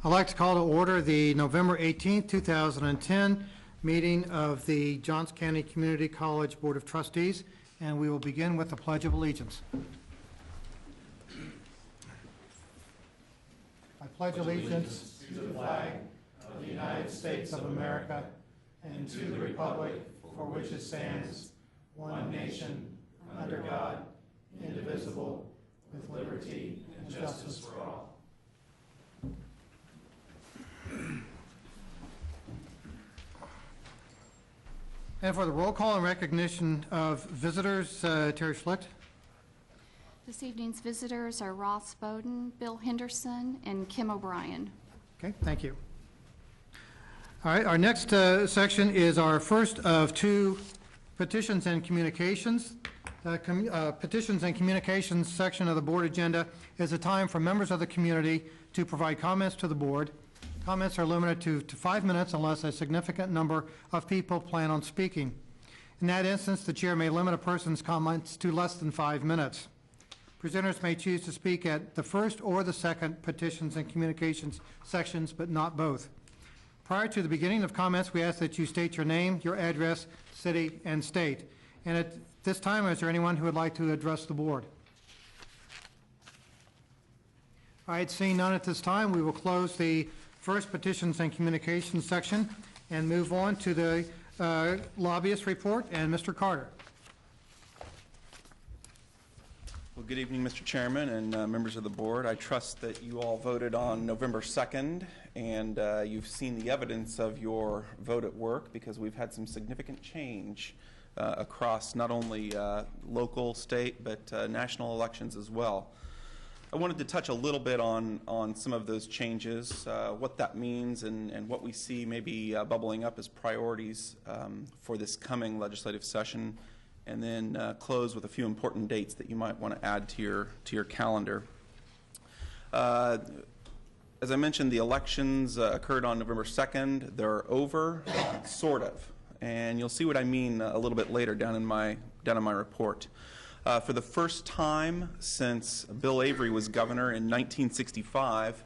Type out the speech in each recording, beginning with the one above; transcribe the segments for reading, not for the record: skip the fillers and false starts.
I'd like to call to order the November 18th, 2010 meeting of the Johnson County Community College Board of Trustees, and we will begin with the Pledge of Allegiance. I pledge allegiance to the flag of the United States of America and to the republic for which it stands, one nation, under God, indivisible, with liberty and justice for all. And for the roll call and recognition of visitors, Terry Schlicht. This evening's visitors are Ross Bowden, Bill Henderson, and Kim O'Brien. Okay, thank you. All right, our next section is our first of two petitions and communications. Petitions and communications section of the board agenda is a time for members of the community to provide comments to the board. Comments are limited to 5 minutes unless a significant number of people plan on speaking. In that instance, the chair may limit a person's comments to less than 5 minutes. Presenters may choose to speak at the first or the second petitions and communications sections, but not both. Prior to the beginning of comments, we ask that you state your name, your address, city, and state. And at this time, is there anyone who would like to address the board? All right, seeing none at this time, we will close the first petitions and communications section and move on to the lobbyist report and Mr. Carter. Well, good evening, Mr. Chairman and members of the board. I trust that you all voted on November 2nd and you've seen the evidence of your vote at work, because we've had some significant change across not only local, state, but national elections as well. I wanted to touch a little bit on some of those changes, what that means, and what we see maybe bubbling up as priorities for this coming legislative session, and then close with a few important dates that you might want to add to your calendar. As I mentioned, the elections occurred on November 2nd. They're over, sort of, and you'll see what I mean a little bit later down in my report. For the first time since Bill Avery was governor in 1965,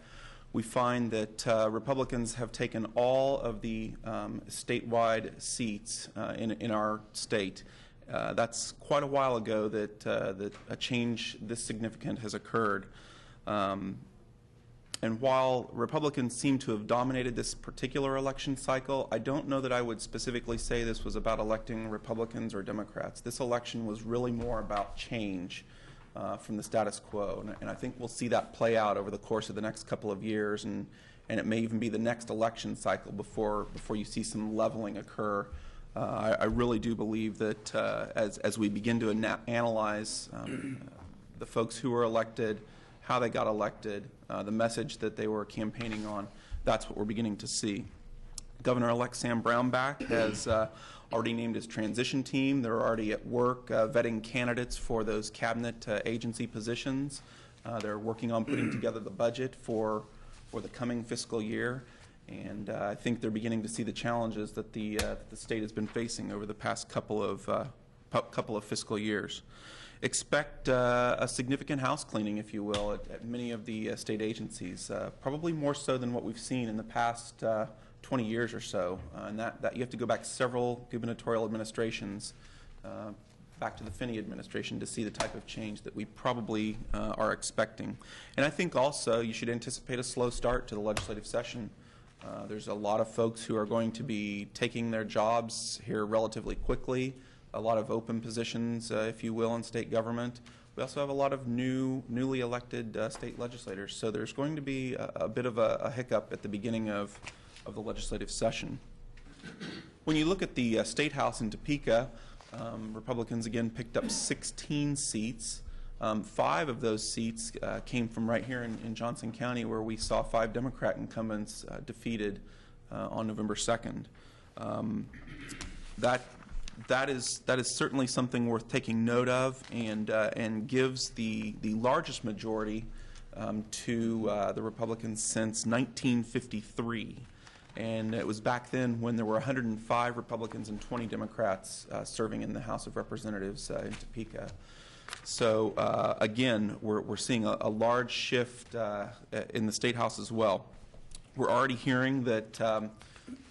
we find that Republicans have taken all of the statewide seats in our state. That's quite a while ago that a change this significant has occurred. And while Republicans seem to have dominated this particular election cycle, I don't know that I would specifically say this was about electing Republicans or Democrats. This election was really more about change from the status quo. And I think we'll see that play out over the course of the next couple of years, and it may even be the next election cycle before you see some leveling occur. I really do believe that as we begin to analyze the folks who were elected, how they got elected, the message that they were campaigning on, that's what we're beginning to see. Governor-elect Sam Brownback has already named his transition team. They're already at work vetting candidates for those cabinet agency positions. They're working on putting together the budget for the coming fiscal year. And I think they're beginning to see the challenges that the state has been facing over the past couple of fiscal years. Expect a significant house cleaning, if you will, at many of the state agencies, probably more so than what we've seen in the past 20 years or so. And that you have to go back several gubernatorial administrations, back to the Finney administration, to see the type of change that we probably are expecting. And I think also you should anticipate a slow start to the legislative session. There's a lot of folks who are going to be taking their jobs here relatively quickly. A lot of open positions, if you will, in state government. We also have a lot of newly elected state legislators, so there's going to be a bit of a hiccup at the beginning of the legislative session. When you look at the State House in Topeka, Republicans again picked up 16 seats. 5 of those seats came from right here in Johnson County, where we saw 5 Democrat incumbents defeated on November 2nd. That is certainly something worth taking note of, and gives the largest majority to the Republicans since 1953. And it was back then when there were 105 Republicans and 20 Democrats serving in the House of Representatives in Topeka. So again, we're seeing a large shift in the State House as well. We're already hearing that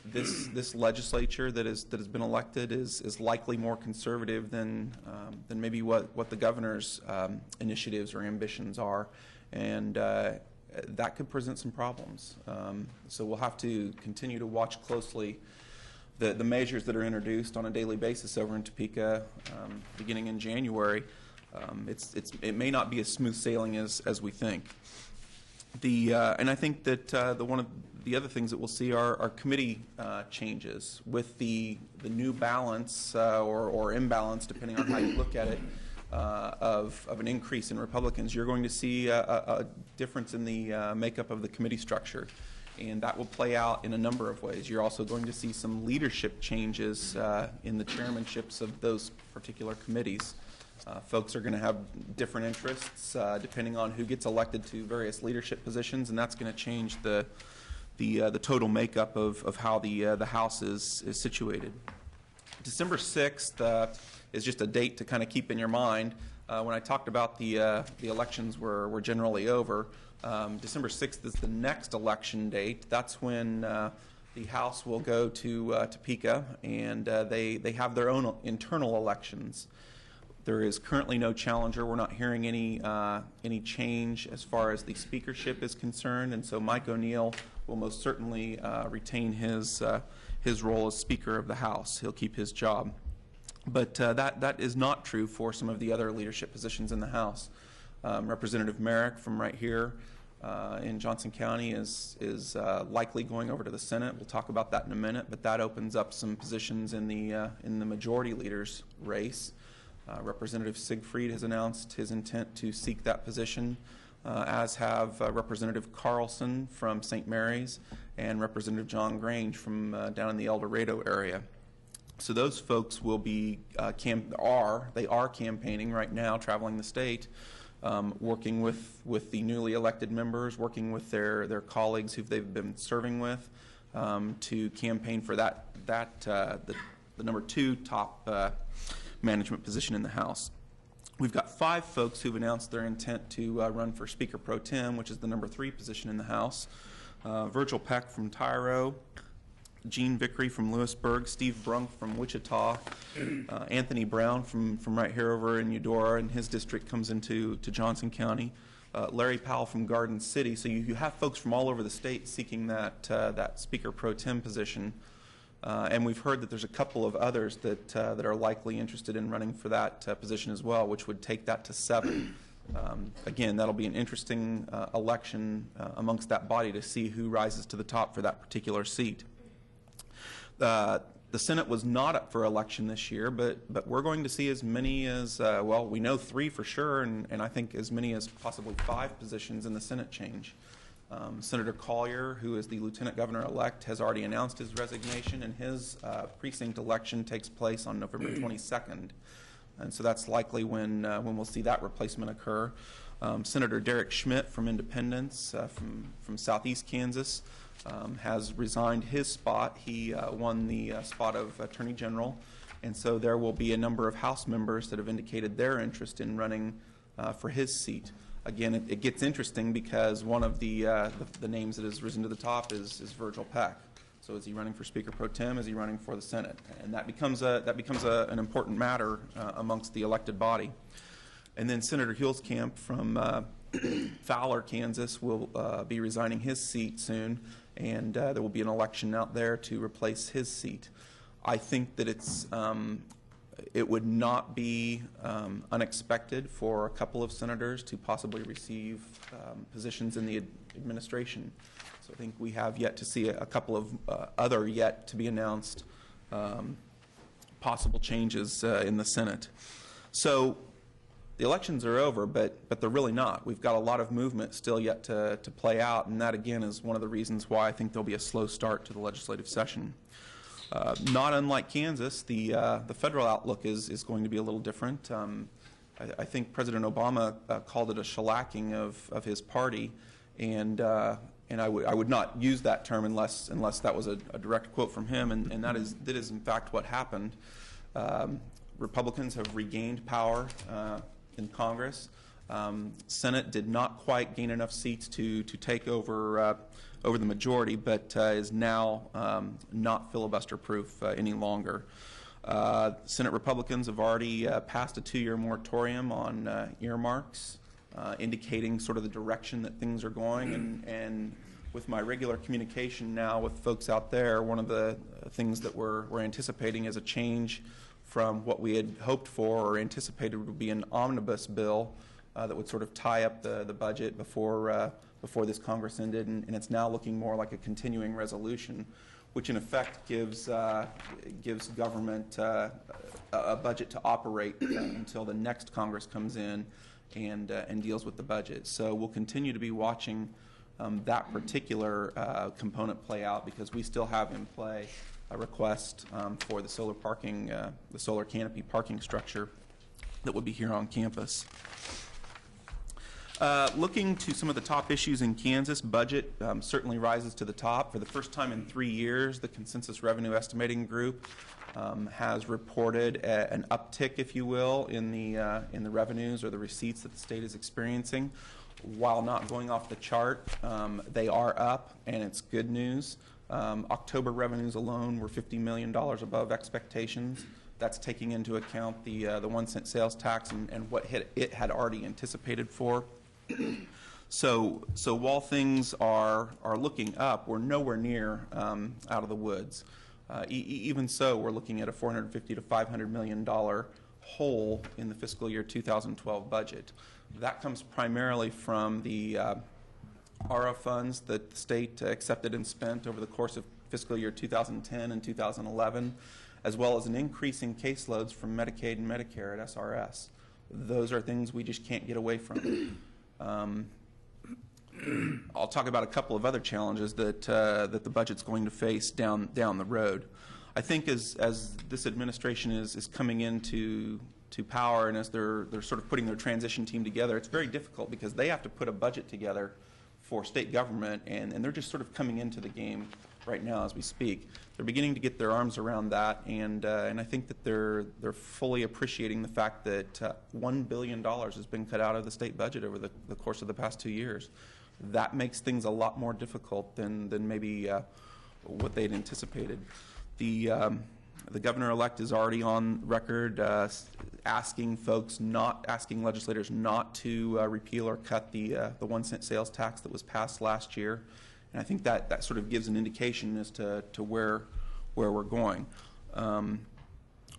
this legislature that has been elected is likely more conservative than maybe what the governor's initiatives or ambitions are, and that could present some problems. So we'll have to continue to watch closely the measures that are introduced on a daily basis over in Topeka beginning in January. It may not be as smooth sailing as we think. And I think that one of the other things that we'll see are committee changes with the new balance or imbalance, depending on how you look at it, of an increase in Republicans. You're going to see a difference in the makeup of the committee structure, and that will play out in a number of ways. You're also going to see some leadership changes in the chairmanships of those particular committees. Folks are going to have different interests depending on who gets elected to various leadership positions, and that's going to change the total makeup of how the House is situated. December 6th is just a date to kind of keep in your mind. When I talked about the elections were generally over, December 6th is the next election date. That's when the House will go to Topeka, and they have their own internal elections. There is currently no challenger. We're not hearing any change as far as the speakership is concerned, and so Mike O'Neill will most certainly retain his role as Speaker of the House. He'll keep his job. But that is not true for some of the other leadership positions in the House. Representative Merrick from right here in Johnson County is likely going over to the Senate. We'll talk about that in a minute, but that opens up some positions in the majority leader's race. Representative Siegfried has announced his intent to seek that position, as have Representative Carlson from St. Mary's and Representative John Grange from down in the El Dorado area. So those folks will be they are campaigning right now, traveling the state, working with the newly elected members, working with their colleagues who they've been serving with, to campaign for the number 2 top management position in the House. We've got 5 folks who've announced their intent to run for Speaker Pro Tem, which is the number 3 position in the House. Virgil Peck from Tyro, Gene Vickery from Lewisburg, Steve Brunk from Wichita, Anthony Brown from right here over in Eudora, and his district comes into Johnson County. Larry Powell from Garden City. So you have folks from all over the state seeking that Speaker Pro Tem position. And we've heard that there's a couple of others that are likely interested in running for that position as well, which would take that to 7. Again, that'll be an interesting election amongst that body to see who rises to the top for that particular seat. The Senate was not up for election this year, but we're going to see as many as, we know 3 for sure, and I think as many as possibly 5 positions in the Senate change. Senator Collier, who is the Lieutenant Governor-elect, has already announced his resignation, and his precinct election takes place on November 22nd. And so that's likely when we'll see that replacement occur. Senator Derek Schmidt from Independence, from southeast Kansas, has resigned his spot. He won the spot of Attorney General, and so there will be a number of House members that have indicated their interest in running for his seat. Again, it gets interesting because one of the names that has risen to the top is Virgil Peck. So is he running for Speaker Pro Tem? Is he running for the Senate? And that becomes an important matter amongst the elected body. And then Senator Huelskamp from Fowler, Kansas, will be resigning his seat soon, and there will be an election out there to replace his seat. I think that it would not be unexpected for a couple of senators to possibly receive positions in the administration. So I think we have yet to see a couple of other yet to be announced possible changes in the Senate. So the elections are over, but they're really not. We've got a lot of movement still yet to play out, and that again is one of the reasons why I think there'll be a slow start to the legislative session. Not unlike Kansas, the federal outlook is going to be a little different. I think President Obama called it a shellacking of his party, and I would not use that term unless that was a direct quote from him, and that is in fact what happened. Republicans have regained power in Congress. Senate did not quite gain enough seats to take over the majority, but is now not filibuster-proof any longer. Senate Republicans have already passed a 2-year moratorium on earmarks, indicating sort of the direction that things are going. And with my regular communication now with folks out there, one of the things that we're anticipating is a change from what we had hoped for or anticipated would be an omnibus bill that would sort of tie up the budget before this Congress ended, and it's now looking more like a continuing resolution, which in effect gives government a budget to operate until the next Congress comes in and deals with the budget. So we'll continue to be watching that particular component play out, because we still have in play a request for the solar parking, the solar canopy parking structure that would be here on campus. Looking to some of the top issues in Kansas, budget certainly rises to the top. For the first time in 3 years, the Consensus Revenue Estimating Group has reported an uptick, if you will, in the revenues or the receipts that the state is experiencing. While not going off the chart, they are up, and it's good news. October revenues alone were $50 million above expectations. That's taking into account the 1 cent sales tax and what it had already anticipated for. So while things are looking up, we're nowhere near out of the woods. Even so, we're looking at a $450 to $500 million hole in the fiscal year 2012 budget. That comes primarily from the ARA funds that the state accepted and spent over the course of fiscal year 2010 and 2011, as well as an increase in caseloads from Medicaid and Medicare at SRS. Those are things we just can't get away from. I'll talk about a couple of other challenges that the budget's going to face down the road. I think as this administration is coming into power, and as they're sort of putting their transition team together, it's very difficult because they have to put a budget together for state government, and they're just sort of coming into the game right now as we speak. They're beginning to get their arms around that, and I think that they're fully appreciating the fact that $1 billion has been cut out of the state budget over the course of the past 2 years. That makes things a lot more difficult than maybe what they'd anticipated. The governor-elect is already on record asking legislators not to repeal or cut the 1 cent sales tax that was passed last year. And I think that sort of gives an indication as to where we're going.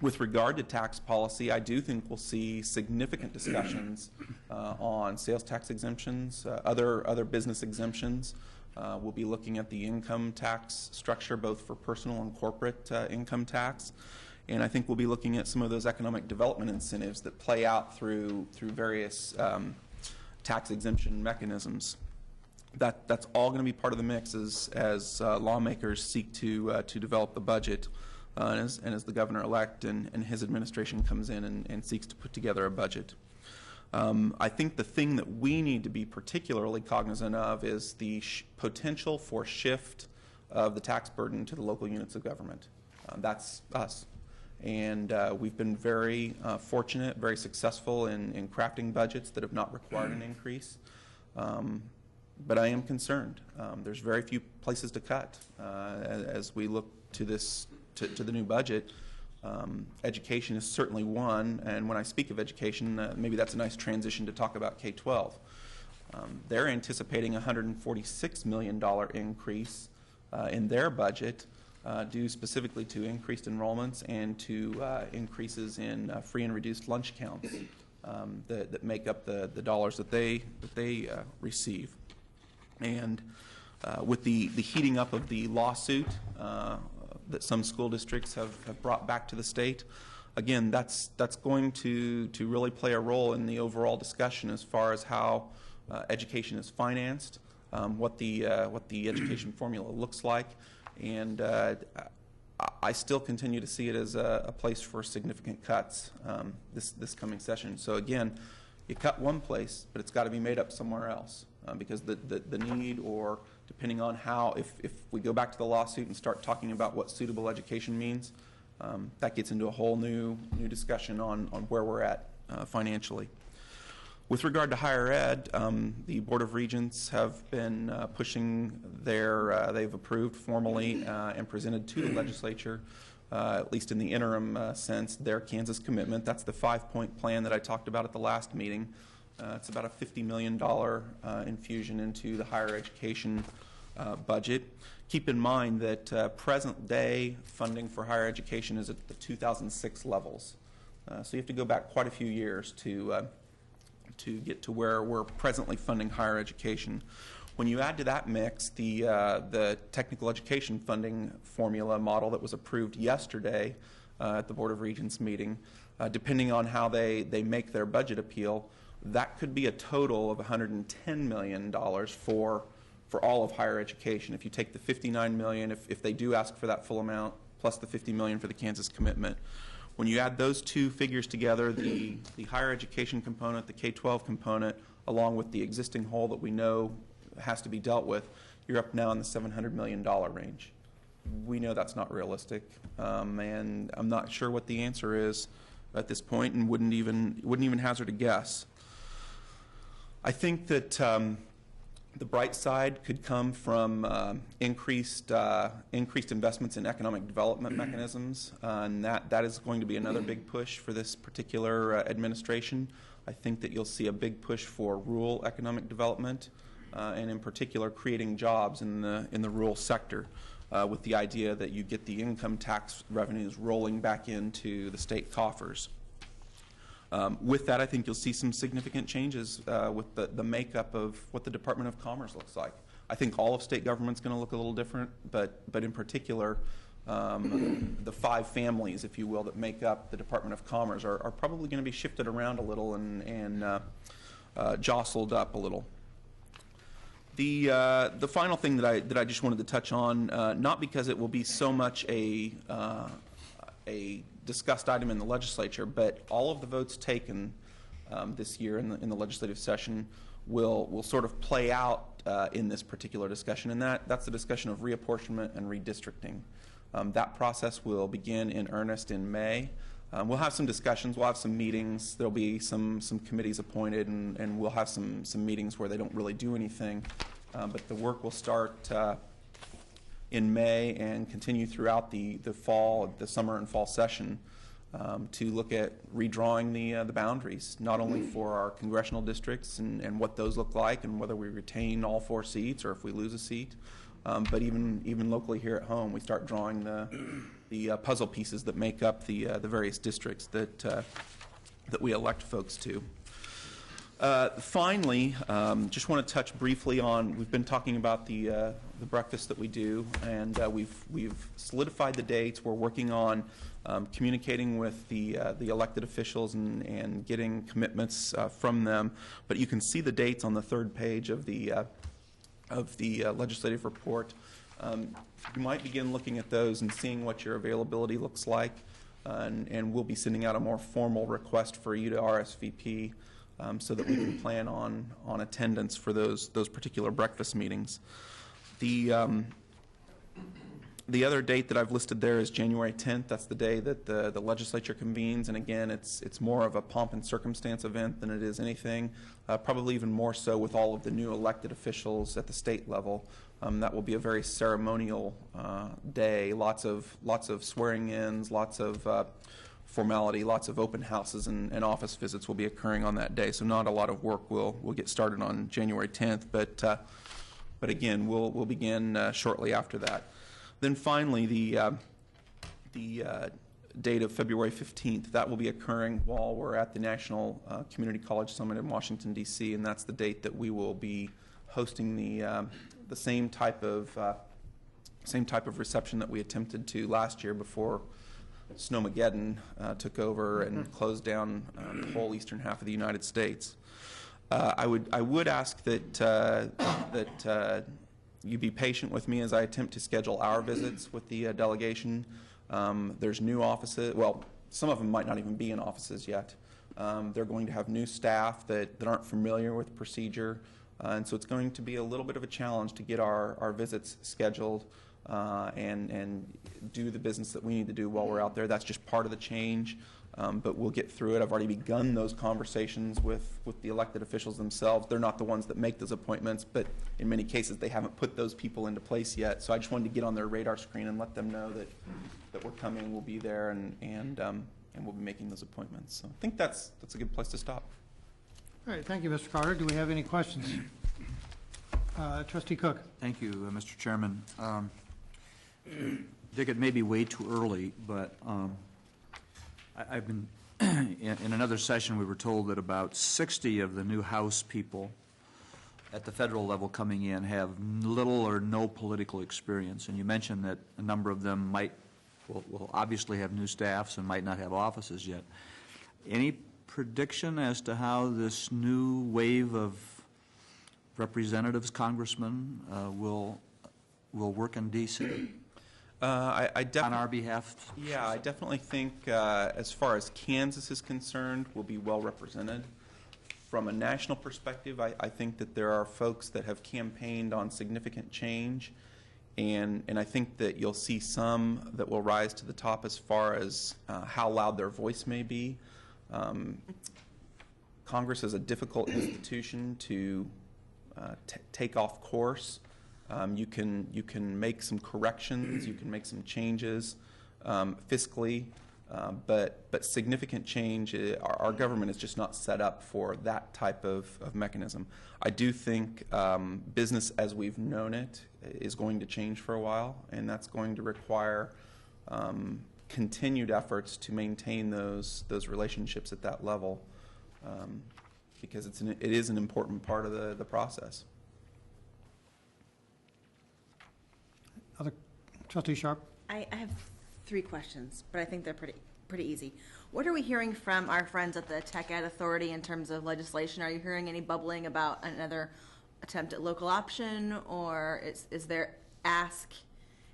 With regard to tax policy, I do think we'll see significant discussions on sales tax exemptions, other business exemptions. We'll be looking at the income tax structure, both for personal and corporate income tax. And I think we'll be looking at some of those economic development incentives that play out through various tax exemption mechanisms. That's all going to be part of the mix as lawmakers seek to develop the budget, and as the governor-elect and his administration comes in and seeks to put together a budget. I think the thing that we need to be particularly cognizant of is the potential for shift of the tax burden to the local units of government. That's us. And we've been very fortunate, very successful in crafting budgets that have not required an increase. But I am concerned. There's very few places to cut as we look to the new budget. Education is certainly one, and when I speak of education, maybe that's a nice transition to talk about K-12. They're anticipating a $146 million increase in their budget due specifically to increased enrollments and to increases in free and reduced lunch counts that make up the dollars that they receive. And with the heating up of the lawsuit that some school districts have brought back to the state, again, that's going to really play a role in the overall discussion as far as how education is financed, what the education formula looks like, and I still continue to see it as a place for significant cuts this coming session. So again, you cut one place, but it's got to be made up somewhere else because the need, or depending on how, if we go back to the lawsuit and start talking about what suitable education means, that gets into a whole new discussion on where we're at financially. With regard to higher ed, the Board of Regents have been pushing they've approved formally and presented to the legislature, at least in the interim sense, their Kansas commitment. That's the 5-point plan that I talked about at the last meeting. It's about a $50 million infusion into the higher education budget. Keep in mind that present day funding for higher education is at the 2006 levels. So you have to go back quite a few years to get to where we're presently funding higher education. When you add to that mix the technical education funding formula model that was approved yesterday at the Board of Regents meeting, depending on how they make their budget appeal, that could be a total of $110 million for all of higher education. If you take the $59 million, if they do ask for that full amount, plus the $50 million for the Kansas commitment, when you add those two figures together, the higher education component, the K-12 component, along with the existing hole that we know has to be dealt with, you're up now in the $700 million range. We know that's not realistic, and I'm not sure what the answer is at this point, and wouldn't even hazard a guess. I think that the bright side could come from increased investments in economic development mechanisms, and that is going to be another big push for this particular administration. I think that you'll see a big push for rural economic development, and in particular creating jobs in the rural sector, with the idea that you get the income tax revenues rolling back into the state coffers. With that, I think you'll see some significant changes with the makeup of what the Department of Commerce looks like. I think all of state government's going to look a little different, but in particular, the 5 families, if you will, that make up the Department of Commerce are probably going to be shifted around a little and jostled up a little. The final thing that I just wanted to touch on, not because it will be so much a discussed item in the legislature, but all of the votes taken this year in the legislative session will sort of play out in this particular discussion, and that's the discussion of reapportionment and redistricting. That process will begin in earnest in May. We'll have some discussions, we'll have some meetings, there'll be some committees appointed, and we'll have some meetings where they don't really do anything, but the work will start in May and continue throughout the fall, the summer and fall session, to look at redrawing the boundaries, not only for our congressional districts and what those look like and whether we retain all 4 seats or if we lose a seat, but even locally here at home, we start drawing the puzzle pieces that make up the various districts that we elect folks to. Finally, just want to touch briefly on, we've been talking about the breakfast that we do, and we've solidified the dates. We're working on communicating with the elected officials and getting commitments from them. But you can see the dates on the 3rd page of the legislative report. You might begin looking at those and seeing what your availability looks like, and we'll be sending out a more formal request for you to RSVP. So that we can plan on attendance for those particular breakfast meetings. The other date that I've listed there is January 10th. That's the day that the legislature convenes, and again, it's more of a pomp and circumstance event than it is anything. Probably even more so with all of the new elected officials at the state level. That will be a very ceremonial day. Lots of swearing-ins, lots of formality, lots of open houses and office visits will be occurring on that day. So not a lot of work will get started on January 10th, but again, we'll begin shortly after that. Then finally, the date of February 15th, that will be occurring while we're at the National Community College Summit in Washington, D.C., and that's the date that we will be hosting the same type of reception that we attempted to last year before Snowmageddon took over and closed down the whole eastern half of the United States. I would ask that you be patient with me as I attempt to schedule our visits with the delegation. There's new offices. Well, some of them might not even be in offices yet. They're going to have new staff that aren't familiar with procedure, and so it's going to be a little bit of a challenge to get our visits scheduled. and do the business that we need to do while we're out there. That's just part of the change, but we'll get through it. I've already begun those conversations with the elected officials themselves. They're not the ones that make those appointments, but in many cases they haven't put those people into place yet. So I just wanted to get on their radar screen and let them know that we're coming, we'll be there, and we'll be making those appointments. So I think that's a good place to stop. All right, thank you, Mr. Carter. Do we have any questions? Trustee Cook. Thank you, Mr. Chairman. Dick, it may be way too early, but I've been, in another session, we were told that about 60 of the new House people at the federal level coming in have little or no political experience. And you mentioned that a number of them will obviously have new staffs and might not have offices yet. Any prediction as to how this new wave of representatives, congressmen, will work in D.C. On our behalf? Yeah, I definitely think as far as Kansas is concerned, we'll be well represented. From a national perspective, I think that there are folks that have campaigned on significant change, and I think that you'll see some that will rise to the top as far as how loud their voice may be. Congress is a difficult institution to take off course. You can make some corrections, you can make some changes fiscally, but significant change, our government is just not set up for that type of mechanism. I do think business as we've known it is going to change for a while, and that's going to require continued efforts to maintain those relationships at that level, because it is an important part of the process. Trustee Sharp. I have 3 questions, but I think they're pretty easy. What are we hearing from our friends at the Tech Ed Authority in terms of legislation? Are you hearing any bubbling about another attempt at local option, or is there ask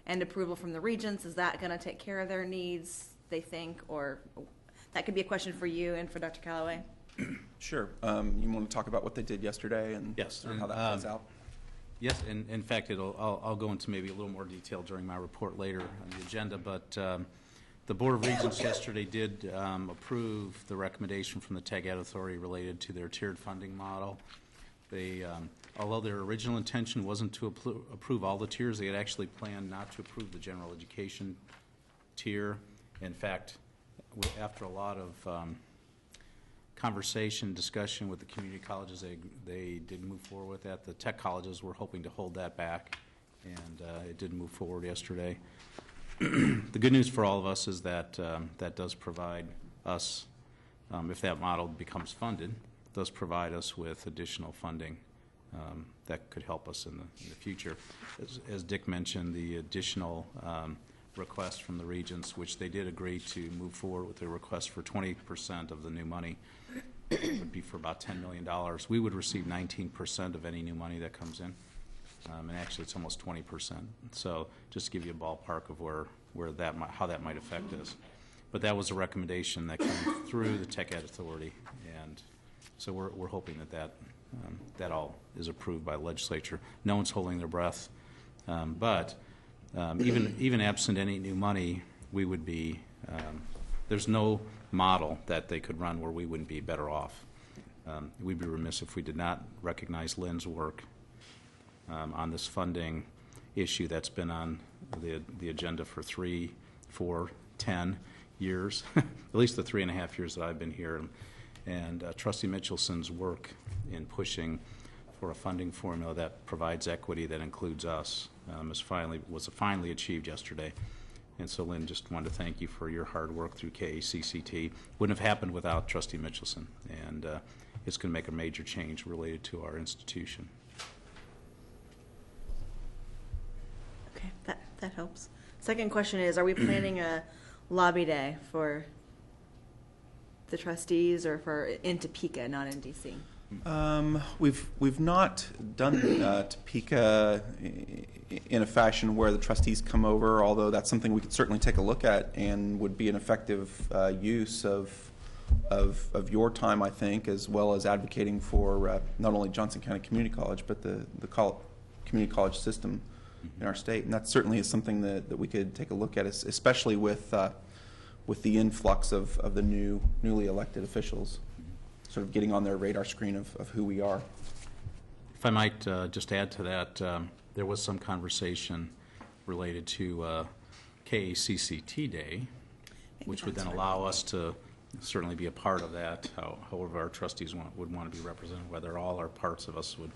and approval from the regents? Is that going to take care of their needs, they think? Or that could be a question for you and for Dr. Callaway. Sure. You want to talk about what they did yesterday and yes, how that plays out? Yes, and in fact, I'll go into maybe a little more detail during my report later on the agenda, but the Board of Regents yesterday did approve the recommendation from the Tech Ed Authority related to their tiered funding model. They, although their original intention wasn't to approve all the tiers, they had actually planned not to approve the general education tier. In fact, after a lot of conversation, discussion with the community colleges, they did move forward with that. The tech colleges were hoping to hold that back, and it did move forward yesterday. The good news for all of us is that that does provide us, if that model becomes funded, does provide us with additional funding that could help us in the future. As Dick mentioned, the additional request from the regents, which they did agree to move forward with a request for 20% of the new money, would be for about $10 million. We would receive 19% of any new money that comes in, and actually it's almost 20%. So just to give you a ballpark of how that might affect us. But that was a recommendation that came through the Tech Ed Authority, and so we're hoping that all is approved by the legislature. No one's holding their breath, but even absent any new money, we would be. There's no model that they could run where we wouldn't be better off. We'd be remiss if we did not recognize Lynn's work on this funding issue that's been on the agenda for 3, 4, 10 years, at least the 3.5 years that I've been here. And Trustee Mitchelson's work in pushing for a funding formula that provides equity that includes us was finally achieved yesterday. And so, Lynn, just wanted to thank you for your hard work through KACCT. Wouldn't have happened without Trustee Mitchelson, and it's going to make a major change related to our institution. Okay, that helps. Second question is, are we planning a lobby day for the trustees or in Topeka, not in D.C.? We've not done Topeka in a fashion where the trustees come over, although that's something we could certainly take a look at and would be an effective use of your time, I think, as well as advocating for not only Johnson County Community College but the community college system in our state. And that certainly is something that we could take a look at, especially with the influx of the newly elected officials, sort of getting on their radar screen of who we are. If I might just add to that, there was some conversation related to KACCT Day, which would then allow us to certainly be a part of that, however our trustees would want to be represented, whether all or parts of us would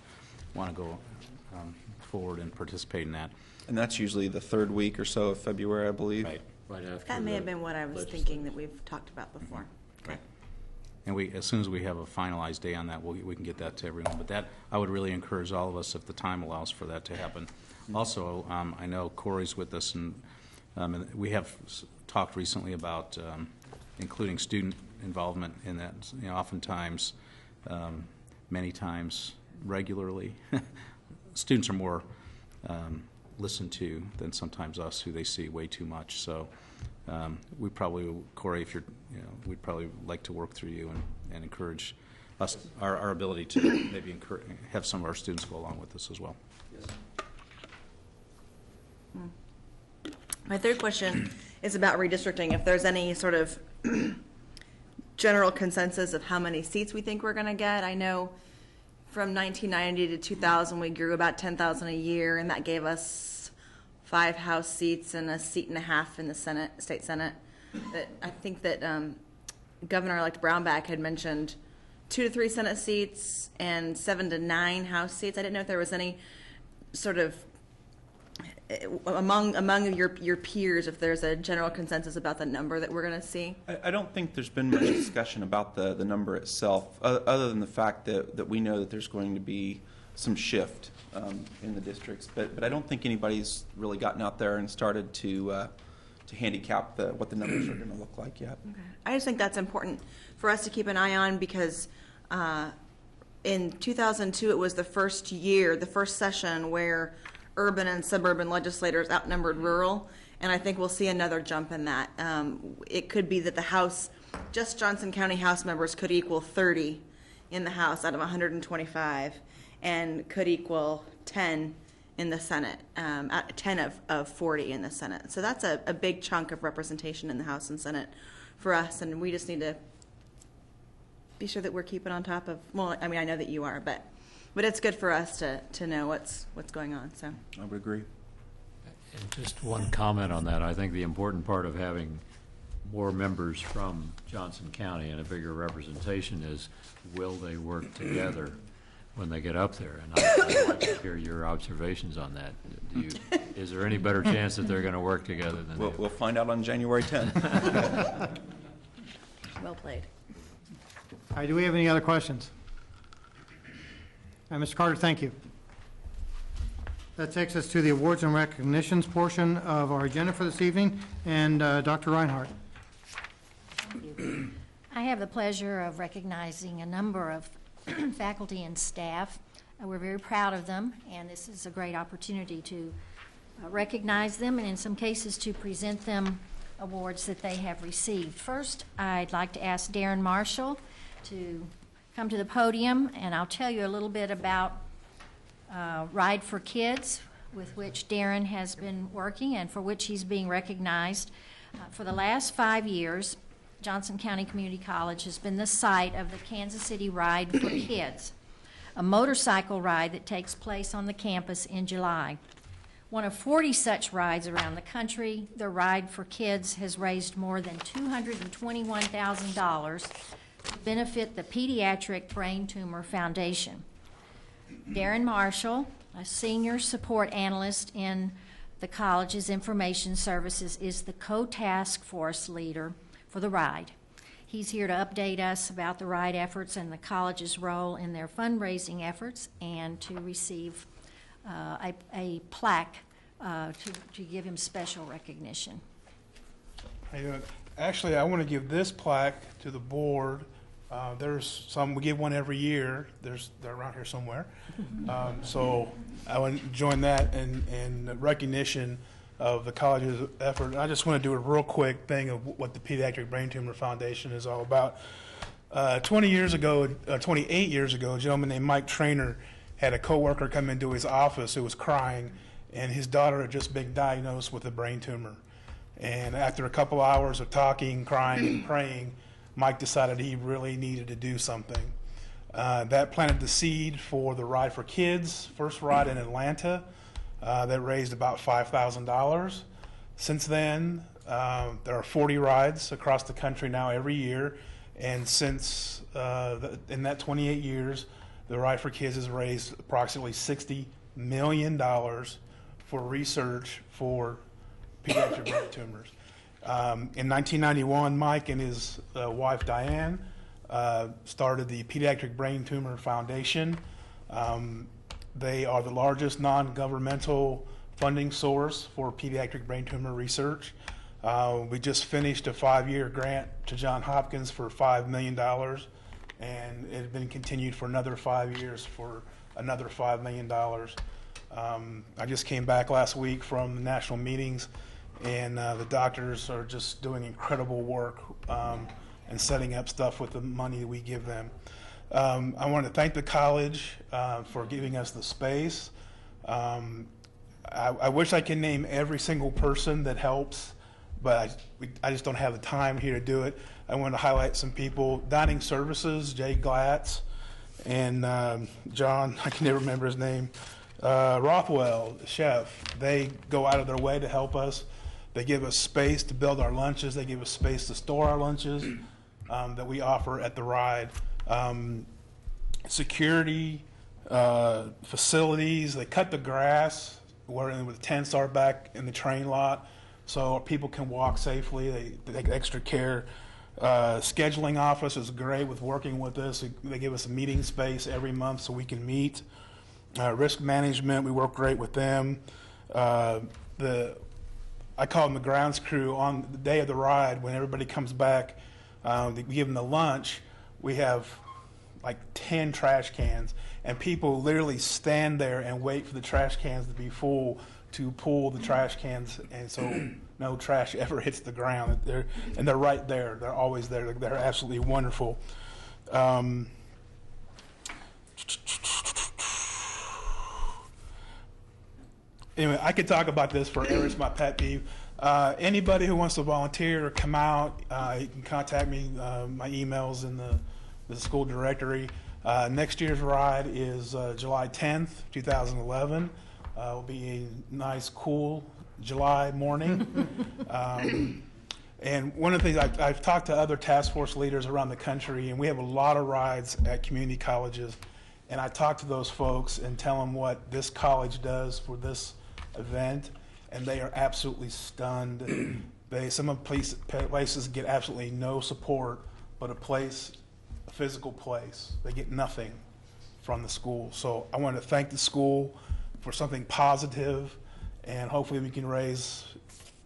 want to go forward and participate in that. And that's usually the third week or so of February, I believe. Right. Right after That may the have been what I was legislature. thinking that we've talked about before. Right. And as soon as we have a finalized day on that, we can get that to everyone. But that, I would really encourage all of us, if the time allows for that to happen. Also, I know Corey's with us, and we have talked recently about including student involvement in that. You know, oftentimes, many times, regularly, students are more listened to than sometimes us, who they see way too much. So we probably, Corey, if you're, we'd probably like to work through you and encourage us, our ability to maybe have some of our students go along with us as well. Yes. My third question is about redistricting. If there's any sort of general consensus of how many seats we think we're going to get. I know from 1990 to 2000, we grew about 10,000 a year, and that gave us 5 House seats and a seat and a half in the Senate, state Senate. That I think that Governor-elect Brownback had mentioned 2 to 3 Senate seats and 7 to 9 House seats. I didn't know if there was any sort of among your peers, if there's a general consensus about the number that we're going to see. I don't think there's been much discussion about the number itself, other than the fact that we know that there's going to be some shift in the districts. But I don't think anybody's really gotten out there and started to handicap what the numbers are going to look like yet. Okay. I just think that's important for us to keep an eye on, because in 2002 it was the first session where urban and suburban legislators outnumbered rural, and I think we'll see another jump in that. It could be that the House, just Johnson County House members could equal 30 in the House out of 125, and could equal 10 in the Senate, 10 of 40 in the Senate. So that's a big chunk of representation in the House and Senate for us, and we just need to be sure that we're keeping on top of, well, I mean, I know that you are, but it's good for us to know what's going on. So I would agree. And just one comment on that. I think the important part of having more members from Johnson County and a bigger representation is, will they work together when they get up there? And I'd like to hear your observations on that. Is there any better chance that they're going to work together than We'll find out on January 10th. well played. All right, do we have any other questions? Mr. Carter, thank you. That takes us to the awards and recognitions portion of our agenda for this evening, and Dr. Reinhardt. I have the pleasure of recognizing a number of faculty and staff. We're very proud of them, and this is a great opportunity to recognize them, and in some cases to present them awards that they have received. First, I'd like to ask Darren Marshall to come to the podium, and I'll tell you a little bit about Ride for Kids, with which Darren has been working and for which he's being recognized. For the last 5 years, Johnson County Community College has been the site of the Kansas City Ride for Kids, a motorcycle ride that takes place on the campus in July. One of 40 such rides around the country, the Ride for Kids has raised more than $221,000 to benefit the Pediatric Brain Tumor Foundation. Darren Marshall, a senior support analyst in the college's information services, is the co-task force leader for the ride. He's here to update us about the ride efforts and the college's role in their fundraising efforts, and to receive a plaque to give him special recognition. Actually, I want to give this plaque to the board. There's some, we give one every year. They're around here somewhere. So I want to join that in recognition of the college's effort. I just want to do a real quick thing of what the Pediatric Brain Tumor Foundation is all about. 28 years ago, a gentleman named Mike Trainer had a coworker come into his office who was crying, and his daughter had just been diagnosed with a brain tumor. And after a couple hours of talking, crying, and praying, Mike decided he really needed to do something. That planted the seed for the Ride for Kids, first ride in Atlanta, that raised about $5,000. Since then, there are 40 rides across the country now every year, and since in that 28 years, the Ride for Kids has raised approximately $60 million for research for pediatric brain tumors. In 1991, Mike and his wife Diane started the Pediatric Brain Tumor Foundation. They are the largest non-governmental funding source for pediatric brain tumor research. We just finished a 5-year grant to Johns Hopkins for $5 million, and it has been continued for another 5 years for another $5 million. I just came back last week from the national meetings, and the doctors are just doing incredible work and setting up stuff with the money we give them. I want to thank the college for giving us the space. I wish I could name every single person that helps, but I just don't have the time here to do it. I want to highlight some people. Dining Services, Jay Glatz, and John, I can never remember his name, Rothwell, the chef. They go out of their way to help us. They give us space to build our lunches. They give us space to store our lunches that we offer at the ride. Security, facilities, they cut the grass where the tents are back in the train lot so people can walk safely. They take extra care. Scheduling office is great with working with us. They give us a meeting space every month so we can meet. Risk management, we work great with them. I call them the grounds crew. On the day of the ride, when everybody comes back, we give them the lunch. We have like 10 trash cans, and people literally stand there and wait for the trash cans to be full to pull the trash cans, and so no trash ever hits the ground. They're right there. They're always there. They're absolutely wonderful. Anyway, I could talk about this forever. It's my pet peeve. Anybody who wants to volunteer or come out, you can contact me. My email's in the school directory. Next year's ride is July 10th, 2011. It'll be a nice, cool July morning. And one of the things, I've talked to other task force leaders around the country, and we have a lot of rides at community colleges. And I talk to those folks and tell them what this college does for this event, and they are absolutely stunned. Some of the places get absolutely no support, but a physical place, they get nothing from the school. So I want to thank the school for something positive, and hopefully we can raise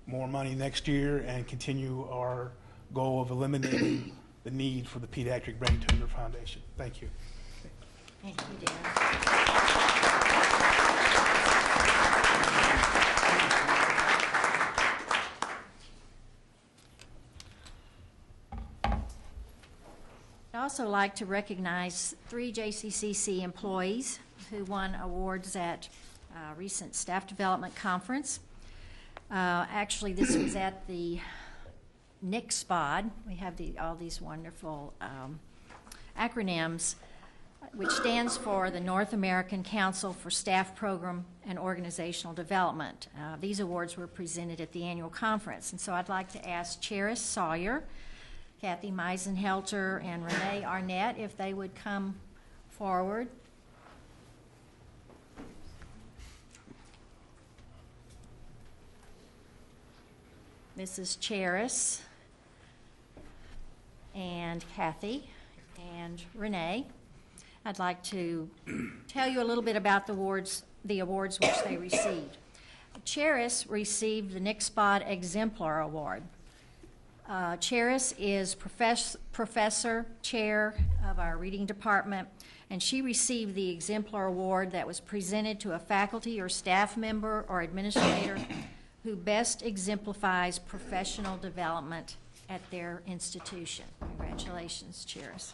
more money next year and continue our goal of eliminating the need for the Pediatric Brain Tumor Foundation. Thank you. Thank you, Dan. I'd also like to recognize 3 JCCC employees who won awards at a recent staff development conference. Actually, this was at the NICSPOD. We have all these wonderful acronyms, which stands for the North American Council for Staff Program and Organizational Development. These awards were presented at the annual conference, and so I'd like to ask Charis Sawyer, Kathy Meisenhelter, and Renee Arnett if they would come forward. Mrs. Charis and Kathy and Renee. I'd like to tell you a little bit about the awards which they received. Charis received the NICSPOD Exemplar Award. Charis is professor chair of our reading department, and she received the Exemplar Award that was presented to a faculty or staff member or administrator who best exemplifies professional development at their institution. Congratulations, Charis.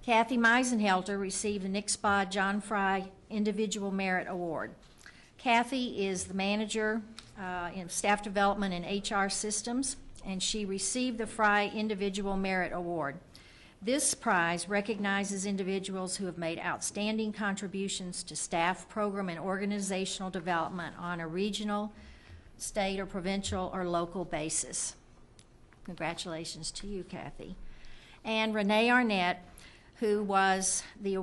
Kathy Meisenhelter received the NICSPOD John Fry Individual Merit Award. Kathy is the manager in staff development and HR systems, and she received the Fry Individual Merit Award. This prize recognizes individuals who have made outstanding contributions to staff, program, and organizational development on a regional, state, or provincial or local basis. Congratulations to you, Kathy. And Renee Arnett, who was the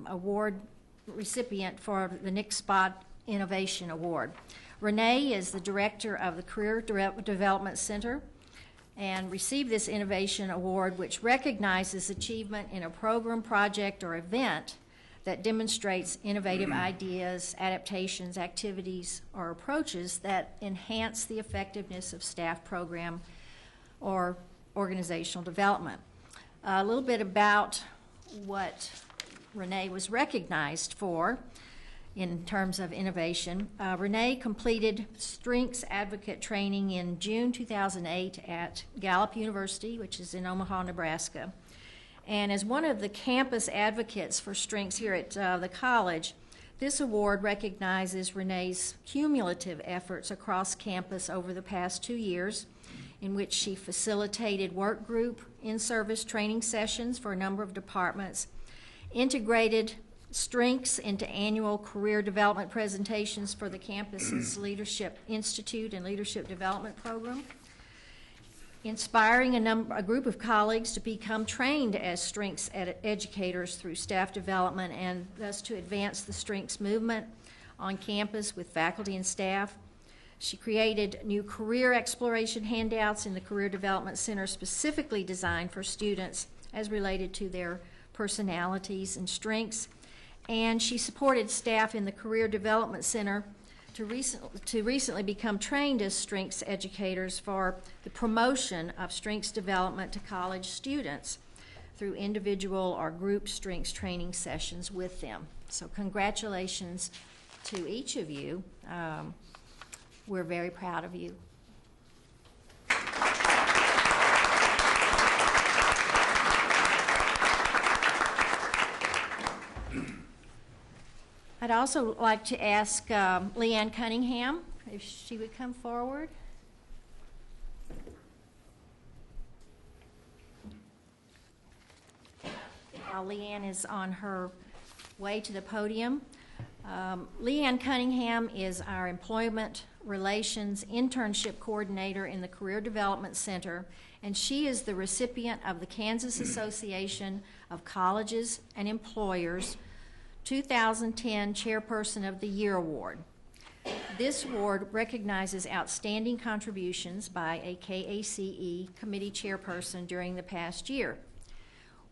award recipient for the Nick Spot Innovation Award. Renee is the director of the Career Development Center and received this Innovation Award, which recognizes achievement in a program, project, or event that demonstrates innovative ideas, adaptations, activities, or approaches that enhance the effectiveness of staff program or organizational development. A little bit about what Renee was recognized for in terms of innovation. Renee completed Strengths Advocate training in June 2008 at Gallup University, which is in Omaha, Nebraska. And as one of the campus advocates for strengths here at the college, this award recognizes Renee's cumulative efforts across campus over the past 2 years, in which she facilitated work group in-service training sessions for a number of departments, integrated strengths into annual career development presentations for the campus's Leadership Institute and Leadership Development Program, inspiring a group of colleagues to become trained as strengths educators through staff development and thus to advance the strengths movement on campus with faculty and staff. She created new career exploration handouts in the Career Development Center specifically designed for students as related to their personalities and strengths. And she supported staff in the Career Development Center to recently become trained as strengths educators for the promotion of strengths development to college students through individual or group strengths training sessions with them. So congratulations to each of you. We're very proud of you. I'd also like to ask Leanne Cunningham if she would come forward. While Leanne is on her way to the podium, Leanne Cunningham is our Employment Relations Internship Coordinator in the Career Development Center, and she is the recipient of the Kansas Association of Colleges and Employers 2010 Chairperson of the Year Award. This award recognizes outstanding contributions by a KACE committee chairperson during the past year.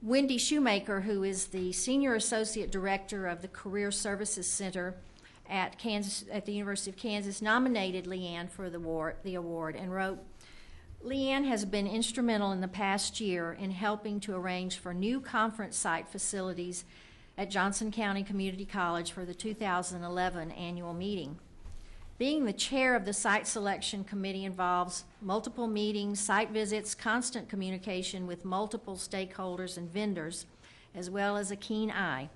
Wendy Shoemaker, who is the Senior Associate Director of the Career Services Center at the University of Kansas, nominated Leanne for the award and wrote, "Leanne has been instrumental in the past year in helping to arrange for new conference site facilities at Johnson County Community College for the 2011 annual meeting. Being the chair of the site selection committee involves multiple meetings, site visits, constant communication with multiple stakeholders and vendors, as well as a keen eye.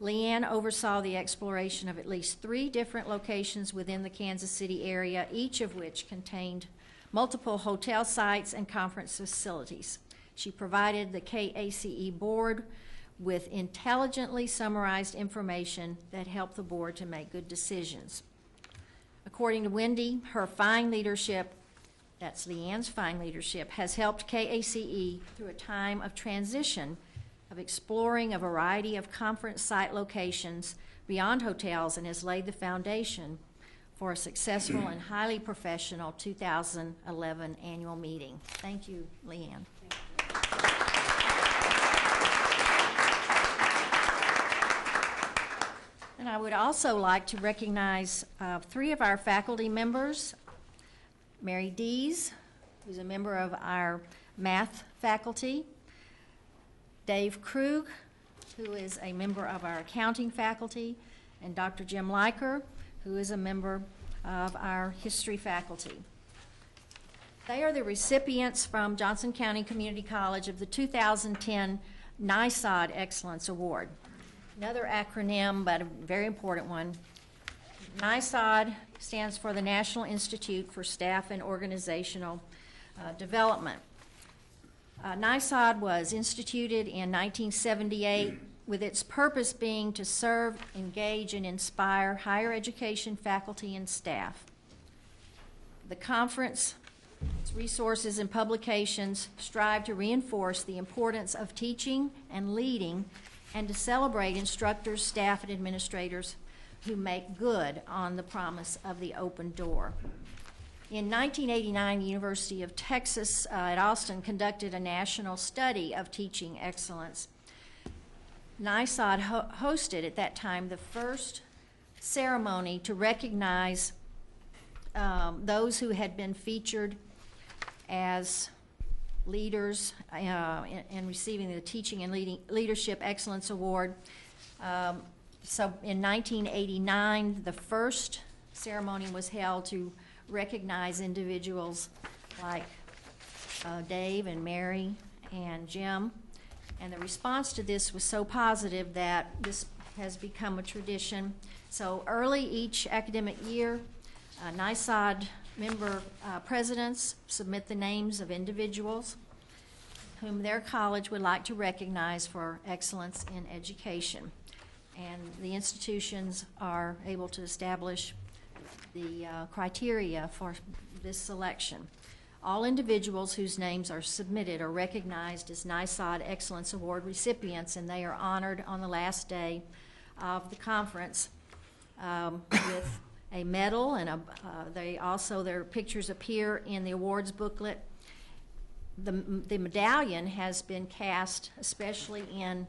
Leanne oversaw the exploration of at least 3 different locations within the Kansas City area, each of which contained multiple hotel sites and conference facilities. She provided the KACE board with intelligently summarized information that helped the board to make good decisions. According to Wendy, her fine leadership, that's Leanne's fine leadership, has helped KACE through a time of transition of exploring a variety of conference site locations beyond hotels and has laid the foundation for a successful and highly professional 2011 annual meeting." Thank you, Leanne. And I would also like to recognize 3 of our faculty members. Mary Dees, who's a member of our math faculty. Dave Krug, who is a member of our accounting faculty. And Dr. Jim Leiker, who is a member of our history faculty. They are the recipients from Johnson County Community College of the 2010 NISOD Excellence Award. Another acronym, but a very important one. NISOD stands for the National Institute for Staff and Organizational Development. NISOD was instituted in 1978 with its purpose being to serve, engage, and inspire higher education faculty and staff. The conference, its resources and publications strive to reinforce the importance of teaching and leading and to celebrate instructors, staff, and administrators who make good on the promise of the open door. In 1989, the University of Texas at Austin conducted a national study of teaching excellence. NISOD hosted at that time the first ceremony to recognize those who had been featured as leaders in receiving the Teaching and Leadership Excellence Award. So in 1989, the first ceremony was held to recognize individuals like Dave and Mary and Jim. And the response to this was so positive that this has become a tradition. So early each academic year, NISOD member presidents submit the names of individuals whom their college would like to recognize for excellence in education. And the institutions are able to establish the criteria for this selection. All individuals whose names are submitted are recognized as NISOD Excellence Award recipients, and they are honored on the last day of the conference with a medal, and their pictures appear in the awards booklet. The medallion has been cast especially in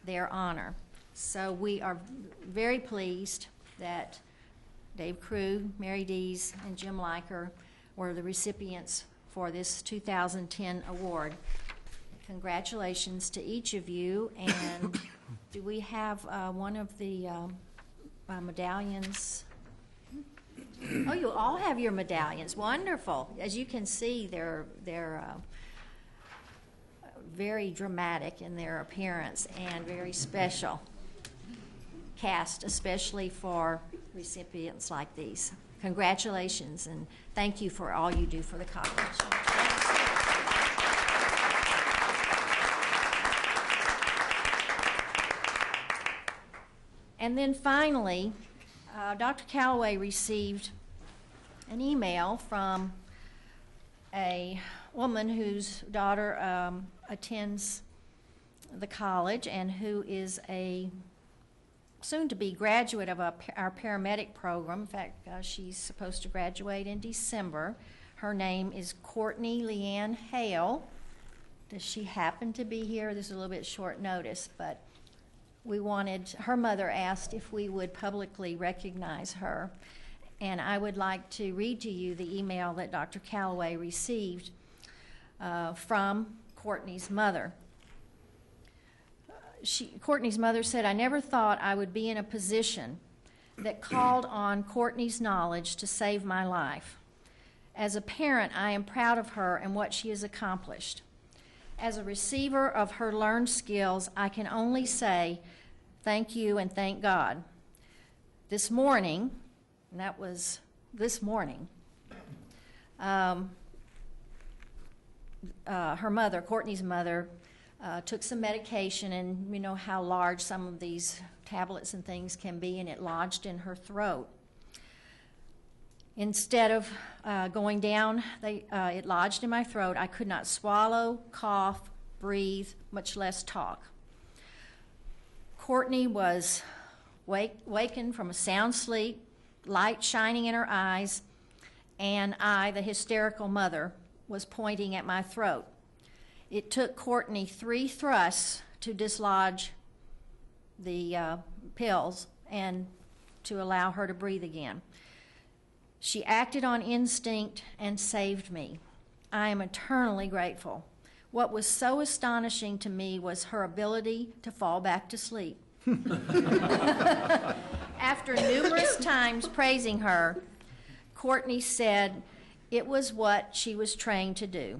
their honor. So we are very pleased that Dave Crew, Mary Dees, and Jim Liker were the recipients for this 2010 award. Congratulations to each of you. And do we have one of the medallions? Oh, you all have your medallions. Wonderful. As you can see, they're very dramatic in their appearance and very special, cast especially for recipients like these. Congratulations, and thank you for all you do for the college. And then finally, Dr. Calloway received an email from a woman whose daughter attends the college and who is a soon-to-be graduate of our paramedic program. In fact, she's supposed to graduate in December. Her name is Courtney Leanne Hale. Does she happen to be here? This is a little bit short notice, but her mother asked if we would publicly recognize her. And I would like to read to you the email that Dr. Calloway received from Courtney's mother. Courtney's mother said, "I never thought I would be in a position that called on Courtney's knowledge to save my life. As a parent, I am proud of her and what she has accomplished. As a receiver of her learned skills, I can only say thank you and thank God. This morning," and that was this morning, her mother, Courtney's mother, took some medication, and you know how large some of these tablets and things can be, and it lodged in her throat. Instead of going down, it lodged in my throat. I could not swallow, cough, breathe, much less talk. Courtney was wakened from a sound sleep, light shining in her eyes, and I, the hysterical mother, was pointing at my throat. It took Courtney 3 thrusts to dislodge the pills and to allow her to breathe again. She acted on instinct and saved me. I am eternally grateful. What was so astonishing to me was her ability to fall back to sleep. After numerous times praising her, Courtney said it was what she was trained to do.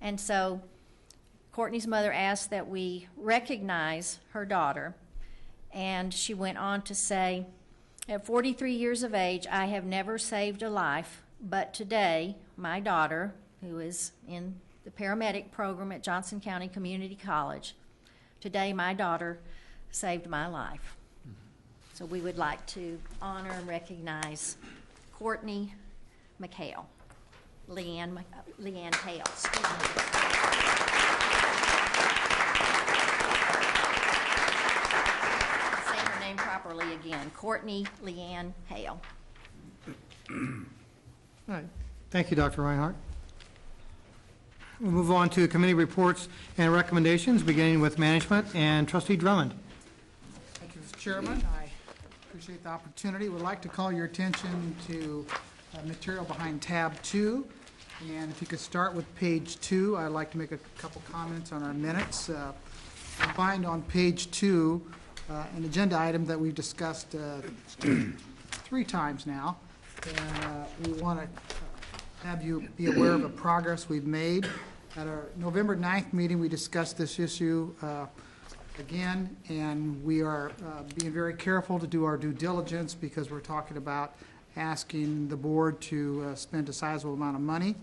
And so Courtney's mother asked that we recognize her daughter, and she went on to say, At 43 years of age, I have never saved a life, but today, my daughter, who is in the paramedic program at Johnson County Community College, today my daughter saved my life. So we would like to honor and recognize Courtney McHale, Leanne Hale, excuse me. Say her name properly again, Courtney Leanne Hale. All right. Thank you, Dr. Reinhardt. We'll move on to committee reports and recommendations, beginning with management and Trustee Drummond. Thank you, Mr. Chairman. I appreciate the opportunity. Would like to call your attention to material behind tab 2. And if you could start with page 2, I'd like to make a couple comments on our minutes. You'll find on page 2 an agenda item that we've discussed 3 times now. And we want to have you be aware of the progress we've made. At our November 9th meeting, we discussed this issue again, and we are being very careful to do our due diligence because we're talking about asking the board to spend a sizable amount of money.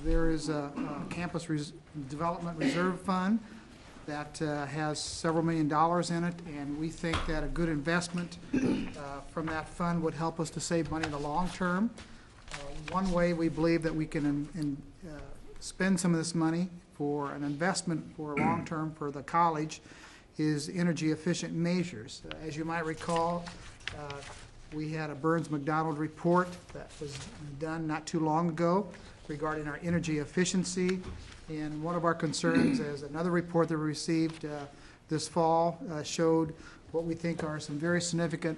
There is a campus development reserve fund that has several $1 million in it, and we think that a good investment from that fund would help us to save money in the long term. One way we believe that we can spend some of this money for an investment for long term for the college is energy efficient measures. As you might recall, we had a Burns-McDonald report that was done not too long ago regarding our energy efficiency. And one of our concerns is another report that we received this fall showed what we think are some very significant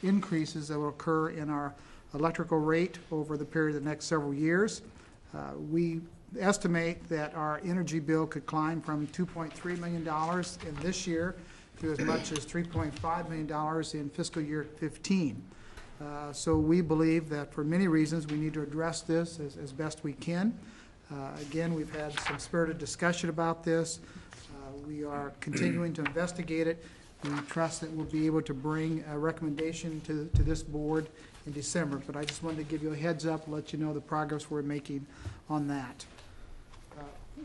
increases that will occur in our electrical rate over the period of the next several years. We estimate that our energy bill could climb from $2.3 million in this year to as much as $3.5 million in fiscal year 15. So we believe that for many reasons we need to address this as best we can. Again, we've had some spirited discussion about this. We are continuing to investigate it. We trust that we'll be able to bring a recommendation to this board in December, but I just wanted to give you a heads up, let you know the progress we're making on that.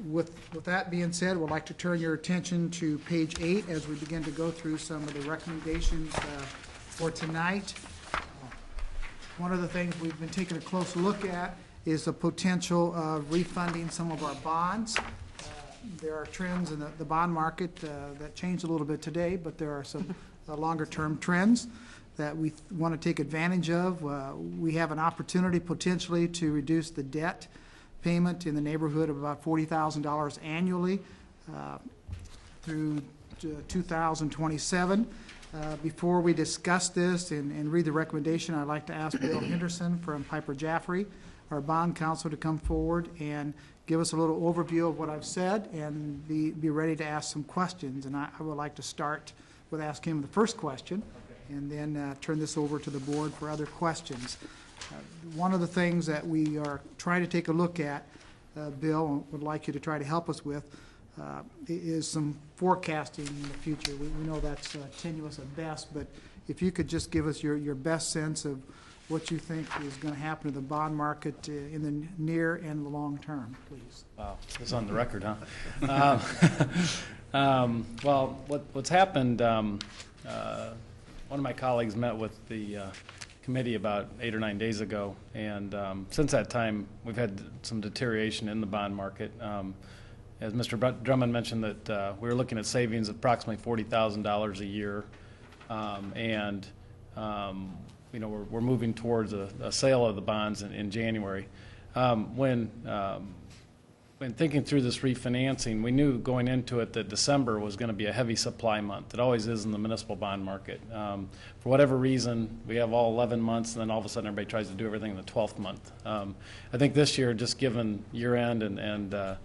With that being said, we'd like to turn your attention to page 8 as we begin to go through some of the recommendations for tonight. One of the things we've been taking a close look at is the potential of refunding some of our bonds. There are trends in the bond market that changed a little bit today, but there are some longer-term trends that we want to take advantage of. We have an opportunity potentially to reduce the debt payment in the neighborhood of about $40,000 annually through 2027. Before we discuss this and read the recommendation, I'd like to ask Bill Henderson from Piper Jaffray, our bond counsel, to come forward and give us a little overview of what I've said and be ready to ask some questions. And I would like to start with asking him the first question and then turn this over to the board for other questions. One of the things that we are trying to take a look at, Bill, would like you to try to help us with, is some forecasting in the future. We know that's tenuous at best, but if you could just give us your best sense of what you think is going to happen to the bond market in the near and the long term, please. Wow, it's on the record, huh? Well, what's happened, one of my colleagues met with the committee about 8 or 9 days ago, and since that time, we've had some deterioration in the bond market. As Mr. Drummond mentioned, that we're looking at savings of approximately $40,000 a year, and you know, we're moving towards a sale of the bonds in January. When thinking through this refinancing, we knew going into it that December was going to be a heavy supply month. It always is in the municipal bond market. For whatever reason, we have all 11 months, and then all of a sudden everybody tries to do everything in the 12th month. I think this year, just given year-end and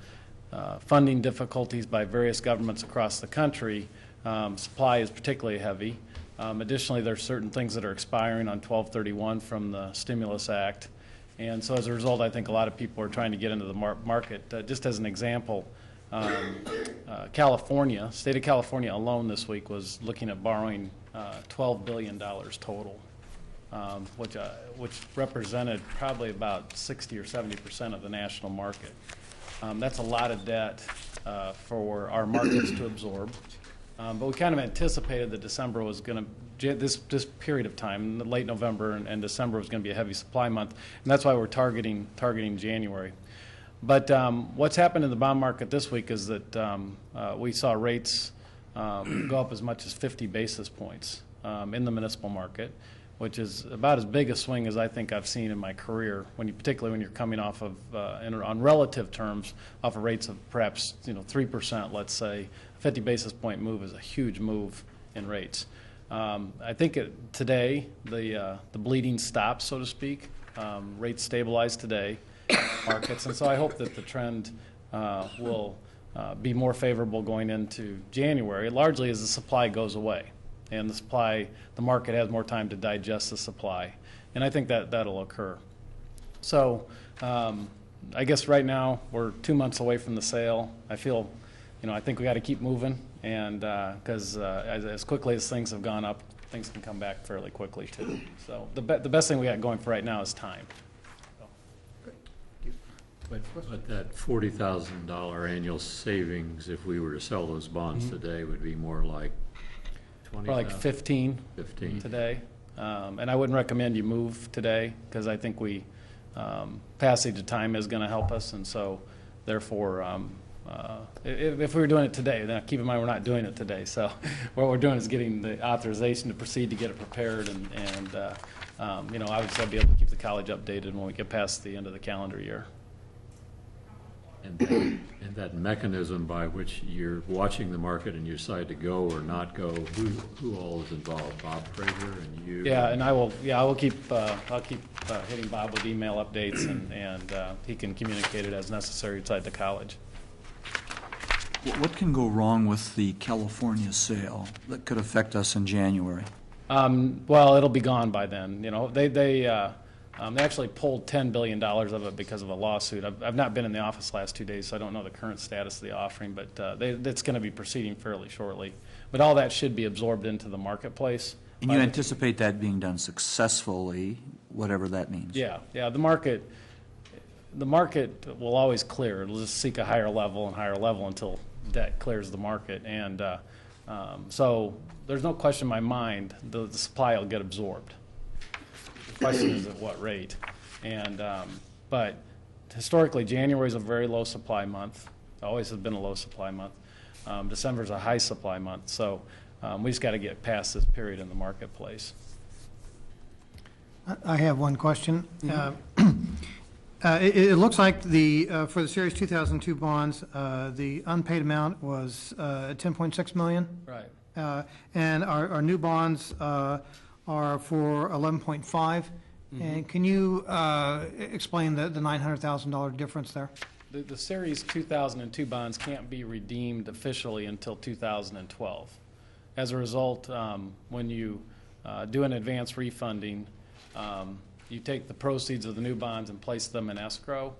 funding difficulties by various governments across the country, supply is particularly heavy. Additionally, there are certain things that are expiring on 12/31 from the Stimulus Act. And so as a result, I think a lot of people are trying to get into the market. Just as an example, California, state of California alone this week was looking at borrowing $12 billion total which represented probably about 60 or 70% of the national market. That's a lot of debt for our markets to absorb. But we kind of anticipated that December was going to, this period of time, late November and December was going to be a heavy supply month, and that's why we're targeting January. But what's happened in the bond market this week is that we saw rates go up as much as 50 basis points in the municipal market, which is about as big a swing as I think I've seen in my career, particularly when you're coming off of, on relative terms, off of rates of perhaps 3%, let's say. A 50 basis point move is a huge move in rates. I think today the bleeding stops, so to speak. Rates stabilize today in markets, and so I hope that the trend will be more favorable going into January, largely as the supply goes away. And the market has more time to digest the supply. And I think that'll occur. So I guess right now we're 2 months away from the sale. I feel, I think we got to keep moving, and because as quickly as things have gone up, things can come back fairly quickly too. So the best thing we got going for right now is time. But that $40,000 annual savings, if we were to sell those bonds today, would be more like 20,000? Or like 15 today. And I wouldn't recommend you move today, because I think passage of time is going to help us, and so therefore if we were doing it today, then keep in mind we're not doing it today. So what we're doing is getting the authorization to proceed to get it prepared, and obviously I'll be able to keep the college updated when we get past the end of the calendar year. And that mechanism by which you're watching the market and you decide to go or not go, who all is involved? Bob Fraser and you? Yeah, and I will keep hitting Bob with email updates, and he can communicate it as necessary inside the college. What can go wrong with the California sale that could affect us in January? Well, it'll be gone by then. They actually pulled $10 billion of it because of a lawsuit. I've not been in the office the last 2 days, so I don't know the current status of the offering, but it's going to be proceeding fairly shortly. But all that should be absorbed into the marketplace. And you anticipate that being done successfully, whatever that means? Yeah. The market will always clear. It'll just seek a higher level and higher level until debt clears the market. And so there's no question in my mind the supply will get absorbed. The question is at what rate. And but historically, January is a very low supply month. It always has been a low supply month. December is a high supply month. So we just got to get past this period in the marketplace. I have one question. It looks like for the Series 2002 bonds, the unpaid amount was $10.6 million. Right. And our new bonds are for 11.5. And can you explain the $900,000 difference there? The Series 2002 bonds can't be redeemed officially until 2012. As a result, when you do an advance refunding, you take the proceeds of the new bonds and place them in escrow.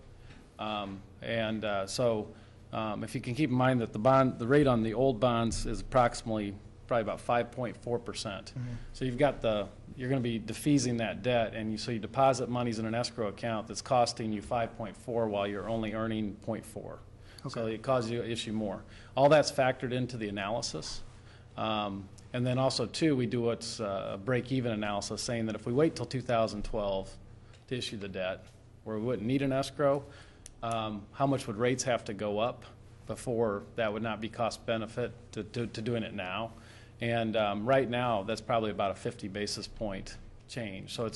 So if you can keep in mind that the rate on the old bonds is probably about 5.4%. So you're going to be defeasing that debt, and so you deposit monies in an escrow account that's costing you 5.4 while you're only earning 0.4. Okay. So it causes you to issue more. All that's factored into the analysis. And then also, too, we do what's a break-even analysis, saying that if we wait till 2012 to issue the debt, where we wouldn't need an escrow, how much would rates have to go up before that would not be cost-benefit to doing it now? And right now, that's probably about a 50 basis point change. So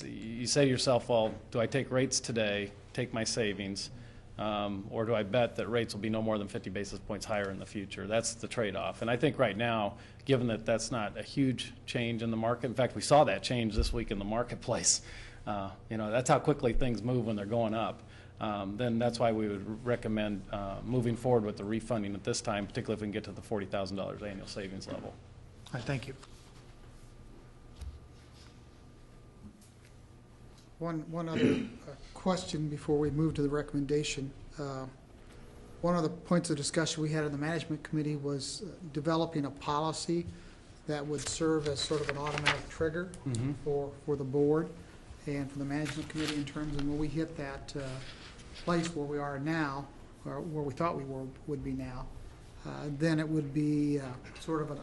you say to yourself, well, do I take rates today, take my savings, or do I bet that rates will be no more than 50 basis points higher in the future? That's the trade-off. And I think right now, given that that's not a huge change in the market, in fact, we saw that change this week in the marketplace. That's how quickly things move when they're going up. Then that's why we would recommend moving forward with the refunding at this time, particularly if we can get to the $40,000 annual savings level. All right, thank you. One other question before we move to the recommendation. One of the points of discussion we had in the management committee was developing a policy that would serve as sort of an automatic trigger for the board and for the management committee in terms of when we hit that place where we are now, or where we thought we would be now, then it would be sort of an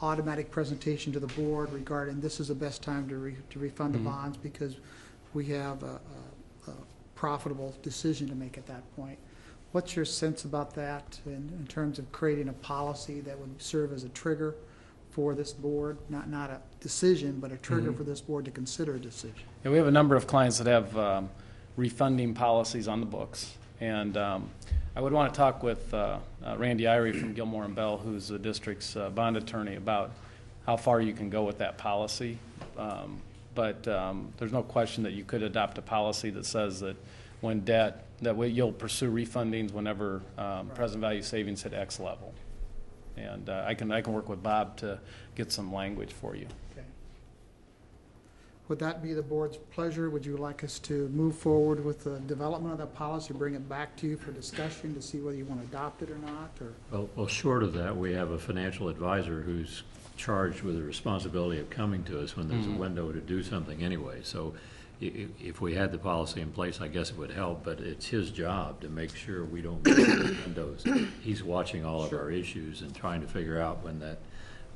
automatic presentation to the board regarding this is the best time to refund the bonds because we have a profitable decision to make at that point. What's your sense about that in terms of creating a policy that would serve as a trigger for this board? Not a decision, but a trigger for this board to consider a decision. Yeah, we have a number of clients that have refunding policies on the books. And I would want to talk with Randy Irie from Gilmore and Bell, who's the district's bond attorney, about how far you can go with that policy. But there's no question that you could adopt a policy that says that when debt, you'll pursue refundings whenever present value savings hit X level. And I can work with Bob to get some language for you. Okay. Would that be the board's pleasure? Would you like us to move forward with the development of that policy, bring it back to you for discussion to see whether you want to adopt it or not? Or? Well, short of that, we have a financial advisor who's charged with the responsibility of coming to us when there's a window to do something anyway. So if we had the policy in place, I guess it would help, but it's his job to make sure we don't miss the windows. He's watching all of our issues and trying to figure out when that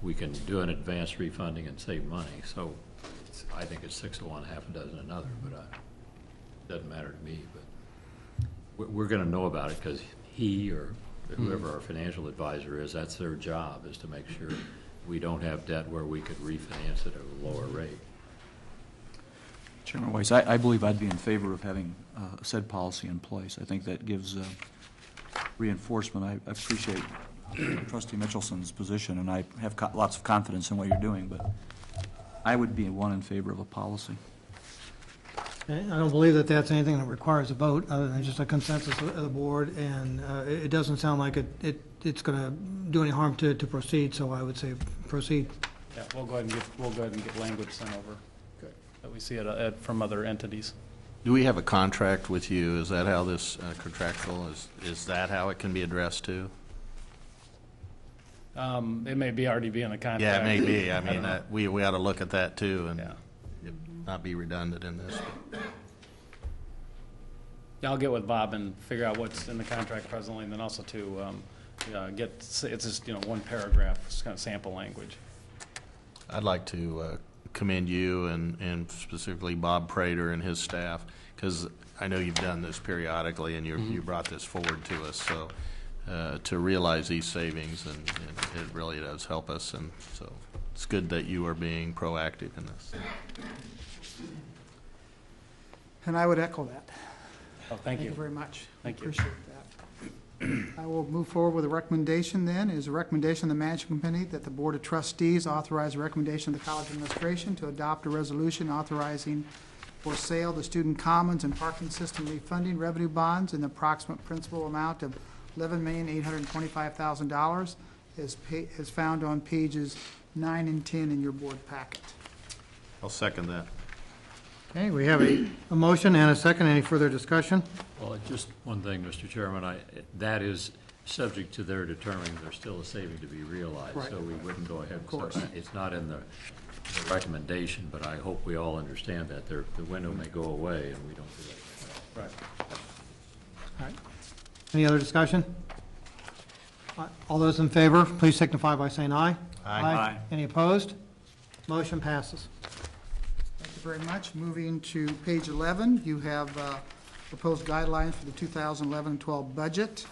we can do an advanced refunding and save money. So I think it's 6 of one, half a dozen another, but it doesn't matter to me. But we're going to know about it because he or whoever our financial advisor is, that's their job, is to make sure we don't have debt where we could refinance it at a lower rate. Chairman Weiss, I believe I'd be in favor of having said policy in place. I think that gives reinforcement. I appreciate Trustee Mitchelson's position, and I have lots of confidence in what you're doing, but I would be in favor of a policy. I don't believe that that's anything that requires a vote, other than just a consensus of the board, and it doesn't sound like it's going to do any harm to proceed, so I would say proceed. Yeah, we'll go ahead and get language sent over. Good. That we see it from other entities. Do we have a contract with you? Is that how this contractual is that how it can be addressed to? It may already be in the contract. Yeah, it may be. I mean, we ought to look at that too and not be redundant in this. Yeah, I'll get with Bob and figure out what's in the contract presently, and then also to it's just one paragraph, it's kind of sample language. I'd like to commend you and specifically Bob Prater and his staff, because I know you've done this periodically and you brought this forward to us. So to realize these savings, and it really does help us, and so it's good that you are being proactive in this. And I would echo that. Oh, thank you. Thank you very much. Thank you. Appreciate that. I will move forward with a recommendation then. Is a recommendation of the management committee that the Board of Trustees authorize a recommendation of the college administration to adopt a resolution authorizing for sale the student commons and parking system refunding revenue bonds in the approximate principal amount of $11,825,000 as found on pages 9 and 10 in your board packet. I'll second that. Okay, we have a motion and a second. Any further discussion? Well, just one thing, Mr. Chairman, that is subject to their determining there's still a saving to be realized. Right. So we wouldn't go ahead. Of course. So it's not in the recommendation, but I hope we all understand that the window may go away and we don't do that. Right. All right. Any other discussion? All those in favor, please signify by saying aye. Aye. Any opposed? Motion passes. Thank you very much. Moving to page 11, you have proposed guidelines for the 2011-12 budget.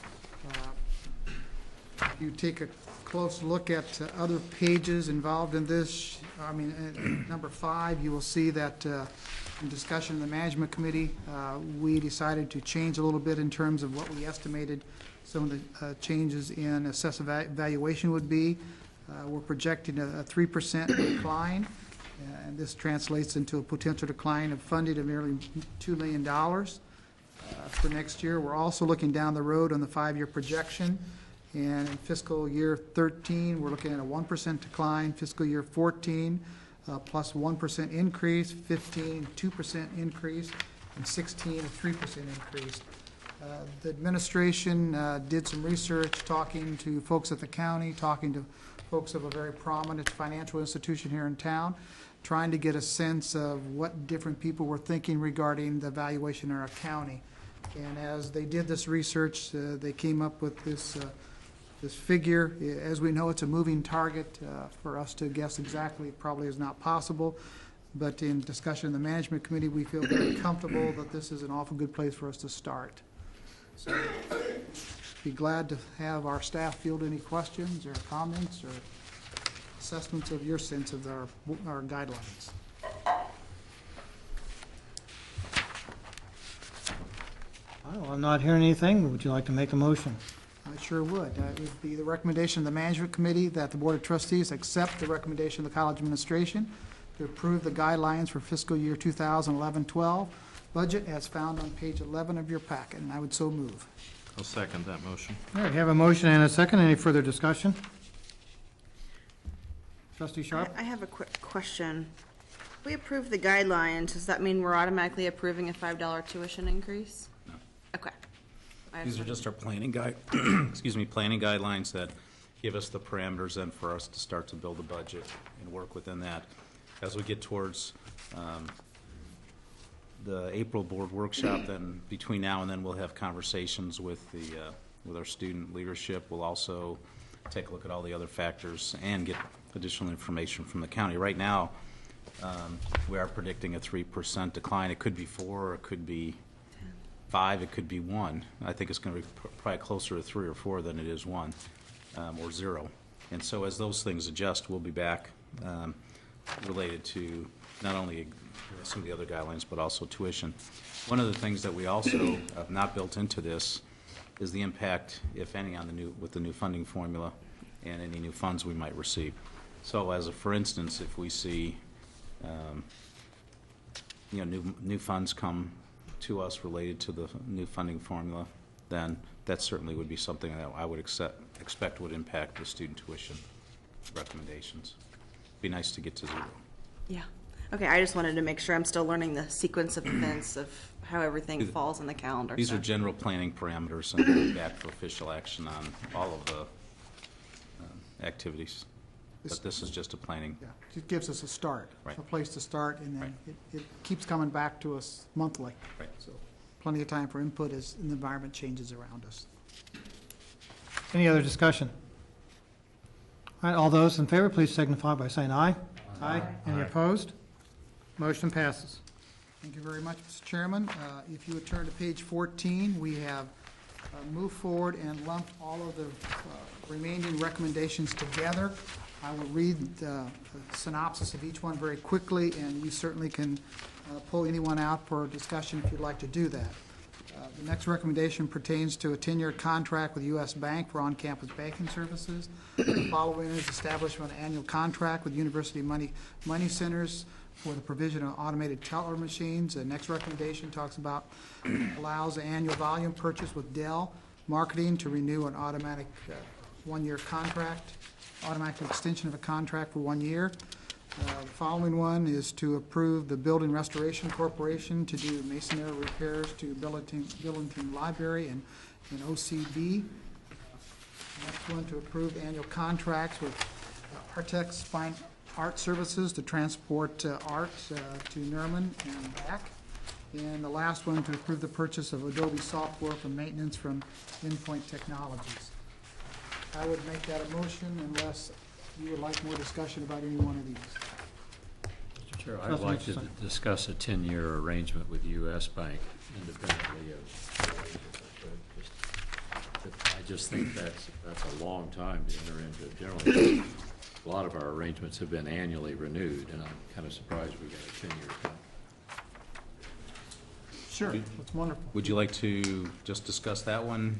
If you take a close look at other pages involved in this, number 5, you will see that in discussion in the management committee, we decided to change a little bit in terms of what we estimated some of the changes in assessed valuation would be. We're projecting a 3% decline, and this translates into a potential decline of funding of nearly $2 million for next year. We're also looking down the road on the 5-year projection, and in fiscal year 13, we're looking at a 1% decline, fiscal year 14, plus 1% increase, 15, 2% increase, and 16, a 3% increase. The administration did some research, talking to folks at the county, talking to folks of a very prominent financial institution here in town, trying to get a sense of what different people were thinking regarding the valuation in our county. And as they did this research, they came up with this figure. As we know, it's a moving target. For us to guess exactly probably is not possible. But in discussion in the management committee, we feel very comfortable that this is an awful good place for us to start. So, be glad to have our staff field any questions or comments or assessments of your sense of our guidelines. Well, I'm not hearing anything. Would you like to make a motion? I sure would. It would be the recommendation of the management committee that the Board of Trustees accept the recommendation of the college administration to approve the guidelines for fiscal year 2011-12 budget as found on page 11 of your packet, and I would so move. I'll second that motion. All right, have a motion and a second. Any further discussion? Trustee Sharp? I have a quick question. If we approve the guidelines, does that mean we're automatically approving a $5 tuition increase? No. Okay. These are just our planning planning guidelines that give us the parameters then for us to start to build a budget and work within that. As we get towards the April board workshop, then between now and then we'll have conversations with with our student leadership. We'll also take a look at all the other factors and get additional information from the county. Right now, we are predicting a 3% decline. It could be 4, it could be 5, it could be 1. I think it's going to be probably closer to 3 or 4 than it is 1 or 0. And so as those things adjust, we'll be back related to not only some of the other guidelines, but also tuition. One of the things that we also have not built into this is the impact, if any, on with the new funding formula and any new funds we might receive. So, for instance, if we see, new funds come to us related to the new funding formula, then that certainly would be something that I would expect would impact the student tuition recommendations. Be nice to get to 0. Yeah. Okay, I just wanted to make sure I'm still learning the sequence of events of how everything falls in the calendar. These are general planning parameters, and we'll be back for official action on all of the activities. But this is just a planning. Yeah, it gives us a start, Right. a place to start, and then Right. it keeps coming back to us monthly. Right. So plenty of time for input as the environment changes around us. Any other discussion? All right, all those in favor, please signify by saying aye. Aye. Any opposed? Motion passes. Thank you very much, Mr. Chairman. If you would turn to page 14, we have moved forward and lumped all of the remaining recommendations together. I will read the synopsis of each one very quickly, and you certainly can pull anyone out for discussion if you'd like to do that. The next recommendation pertains to a 10-year contract with U.S. Bank for on-campus banking services. The following is establishment of an annual contract with University Money Centers for the provision of automated teller machines. The next recommendation talks about allows an annual volume purchase with Dell Marketing to renew an automatic one-year contract, automatic extension of a contract for 1 year. The following one is to approve the Building Restoration Corporation to do masonry repairs to Billington Library and OCB. Next one to approve annual contracts with Artex Fine Art Services to transport art to Nerman and back. And the last one to approve the purchase of Adobe software for maintenance from Endpoint Technologies. I would make that a motion unless you would like more discussion about any one of these. Mr. Chair, I'd like to discuss a 10-year arrangement with U.S. Bank independently of. I just think that's a long time to enter into. Generally, a lot of our arrangements have been annually renewed, and I'm kind of surprised we got a 10-year contract. Sure, that's wonderful. Would you like to just discuss that one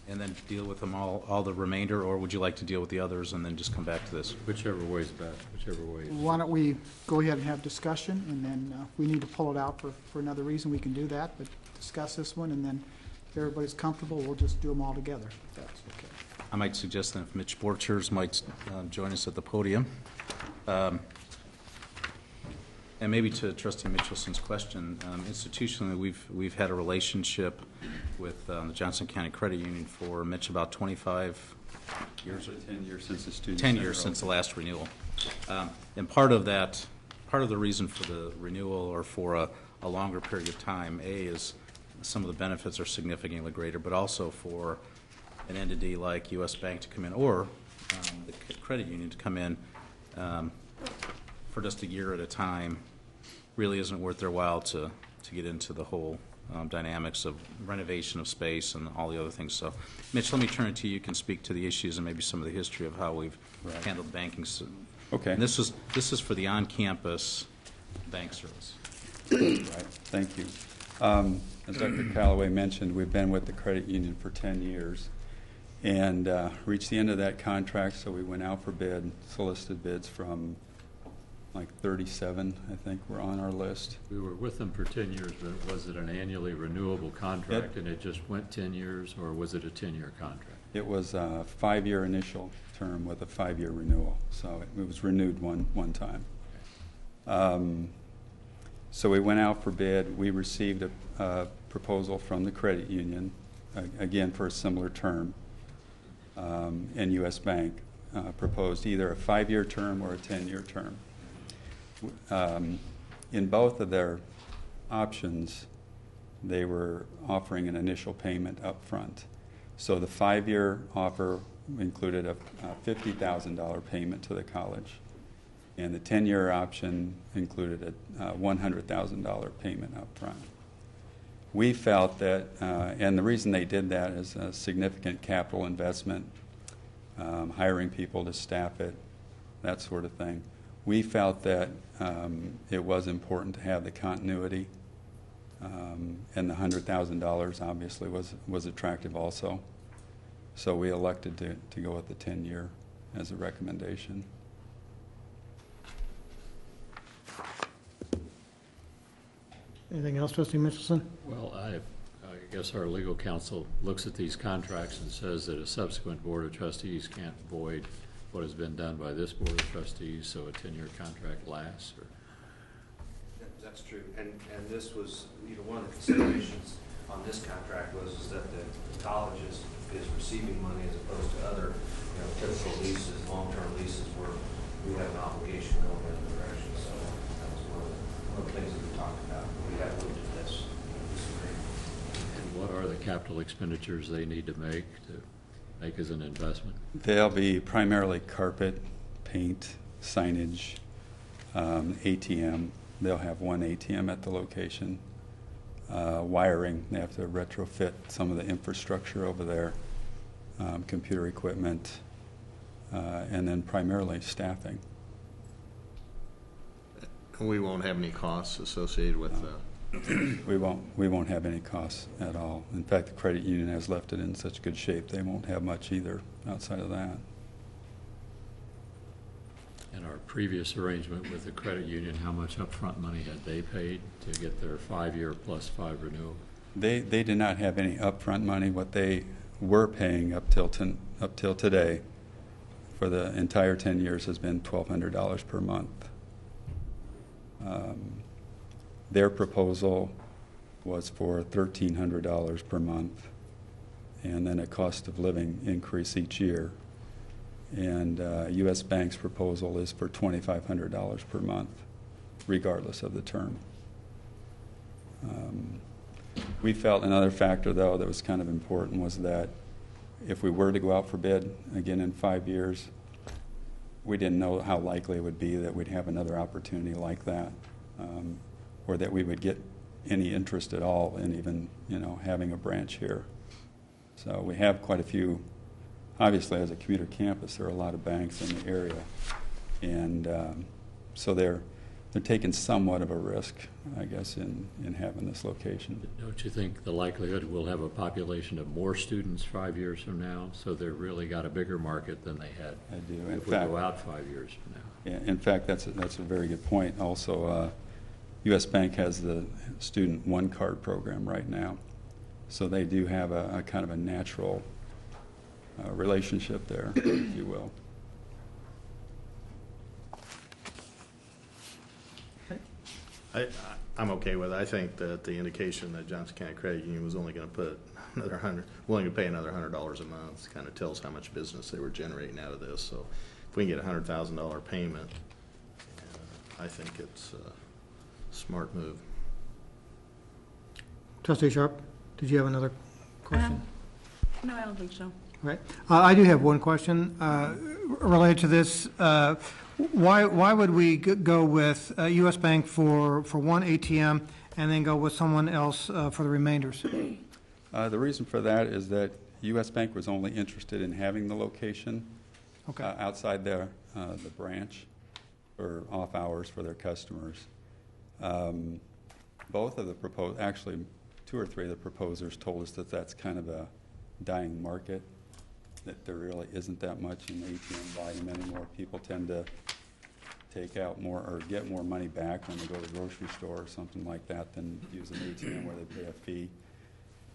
and then deal with them all the remainder, or would you like to deal with the others and then just come back to this? Whichever way is best, whichever way. Why don't we go ahead and have discussion, and then if we need to pull it out for another reason, we can do that, but discuss this one, and then if everybody's comfortable, we'll just do them all together, if that's okay. I might suggest that if Mitch Borchers might join us at the podium. And maybe to Trustee Mitchelson's question, institutionally, we've had a relationship with the Johnson County Credit Union for, Mitch, about 25 years? 10 years since the student 10 center years since the opened. last renewal. And part of the reason for the renewal or for a longer period of time, is some of the benefits are significantly greater, but also for an entity like U.S. Bank to come in, or the credit union to come in for just a year at a time really isn't worth their while to get into the whole dynamics of renovation of space and all the other things. So, Mitch, let me turn it to you. You can speak to the issues and maybe some of the history of how we've handled banking. Okay. And this is for the on-campus bank service. Right, thank you. As Dr. Callaway mentioned, we've been with the credit union for 10 years and reached the end of that contract, so we went out for bid, solicited bids from like 37, I think, were on our list. We were with them for 10 years, but was it an annually renewable contract and it just went 10 years, or was it a 10-year contract? It was a 5-year initial term with a 5-year renewal, so it was renewed one time. So we went out for bid. We received a proposal from the credit union, again for a similar term, and U.S. Bank proposed either a 5-year term or a 10-year term. In both of their options, they were offering an initial payment up front. So the 5-year offer included a $50,000 payment to the college, and the 10-year option included a $100,000 payment up front. We felt that, and the reason they did that is a significant capital investment, hiring people to staff it, that sort of thing. We felt that it was important to have the continuity, and the $100,000 obviously was attractive also. So we elected to go with the 10-year as a recommendation. Anything else, Trustee Mitchelson? Well, I guess our legal counsel looks at these contracts and says that a subsequent Board of Trustees can't void what has been done by this Board of Trustees, so a 10-year contract lasts, or? That's true, and this was, one of the considerations on this contract was that the college is receiving money as opposed to other, typical leases, long-term leases where we have an obligation to go in the direction. So that was one of the things that we talked about. We have looked at this agreement. And what are the capital expenditures they need to make as an investment? They'll be primarily carpet, paint, signage, ATM. They'll have one ATM at the location. Wiring, they have to retrofit some of the infrastructure over there, computer equipment, and then primarily staffing. We won't have any costs associated with We won't have any costs at all. In fact, the credit union has left it in such good shape they won't have much either outside of that. In our previous arrangement with the credit union, how much upfront money had they paid to get their 5-year plus 5 renewal? They did not have any upfront money. What they were paying up till today for the entire 10 years has been $1,200 per month. Their proposal was for $1,300 per month, and then a cost of living increase each year. And U.S. Bank's proposal is for $2,500 per month, regardless of the term. We felt another factor, though, that was kind of important was that if we were to go out for bid again in 5 years, we didn't know how likely it would be that we'd have another opportunity like that, or that we would get any interest at all in even, having a branch here. So we have quite a few. Obviously, as a commuter campus, there are a lot of banks in the area, and so they're taking somewhat of a risk, I guess, in having this location. Don't you think the likelihood we'll have a population of more students 5 years from now, so they've really got a bigger market than they had? I do. If we go out 5 years from now. Yeah, in fact, that's a very good point. Also, U.S. Bank has the student one card program right now, so they do have a kind of a natural relationship there, if you will. I'm okay with it. I think that the indication that Johnson County Credit Union was only going to put willing to pay another $100 a month. Kind of tells how much business they were generating out of this. So if we can get a $100,000 payment, I think it's a smart move. Trustee Sharp, did you have another question? No, I don't think so. Right. I do have one question related to this. Why would we go with U.S. Bank for one ATM and then go with someone else for the remainders? The reason for that is that U.S. Bank was only interested in having the location outside the branch for off hours for their customers. Both of the actually 2 or 3 of the proposers told us that that's kind of a dying market, that there really isn't that much in the ATM volume anymore. People tend to take out more or get more money back when they go to the grocery store or something like that than use an ATM where they pay a fee.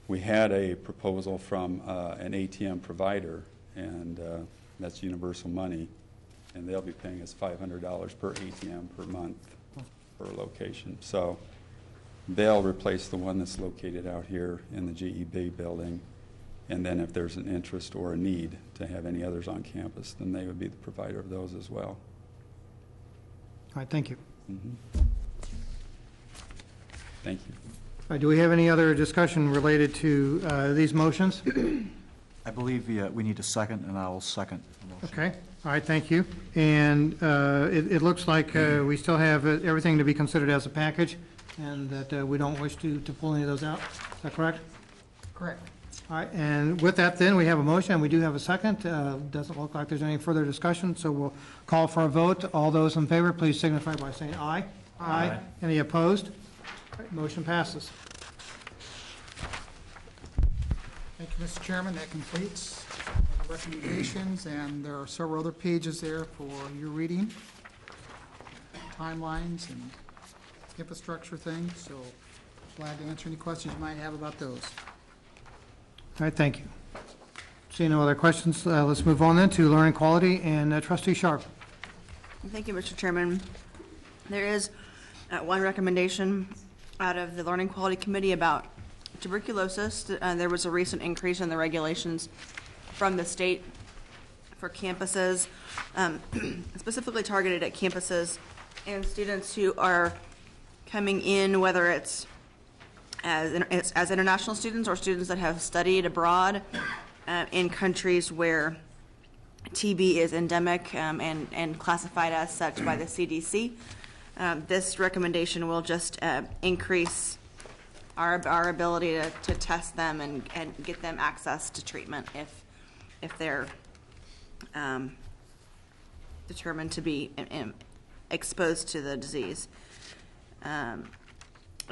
We had a proposal from an ATM provider, and that's Universal Money, and they'll be paying us $500 per ATM per month per location. So they'll replace the one that's located out here in the GEB building, and then if there's an interest or a need to have any others on campus, then they would be the provider of those as well. All right, thank you. Mm-hmm. Thank you. All right, do we have any other discussion related to these motions? I believe we need a second, and I will second the motion. Okay, all right, thank you. And it looks like we still have everything to be considered as a package, and that we don't wish to pull any of those out. Is that correct? Correct. All right, and with that then, we have a motion, and we do have a second. Doesn't look like there's any further discussion, so we'll call for a vote. All those in favor, please signify by saying aye. Aye. Any opposed? All right, motion passes. Thank you, Mr. Chairman. That completes the recommendations, and there are several other pages there for your reading, timelines and infrastructure things, so glad to answer any questions you might have about those. All right, thank you. Seeing no other questions, let's move on then to learning quality, and Trustee Sharp. Thank you, Mr. Chairman. There is one recommendation out of the Learning Quality Committee about tuberculosis. There was a recent increase in the regulations from the state for campuses, specifically targeted at campuses and students who are coming in, whether it's as international students or students that have studied abroad in countries where TB is endemic and classified as such by the CDC. This recommendation will just increase our ability to test them and get them access to treatment if they're determined to be exposed to the disease.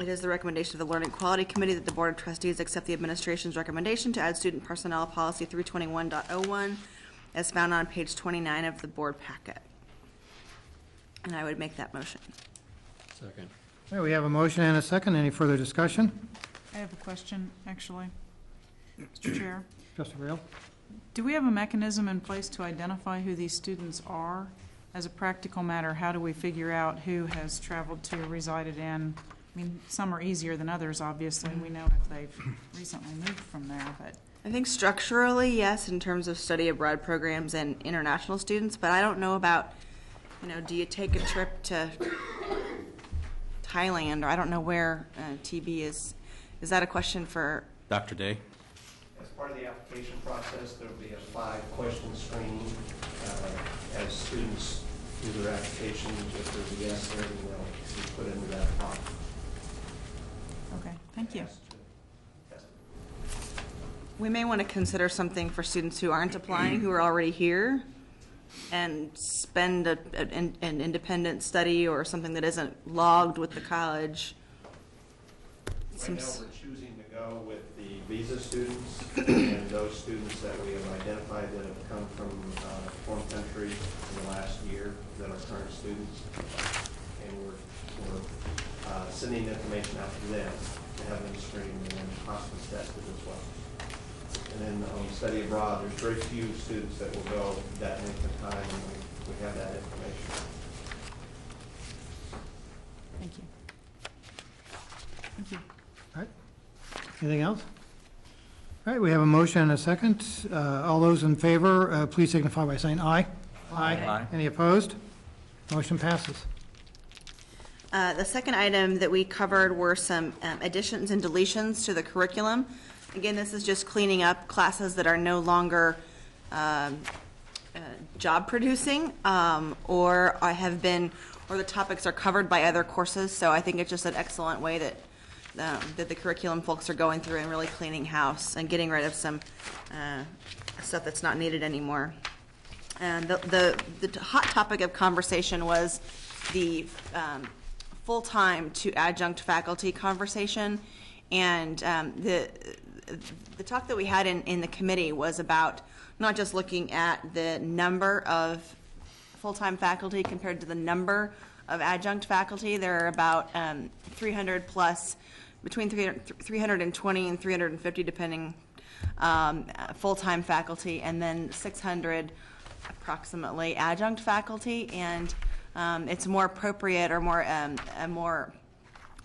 It is the recommendation of the Learning Quality Committee that the Board of Trustees accept the administration's recommendation to add Student Personnel Policy 321.01 as found on page 29 of the board packet. And I would make that motion. Second. Okay, we have a motion and a second. Any further discussion? I have a question, actually. Mr. Chair, Trustee Real? do we have a mechanism in place to identify who these students are? As a practical matter, how do we figure out who has traveled to or resided in? I mean, some are easier than others, obviously. We know if they've recently moved from there, but. I think structurally, yes, in terms of study abroad programs and international students, but I don't know about, do you take a trip to Thailand, or I don't know where TB is. Is that a question for Dr. Day? As part of the application process, there will be a 5-question screening as students do their application. If there's a yes there, then they'll be put into that box. Okay, thank you. We may want to consider something for students who aren't applying, who are already here, and spend an independent study or something that isn't logged with the college. Right now, we're choosing to go with the visa students and those students that we have identified that have come from foreign countries in the last year that are current students. And we're sending information out to them to have them screened and then possibly tested as well. And then on study abroad, there's very few students that will go that length of time, and we have that information. Thank you. Thank you. All right. Anything else? All All right, we have a motion and a second. All those in favor, please signify by saying aye. Aye. Any opposed? Motion passes. The second item that we covered were some additions and deletions to the curriculum. Again, this is just cleaning up classes that are no longer job producing or the topics are covered by other courses. So I think it's just an excellent way that the curriculum folks are going through and really cleaning house and getting rid of some stuff that's not needed anymore. And the hot topic of conversation was the full-time to adjunct faculty conversation. And the talk that we had in the committee was about not just looking at the number of full-time faculty compared to the number of adjunct faculty. There are about 300 plus, between 320 and 350 depending, full-time faculty, and then 600 approximately adjunct faculty. And it's more appropriate or a more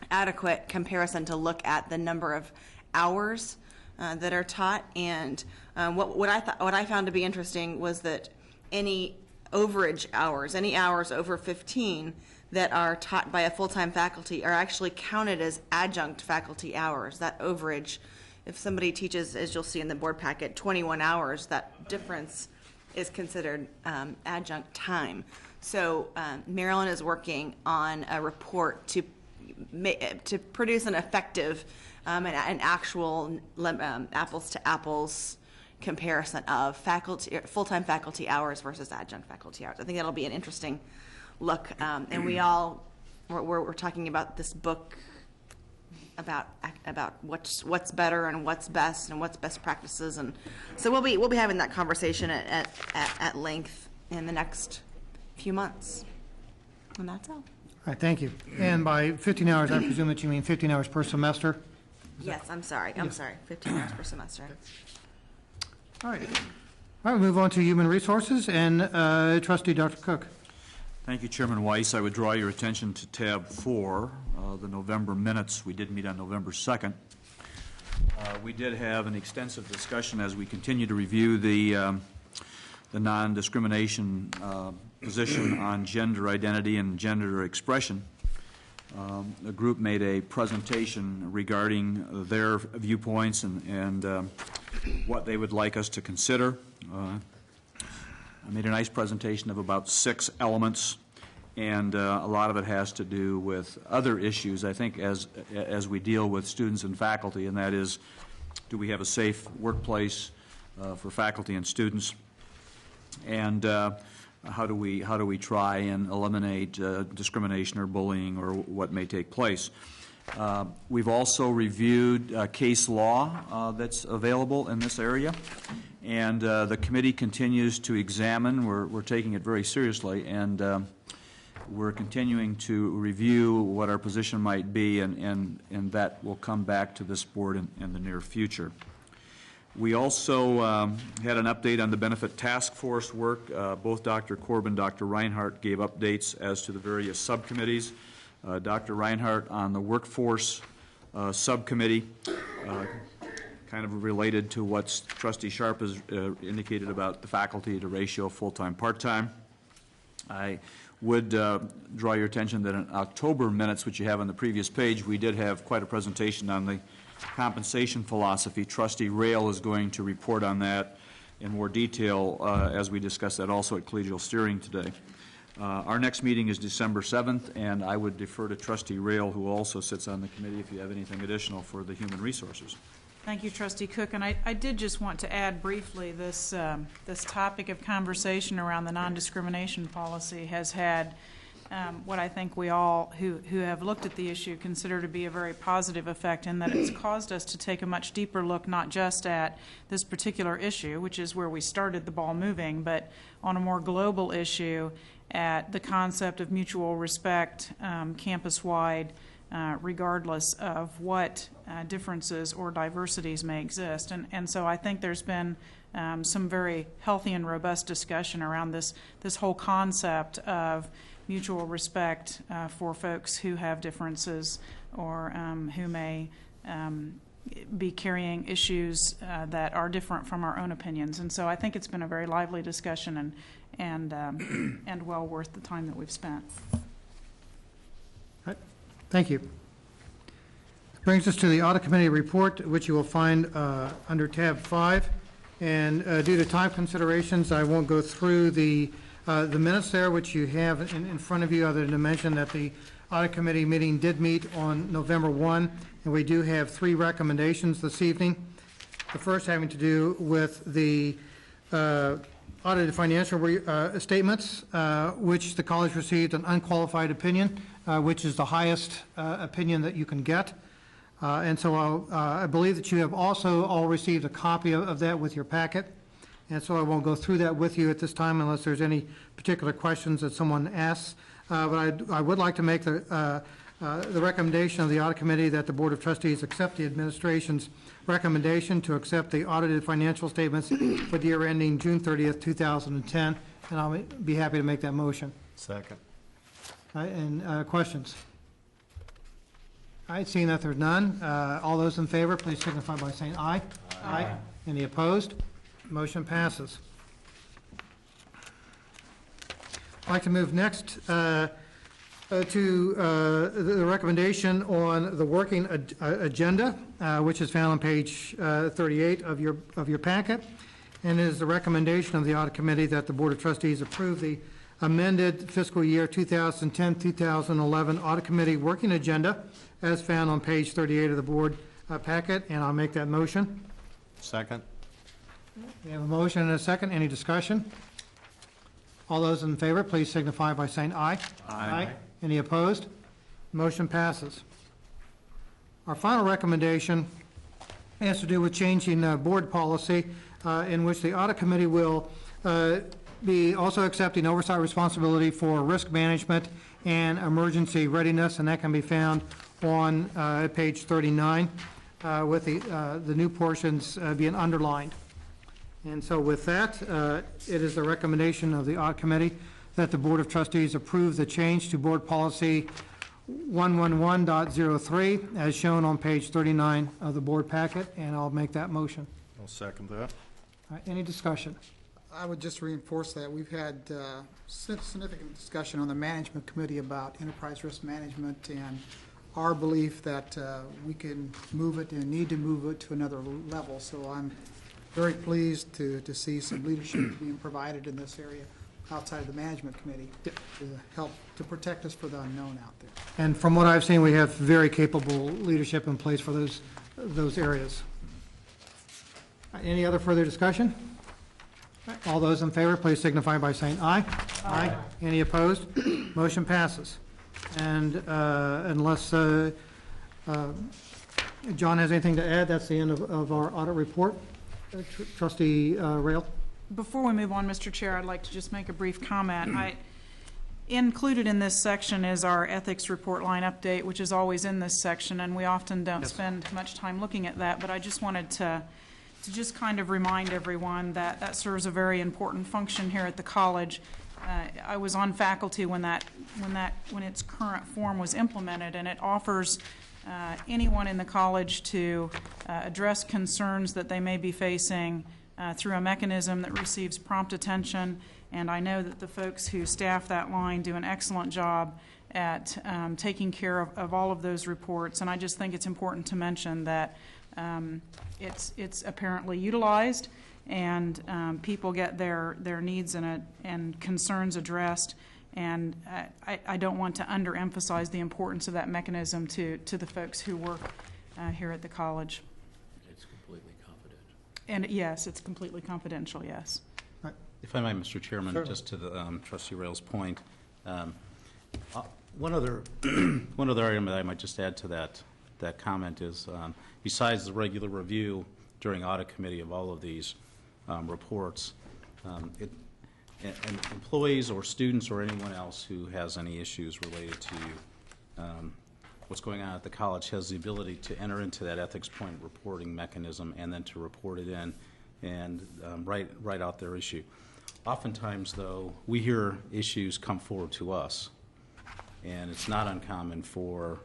adequate comparison to look at the number of hours that are taught. And what I found to be interesting was that any overage hours, any hours over 15 that are taught by a full-time faculty are actually counted as adjunct faculty hours. That overage, if somebody teaches, as you'll see in the board packet, 21 hours, that difference is considered adjunct time. So Marilyn is working on a report to produce an effective an actual apples to apples comparison of full-time faculty hours versus adjunct faculty hours. I think that'll be an interesting look. And we're talking about this book about what's better and what's best and what's best practices, and so we'll be having that conversation at length in the next few months. And that's all. All right, thank you. And by 15 hours, I presume that you mean 15 hours per semester? Yes, I'm sorry. 15 hours per semester. All right. All right, we'll move on to human resources, and Trustee Dr. Cook. Thank you, Chairman Weiss. I would draw your attention to tab 4, the November minutes. We did meet on November 2nd. We did have an extensive discussion as we continue to review the non-discrimination position on gender identity and gender expression. The group made a presentation regarding their viewpoints and what they would like us to consider. I made a nice presentation of about 6 elements, and a lot of it has to do with other issues, I think, as we deal with students and faculty, and that is, do we have a safe workplace for faculty and students, and how do we try and eliminate discrimination or bullying or what may take place. We've also reviewed case law that's available in this area, and the committee continues to examine. We're taking it very seriously, and we're continuing to review what our position might be, and that will come back to this board in the near future. We also had an update on the benefit task force work. Both Dr. Corbin and Dr. Reinhardt gave updates as to the various subcommittees. Dr. Reinhardt on the workforce subcommittee, kind of related to what Trustee Sharp has indicated about the faculty to ratio full-time, part-time. I would draw your attention that in October minutes, which you have on the previous page, we did have quite a presentation on the compensation philosophy. Trustee Rail is going to report on that in more detail as we discuss that also at collegial steering today. Our next meeting is December 7th, and I would defer to Trustee Rail, who also sits on the committee, if you have anything additional for the human resources. Thank you, Trustee Cook. And I did just want to add briefly this topic of conversation around the non-discrimination policy has had what I think we all who have looked at the issue consider to be a very positive effect, in that it's caused us to take a much deeper look not just at this particular issue, which is where we started the ball moving, but on a more global issue at the concept of mutual respect campus-wide, regardless of what differences or diversities may exist. And so I think there's been some very healthy and robust discussion around this whole concept of mutual respect for folks who have differences or who may be carrying issues that are different from our own opinions. And so I think it's been a very lively discussion and well worth the time that we've spent. All right. Thank you. Brings us to the Audit Committee report, which you will find under tab 5. And due to time considerations, I won't go through the minutes there, which you have in front of you, other than to mention that the Audit Committee meeting did meet on November 1, and we do have 3 recommendations this evening. The first having to do with the audited financial statements, which the college received an unqualified opinion, which is the highest opinion that you can get. And so I believe that you have also all received a copy of that with your packet. And so I won't go through that with you at this time unless there's any particular questions that someone asks. But I would like to make the recommendation of the Audit Committee that the Board of Trustees accept the administration's recommendation to accept the audited financial statements for the year ending June 30th, 2010. And I'll be happy to make that motion. Second. All right, and questions? All right, seeing that there's none, all those in favor, please signify by saying aye. Aye. Any opposed? Motion passes. I'd like to move next to the recommendation on the working agenda, which is found on page 38 of your packet, and is the recommendation of the Audit Committee that the Board of Trustees approve the amended fiscal year 2010-2011 Audit Committee working agenda as found on page 38 of the board packet, and I'll make that motion. Second. We have a motion and a second. Any discussion? All those in favor, please signify by saying aye. Aye. Any opposed? Motion passes. Our final recommendation has to do with changing board policy in which the Audit Committee will be also accepting oversight responsibility for risk management and emergency readiness, and that can be found on page 39 with the new portions being underlined. And so with that, it is the recommendation of the Audit Committee that the Board of Trustees approve the change to Board Policy 111.03 as shown on page 39 of the board packet, and I'll make that motion. I'll second that. All right, any discussion? I would just reinforce that. We've had significant discussion on the Management Committee about enterprise risk management and our belief that we can move it and need to move it to another level. So I'm very pleased to see some leadership being provided in this area outside of the Management Committee to help to protect us for the unknown out there. And from what I've seen, we have very capable leadership in place for those areas. Any other further discussion? All those in favor, please signify by saying aye. Aye. Any opposed? Motion passes. And unless John has anything to add, that's the end of our audit report. Trustee Rail. Before we move on, Mr. Chair, I'd like to just make a brief comment. Included in this section is our ethics report line update, which is always in this section, and we often don't spend much time looking at that, but I just wanted to just kind of remind everyone that that serves a very important function here at the college. I was on faculty when its current form was implemented, and it offers anyone in the college to address concerns that they may be facing through a mechanism that receives prompt attention. And I know that the folks who staff that line do an excellent job at taking care of all of those reports. And I just think it's important to mention that it's apparently utilized, and people get their needs and concerns addressed. And I don't want to underemphasize the importance of that mechanism to the folks who work here at the college. It's completely confidential. And yes, it's completely confidential, yes. If I might, Mr. Chairman, Sure. just to the Trustee Rail's point, one other item that I might just add to that comment is, besides the regular review during audit committee of all of these reports, and employees or students or anyone else who has any issues related to what's going on at the college has the ability to enter into that ethics point reporting mechanism and then to report it in and write out their issue. Oftentimes, though, we hear issues come forward to us, and it's not uncommon for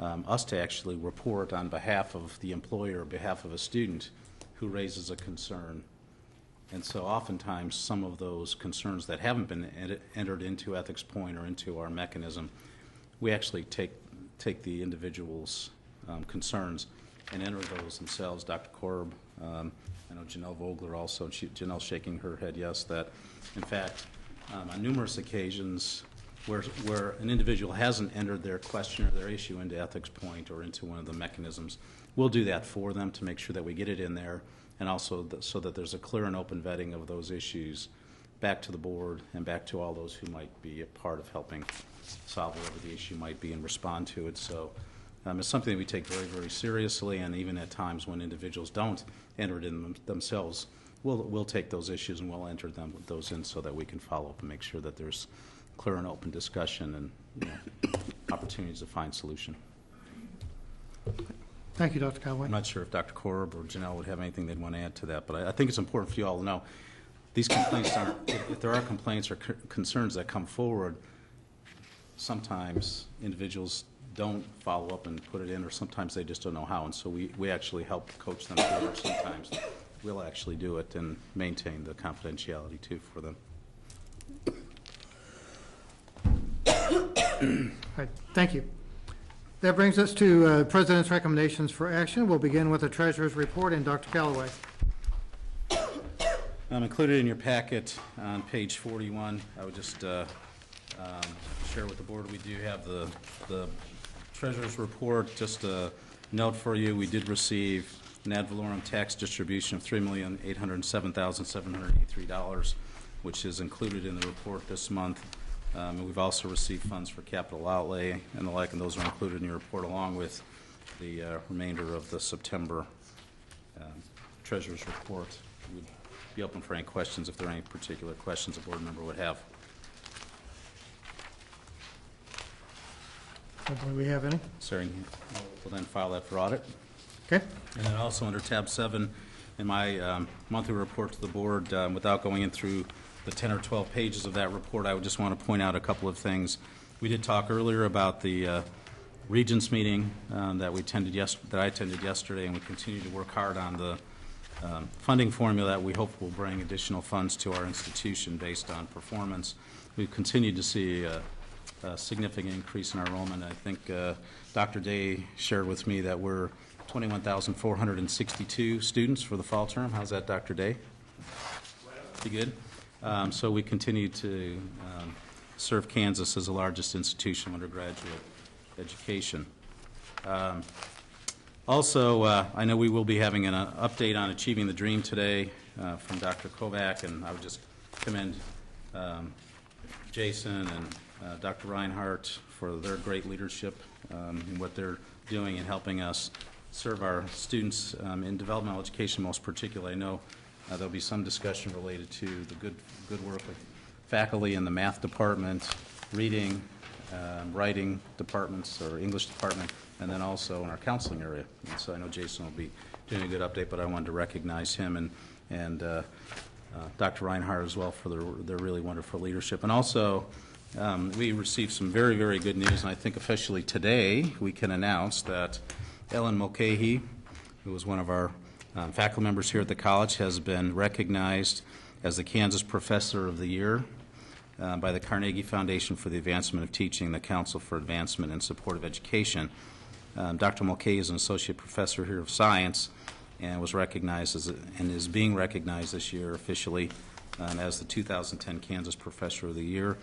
us to actually report on behalf of the employer or behalf of a student who raises a concern. And so oftentimes, some of those concerns that haven't been entered into Ethics Point or into our mechanism, we actually take the individual's concerns and enter those themselves. Dr. Korb, I know Janelle Vogler also, Janelle shaking her head yes, that in fact, on numerous occasions where an individual hasn't entered their question or their issue into Ethics Point or into one of the mechanisms, we'll do that for them to make sure that we get it in there, and also so that there's a clear and open vetting of those issues back to the board and back to all those who might be a part of helping solve whatever the issue might be and respond to it. So it's something that we take very, very seriously, and even at times when individuals don't enter it in themselves, we'll take those issues and we'll enter those in so that we can follow up and make sure that there's clear and open discussion and opportunities to find solution. Thank you, Dr. Callaway. I'm not sure if Dr. Korb or Janelle would have anything they'd want to add to that, but I think it's important for you all to know these complaints aren't, if there are complaints or concerns that come forward, sometimes individuals don't follow up and put it in, or sometimes they just don't know how, and so we actually help coach them forward. Sometimes we'll actually do it and maintain the confidentiality too for them. All right, thank you. That brings us to President's recommendations for action. We'll begin with the Treasurer's report and Dr. Callaway. Included in your packet on page 41, I would just share with the board, we do have the Treasurer's report. Just a note for you, we did receive an ad valorem tax distribution of $3,807,783, which is included in the report this month. And we've also received funds for capital outlay and the like, and those are included in your report along with the remainder of the September Treasurer's report. We'd be open for any questions if there are any particular questions a board member would have. I don't believe we have any. Sorry, we'll then file that for audit. Okay. And then also under tab 7 in my monthly report to the board, without going in through the 10 or 12 pages of that report, I would just want to point out a couple of things. We did talk earlier about the Regents meeting that I attended yesterday, and we continue to work hard on the funding formula that we hope will bring additional funds to our institution based on performance. We've continued to see a significant increase in our enrollment. I think Dr. Day shared with me that we're 21,462 students for the fall term. How's that, Dr. Day? Pretty good. So we continue to serve Kansas as the largest institution of undergraduate education. Also, I know we will be having an update on Achieving the Dream today from Dr. Kovac, and I would just commend Jason and Dr. Reinhardt for their great leadership in what they're doing in helping us serve our students in developmental education, most particularly. I know there'll be some discussion related to the good work of faculty in the math department, reading, writing departments, or English department, and then also in our counseling area. And so I know Jason will be doing a good update, but I wanted to recognize him and Dr. Reinhardt as well for their really wonderful leadership. And also, we received some very, very good news, and I think officially today we can announce that Ellen Mulcahy, who was one of our faculty members here at the college, has been recognized as the Kansas Professor of the Year by the Carnegie Foundation for the Advancement of Teaching, the Council for Advancement and Support of Education. Dr. Mulcahy is an associate professor here of science and was recognized and is being recognized this year officially as the 2010 Kansas Professor of the Year.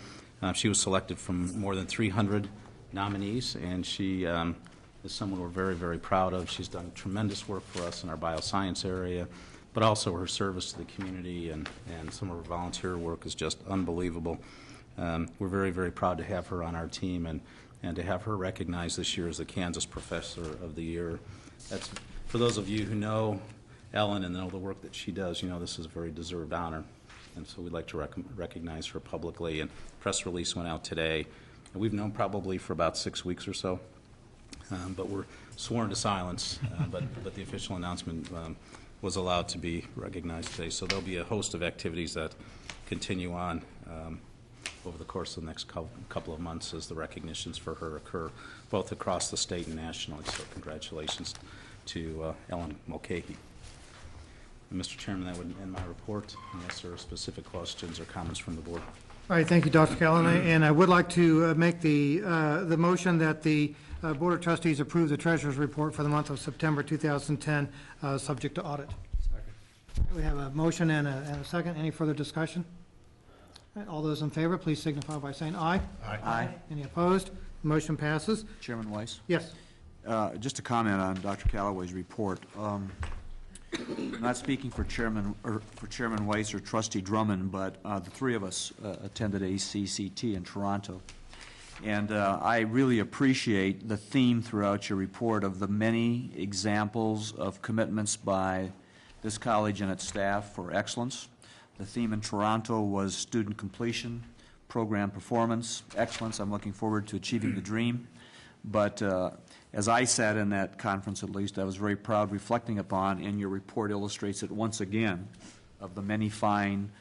She was selected from more than 300 nominees, and she is someone we're very, very proud of. She's done tremendous work for us in our bioscience area, but also her service to the community and some of her volunteer work is just unbelievable. We're very, very proud to have her on our team and to have her recognized this year as the Kansas Professor of the Year. That's, for those of you who know Ellen and know the work that she does, you know this is a very deserved honor. And so we'd like to recognize her publicly, and press release went out today. And we've known probably for about 6 weeks or so. But we're sworn to silence, but the official announcement was allowed to be recognized today. So there'll be a host of activities that continue on over the course of the next couple of months as the recognitions for her occur both across the state and nationally. So congratulations to Ellen Mulcahy. And Mr. Chairman, that would end my report unless there are specific questions or comments from the board. All right, thank you, Dr. Callahan. And I would like to make the motion that the Board of Trustees approve the Treasurer's report for the month of September 2010, subject to audit. Second. We have a motion and a second. Any further discussion? All right, all those in favor, please signify by saying aye. Aye. Any opposed? Motion passes. Chairman Weiss? Yes. Just a comment on Dr. Callaway's report. I'm not speaking for Chairman Weiss or Trustee Drummond, but the three of us attended ACCT in Toronto. And I really appreciate the theme throughout your report of the many examples of commitments by this college and its staff for excellence. The theme in Toronto was student completion, program performance, excellence. I'm looking forward to achieving the dream. But as I sat in that conference, at least, I was very proud reflecting upon, and your report illustrates it once again, of the many fine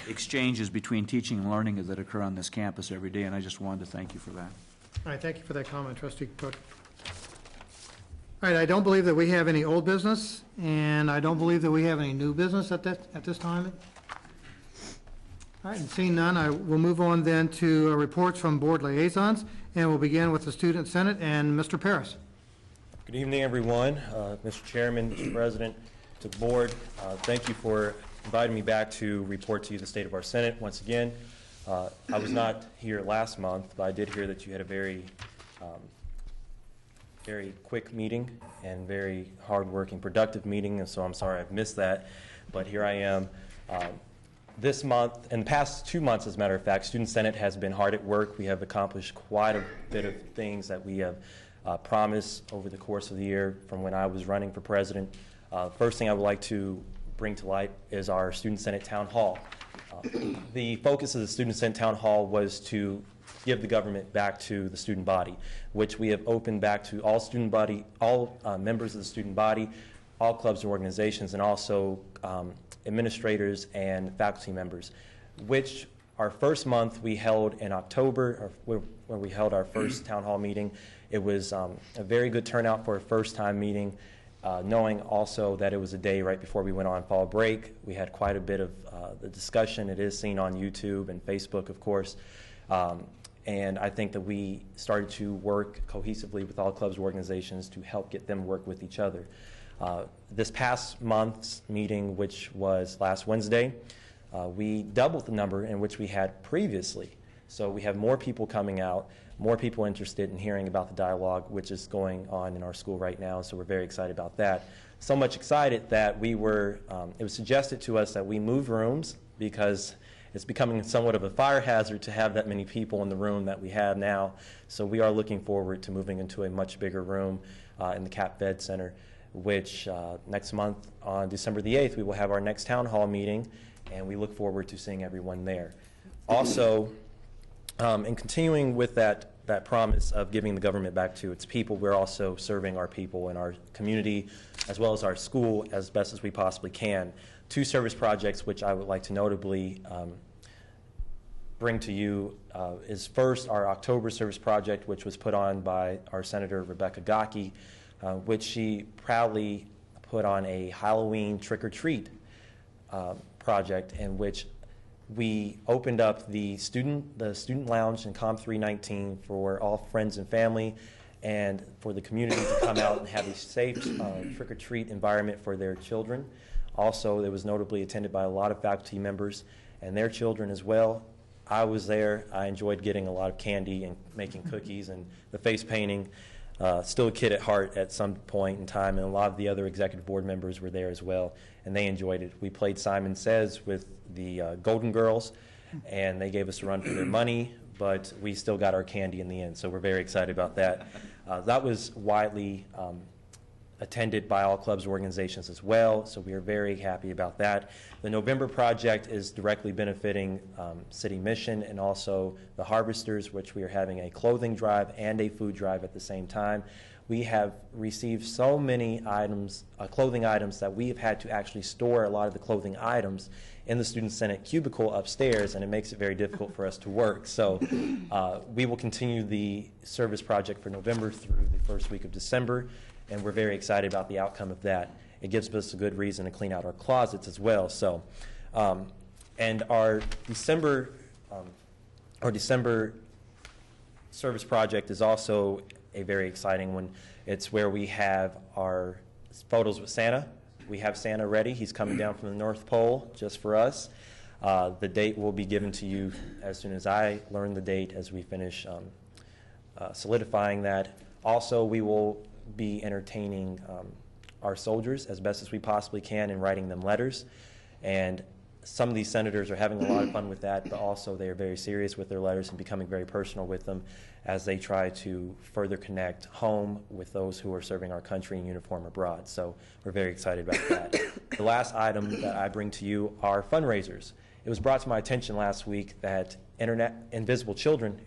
exchanges between teaching and learning that occur on this campus every day, and I just wanted to thank you for that. All right, thank you for that comment, Trustee Cook. All right, I don't believe that we have any old business, and I don't believe that we have any new business at this time. All right, and seeing none, I will move on then to reports from board liaisons, and we'll begin with the Student Senate and Mr. Paris. Good evening, everyone. Mr. Chairman, Mr. President, to the board, thank you for inviting me back to report to you the state of our Senate once again. I was not here last month, but I did hear that you had a very quick meeting and very hard-working, productive meeting, and so I'm sorry I've missed that, but here I am. This month, in the past 2 months, as a matter of fact, Student Senate has been hard at work. We have accomplished quite a bit of things that we have promised over the course of the year from when I was running for president. First thing I would like to bring to light is our Student Senate Town Hall. The focus of the Student Senate Town Hall was to give the government back to the student body, which we have opened back to all members of the student body, all clubs and organizations, and also administrators and faculty members, which our first month we held in October, where we held our first town hall meeting. It was a very good turnout for a first-time meeting, knowing also that it was a day right before we went on fall break. We had quite a bit of the discussion. It is seen on YouTube and Facebook, of course. And I think that we started to work cohesively with all clubs and organizations to help get them work with each other. This past month's meeting, which was last Wednesday, we doubled the number in which we had previously. So we have more people coming out, more people interested in hearing about the dialogue which is going on in our school right now, so we're very excited about that. So much excited that it was suggested to us that we move rooms because it's becoming somewhat of a fire hazard to have that many people in the room that we have now. So we are looking forward to moving into a much bigger room in the Cap Fed Center, which next month on December the 8th, we will have our next town hall meeting, and we look forward to seeing everyone there. Also, in continuing with that promise of giving the government back to its people, we're also serving our people in our community as well as our school as best as we possibly can. 2 service projects which I would like to notably bring to you is first our October service project, which was put on by our Senator Rebecca Gocke, which she proudly put on a Halloween trick-or-treat project in which we opened up the student lounge in Com 319 for all friends and family and for the community to come out and have a safe trick-or-treat environment for their children. Also, it was notably attended by a lot of faculty members and their children as well. I was there. I enjoyed getting a lot of candy and making cookies and the face painting. Still a kid at heart at some point in time, and a lot of the other executive board members were there as well, and they enjoyed it. We played Simon Says with the Golden Girls, and they gave us a run for their money, but we still got our candy in the end, so we're very excited about that. That was widely attended by all clubs and organizations as well, so we are very happy about that. The November project is directly benefiting City Mission and also the Harvesters, which we are having a clothing drive and a food drive at the same time. we have received so many items, clothing items, that we have had to actually store a lot of the clothing items in the Student Senate cubicle upstairs, and it makes it very difficult for us to work. So we will continue the service project for November through the first week of December, and we're very excited about the outcome of that. It gives us a good reason to clean out our closets as well. So, and our December service project is also a very exciting one. It's where we have our photos with Santa. We have Santa ready. He's coming down from the North Pole just for us. The date will be given to you as soon as I learn the date, as we finish solidifying that. Also, we will be entertaining our soldiers as best as we possibly can and writing them letters. And some of these senators are having a lot of fun with that, but also they are very serious with their letters and becoming very personal with them as they try to further connect home with those who are serving our country in uniform abroad. So we're very excited about that. The last item that I bring to you are fundraisers. It was brought to my attention last week that Invisible Children,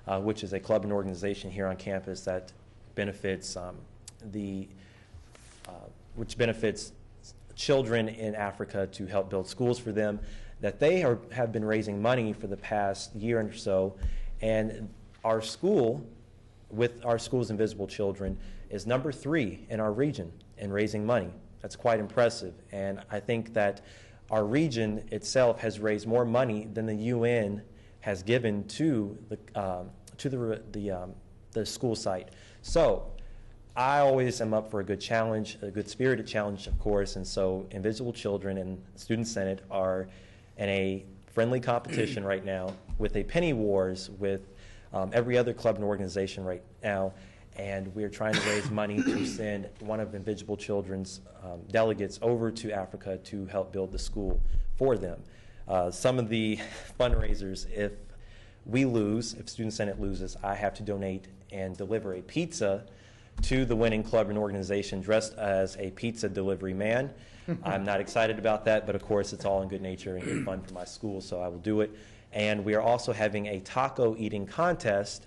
which is a club and organization here on campus that benefits which benefits children in Africa to help build schools for them, that they have been raising money for the past year or so, and our school, with our school's Invisible Children, is number 3 in our region in raising money. That's quite impressive, and I think that our region itself has raised more money than the UN has given to the school site. So I always am up for a good challenge, a good spirited challenge, of course, and so Invisible Children and Student Senate are in a friendly competition right now with a penny wars with every other club and organization right now, and we're trying to raise money to send one of Invisible Children's delegates over to Africa to help build the school for them. Some of the fundraisers, if we lose, if Student Senate loses, I have to donate and deliver a pizza to the winning club and organization dressed as a pizza delivery man. I'm not excited about that, but of course it's all in good nature and good fun for my school, so I will do it. And we are also having a taco eating contest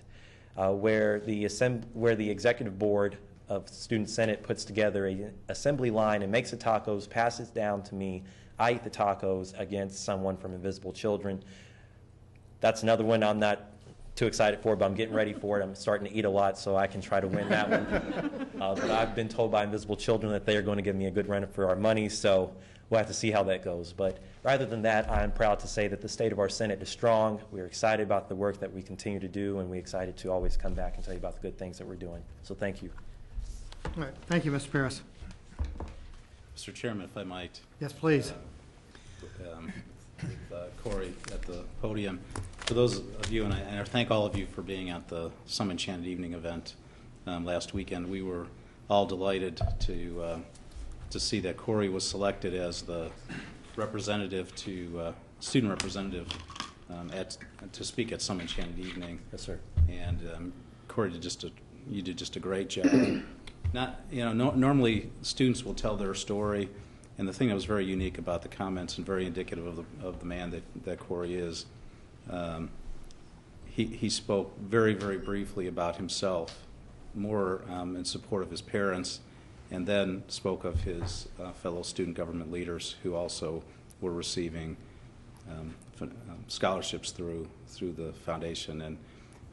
where the executive board of Student Senate puts together an assembly line and makes the tacos, passes down to me. I eat the tacos against someone from Invisible Children. That's another one I'm not too excited for, but I'm getting ready for it. I'm starting to eat a lot so I can try to win that one. But I've been told by Invisible Children that they are going to give me a good run for our money, so we'll have to see how that goes. But rather than that, I'm proud to say that the state of our Senate is strong. We're excited about the work that we continue to do, and we're excited to always come back and tell you about the good things that we're doing. So thank you. All right. Thank you, Mr. Paris. Mr. Chairman, if I might. Yes, please. With Corey at the podium. For those of you, and I thank all of you for being at the Some Enchanted Evening event last weekend. We were all delighted to see that Corey was selected as the representative student representative to speak at Some Enchanted Evening. Yes, sir. And Corey you did just a great job. Normally students will tell their story. And the thing that was very unique about the comments and very indicative of the man that Corey is, he spoke very, very briefly about himself, more in support of his parents, and then spoke of his fellow student government leaders who also were receiving scholarships through the foundation,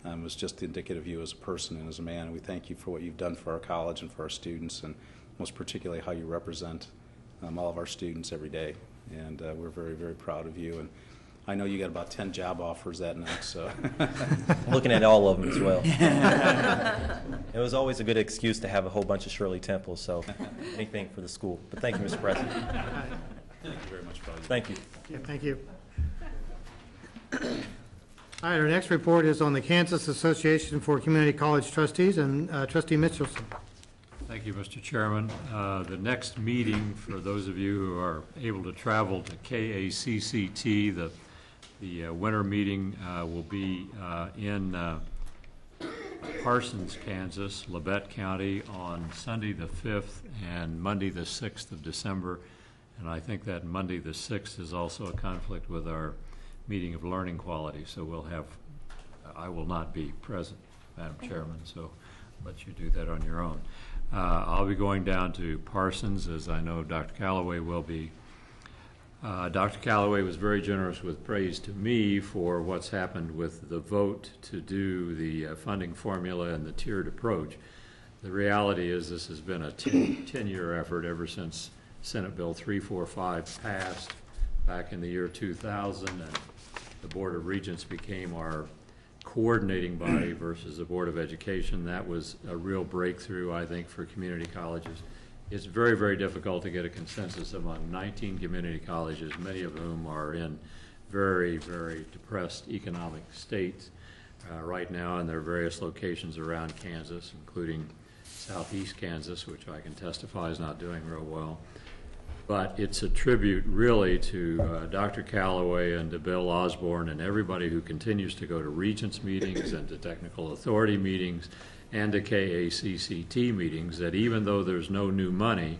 and was just indicative of you as a person and as a man. And we thank you for what you've done for our college and for our students, and most particularly how you represent all of our students every day, and we're very, very proud of you. And I know you got about 10 job offers that night, so. Looking at all of them as well. It was always a good excuse to have a whole bunch of Shirley Temples, so anything for the school. But thank you, Mr. President. Thank you very much, Paul. Thank you. Yeah, thank you. All right, our next report is on the Kansas Association for Community College Trustees, and Trustee Mitchelson. Thank you, Mr. Chairman. The next meeting, for those of you who are able to travel to KACCT, the winter meeting will be in Parsons, Kansas, Labette County, on Sunday the 5th and Monday the 6th of December. And I think that Monday the 6th is also a conflict with our meeting of learning quality. So I will not be present, Madam Chairman. So let you do that on your own. I'll be going down to Parsons, as I know Dr. Callaway will be. Dr. Callaway was very generous with praise to me for what's happened with the vote to do the funding formula and the tiered approach. The reality is this has been a 10-year effort ever since Senate Bill 345 passed back in the year 2000, and the Board of Regents became our coordinating body versus the Board of Education. That was a real breakthrough, I think, for community colleges. It's very, very difficult to get a consensus among 19 community colleges, many of whom are in very, very depressed economic states right now in their various locations around Kansas, including southeast Kansas, which I can testify is not doing real well. But it's a tribute really to Dr. Callaway and to Bill Osborne and everybody who continues to go to Regents meetings and to technical authority meetings and to KACCT meetings, that even though there's no new money,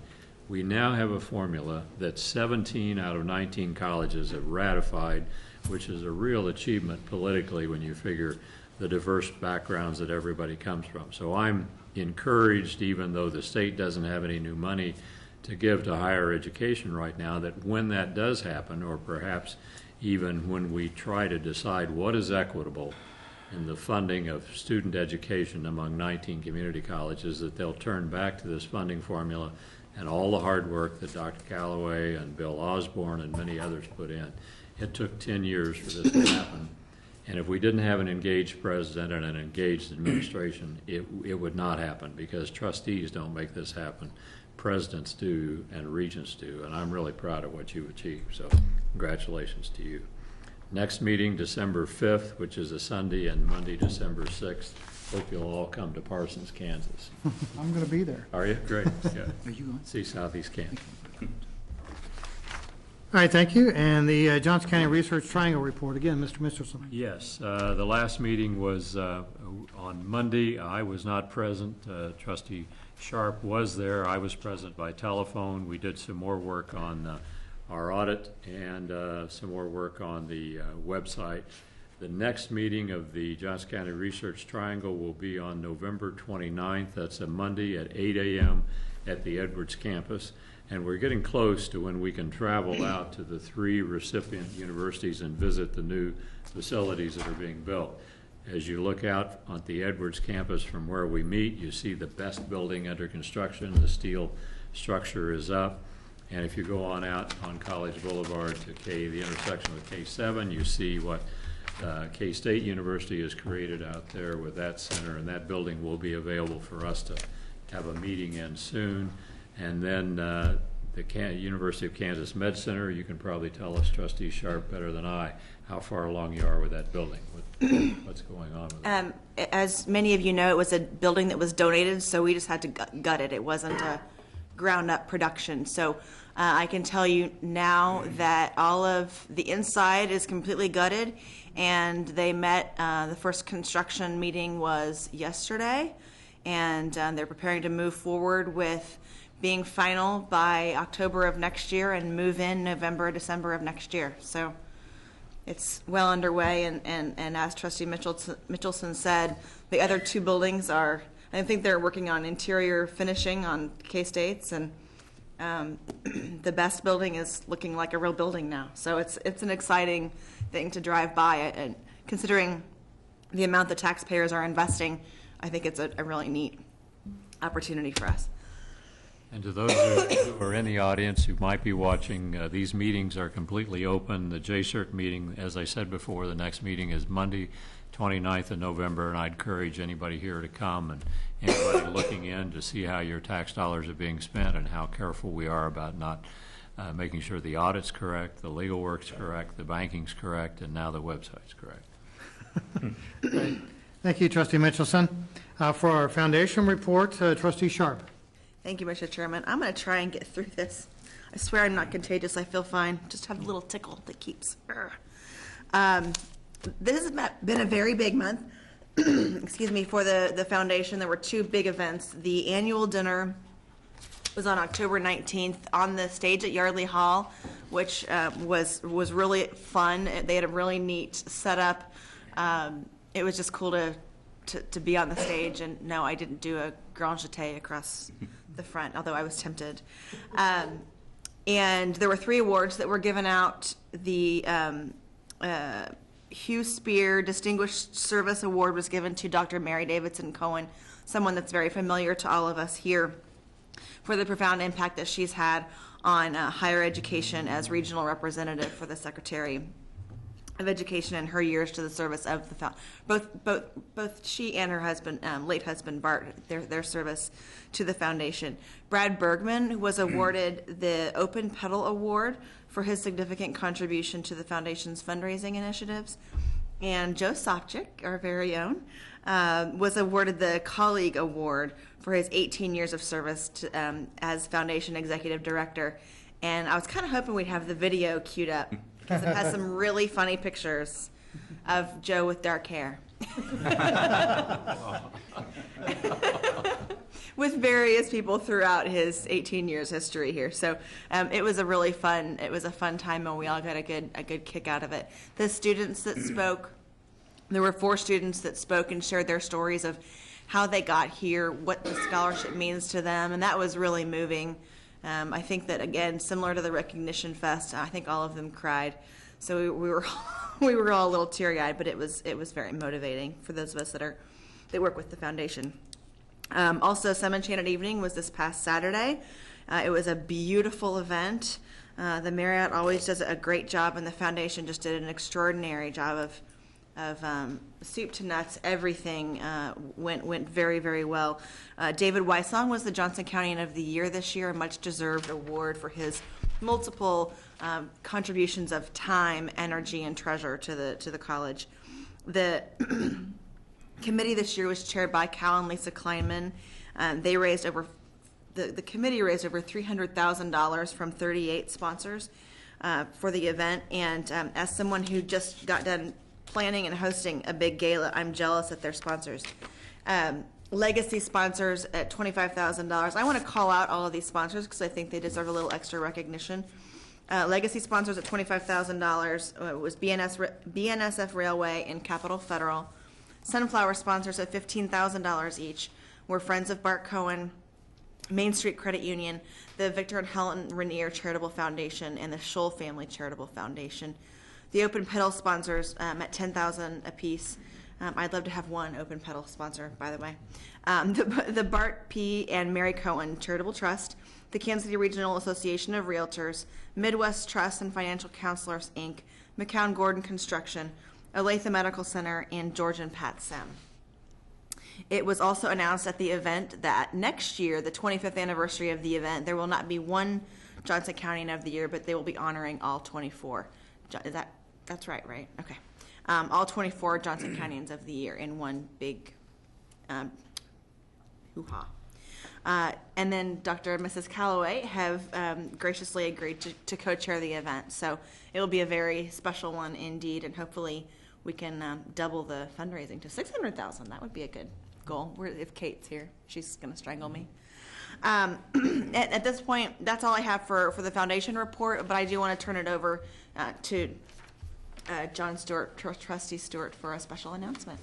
we now have a formula that 17 out of 19 colleges have ratified, which is a real achievement politically when you figure the diverse backgrounds that everybody comes from. So I'm encouraged, even though the state doesn't have any new money to give to higher education right now, that when that does happen, or perhaps even when we try to decide what is equitable in the funding of student education among 19 community colleges, that they'll turn back to this funding formula and all the hard work that Dr. Callaway and Bill Osborne and many others put in. It took 10 years for this to happen. And if we didn't have an engaged president and an engaged administration, it would not happen, because trustees don't make this happen. Presidents do and regents do, and I'm really proud of what you've achieved, so congratulations to you. Next meeting, December 5th, which is a Sunday, and Monday, December 6th. Hope you'll all come to Parsons, Kansas. I'm going to be there. Are you? Great. Yeah. Are you going? See Southeast Kansas. All right, thank you. And the Johnson County Research Triangle Report, again, Mr. Mitchelson. Yes, the last meeting was on Monday. I was not present. Trustee Sharp was there. I was present by telephone. We did some more work on our audit and some more work on the website. The next meeting of the Johnson County Research Triangle will be on November 29th. That's a Monday at 8 a.m. at the Edwards campus. And we're getting close to when we can travel out to the 3 recipient universities and visit the new facilities that are being built. As you look out on the Edwards campus from where we meet, you see the best building under construction. The steel structure is up. And if you go on out on College Boulevard to the intersection with K7, you see what K-State University has created out there with that center, and that building will be available for us to have a meeting in soon. And then the University of Kansas Med Center, you can probably tell us, Trustee Sharp, better than I, how far along you are with that building, what's going on with it. As many of you know, it was a building that was donated, so we just had to gut it. It wasn't a ground-up production. So I can tell you now that all of the inside is completely gutted, and they met, the first construction meeting was yesterday, and they're preparing to move forward with being final by October of next year and move in November, December of next year. So it's well underway, and as Trustee Mitchelson said, the other 2 buildings are, I think they're working on interior finishing on K-States, and the best building is looking like a real building now. So it's an exciting thing to drive by it, and considering the amount the taxpayers are investing, I think it's a really neat opportunity for us. And to those who are in the audience who might be watching, these meetings are completely open. The JCERT meeting, as I said before, the next meeting is Monday, 29th of November, and I'd encourage anybody here to come and anybody looking in to see how your tax dollars are being spent and how careful we are about not making sure the audit's correct, the legal work's correct, the banking's correct, and now the website's correct. Great. Thank you, Trustee Mitchelson. For our foundation report, Trustee Sharp. Thank you, Mr. Chairman. I'm going to try and get through this. I swear I'm not contagious. I feel fine. Just have a little tickle that keeps. This has been a very big month. Excuse me, for the foundation. There were 2 big events. The annual dinner was on October 19th on the stage at Yardley Hall, which was really fun. They had a really neat setup. It was just cool to to be on the stage. And no, I didn't do a grand jeté across the front, although I was tempted. And there were 3 awards that were given out. The Hugh Spear Distinguished Service Award was given to Dr. Mary Davidson Cohen, someone that's very familiar to all of us here, for the profound impact that she's had on higher education as regional representative for the Secretary of Education in her years to the service of the both she and her husband, late husband Bart, their service to the foundation. Brad Bergman was awarded the Open Pedal Award for his significant contribution to the foundation's fundraising initiatives, and Joe Sopcich, our very own, was awarded the Colleague Award for his 18 years of service to, as foundation executive director. And I was kind of hoping we'd have the video queued up, because it has some really funny pictures of Joe with dark hair. With various people throughout his 18 years history here. So it was a fun time, and we all got a good kick out of it. The students that spoke, there were 4 students that spoke and shared their stories of how they got here, what the scholarship means to them, and that was really moving. I think that, again, similar to the Recognition Fest, I think all of them cried. So we were we were all a little teary-eyed, but it was very motivating for those of us that work with the foundation. Also, Some Enchanted Evening was this past Saturday. It was a beautiful event. The Marriott always does a great job, and the foundation just did an extraordinary job of soup to nuts. Everything went very, very well. David Weissong was the Johnson County of the Year this year, a much-deserved award for his multiple contributions of time, energy, and treasure to the college. The committee this year was chaired by Cal and Lisa Kleinman. They raised the committee raised over $300,000 from 38 sponsors for the event. And as someone who just got done planning and hosting a big gala, I'm jealous at their sponsors. Legacy sponsors at $25,000. I want to call out all of these sponsors because I think they deserve a little extra recognition. Legacy sponsors at $25,000 was BNSF Railway and Capital Federal. Sunflower sponsors at $15,000 each were Friends of Bart Cohen, Main Street Credit Union, the Victor and Helen Rainier Charitable Foundation, and the Scholl Family Charitable Foundation. The Open Pedal sponsors at $10,000 apiece. I'd love to have one Open Pedal sponsor, by the way. The Bart P. and Mary Cohen Charitable Trust, the Kansas City Regional Association of Realtors, Midwest Trust and Financial Counselors, Inc., McCown Gordon Construction, Olathe Medical Center, and George and Pat Sim. It was also announced at the event that next year, the 25th anniversary of the event, there will not be one Johnson County of the Year, but they will be honoring all 24. That's right? Okay. All 24 Johnson Countyans of the Year in one big hoo-ha. And then Dr. and Mrs. Calloway have graciously agreed to co-chair the event. So it will be a very special one indeed, and hopefully we can double the fundraising to $600,000. That would be a good goal. If Kate's here, she's going to strangle me. At this point, that's all I have for the foundation report, but I do want to turn it over to John Stewart, Trustee Stewart, for a special announcement.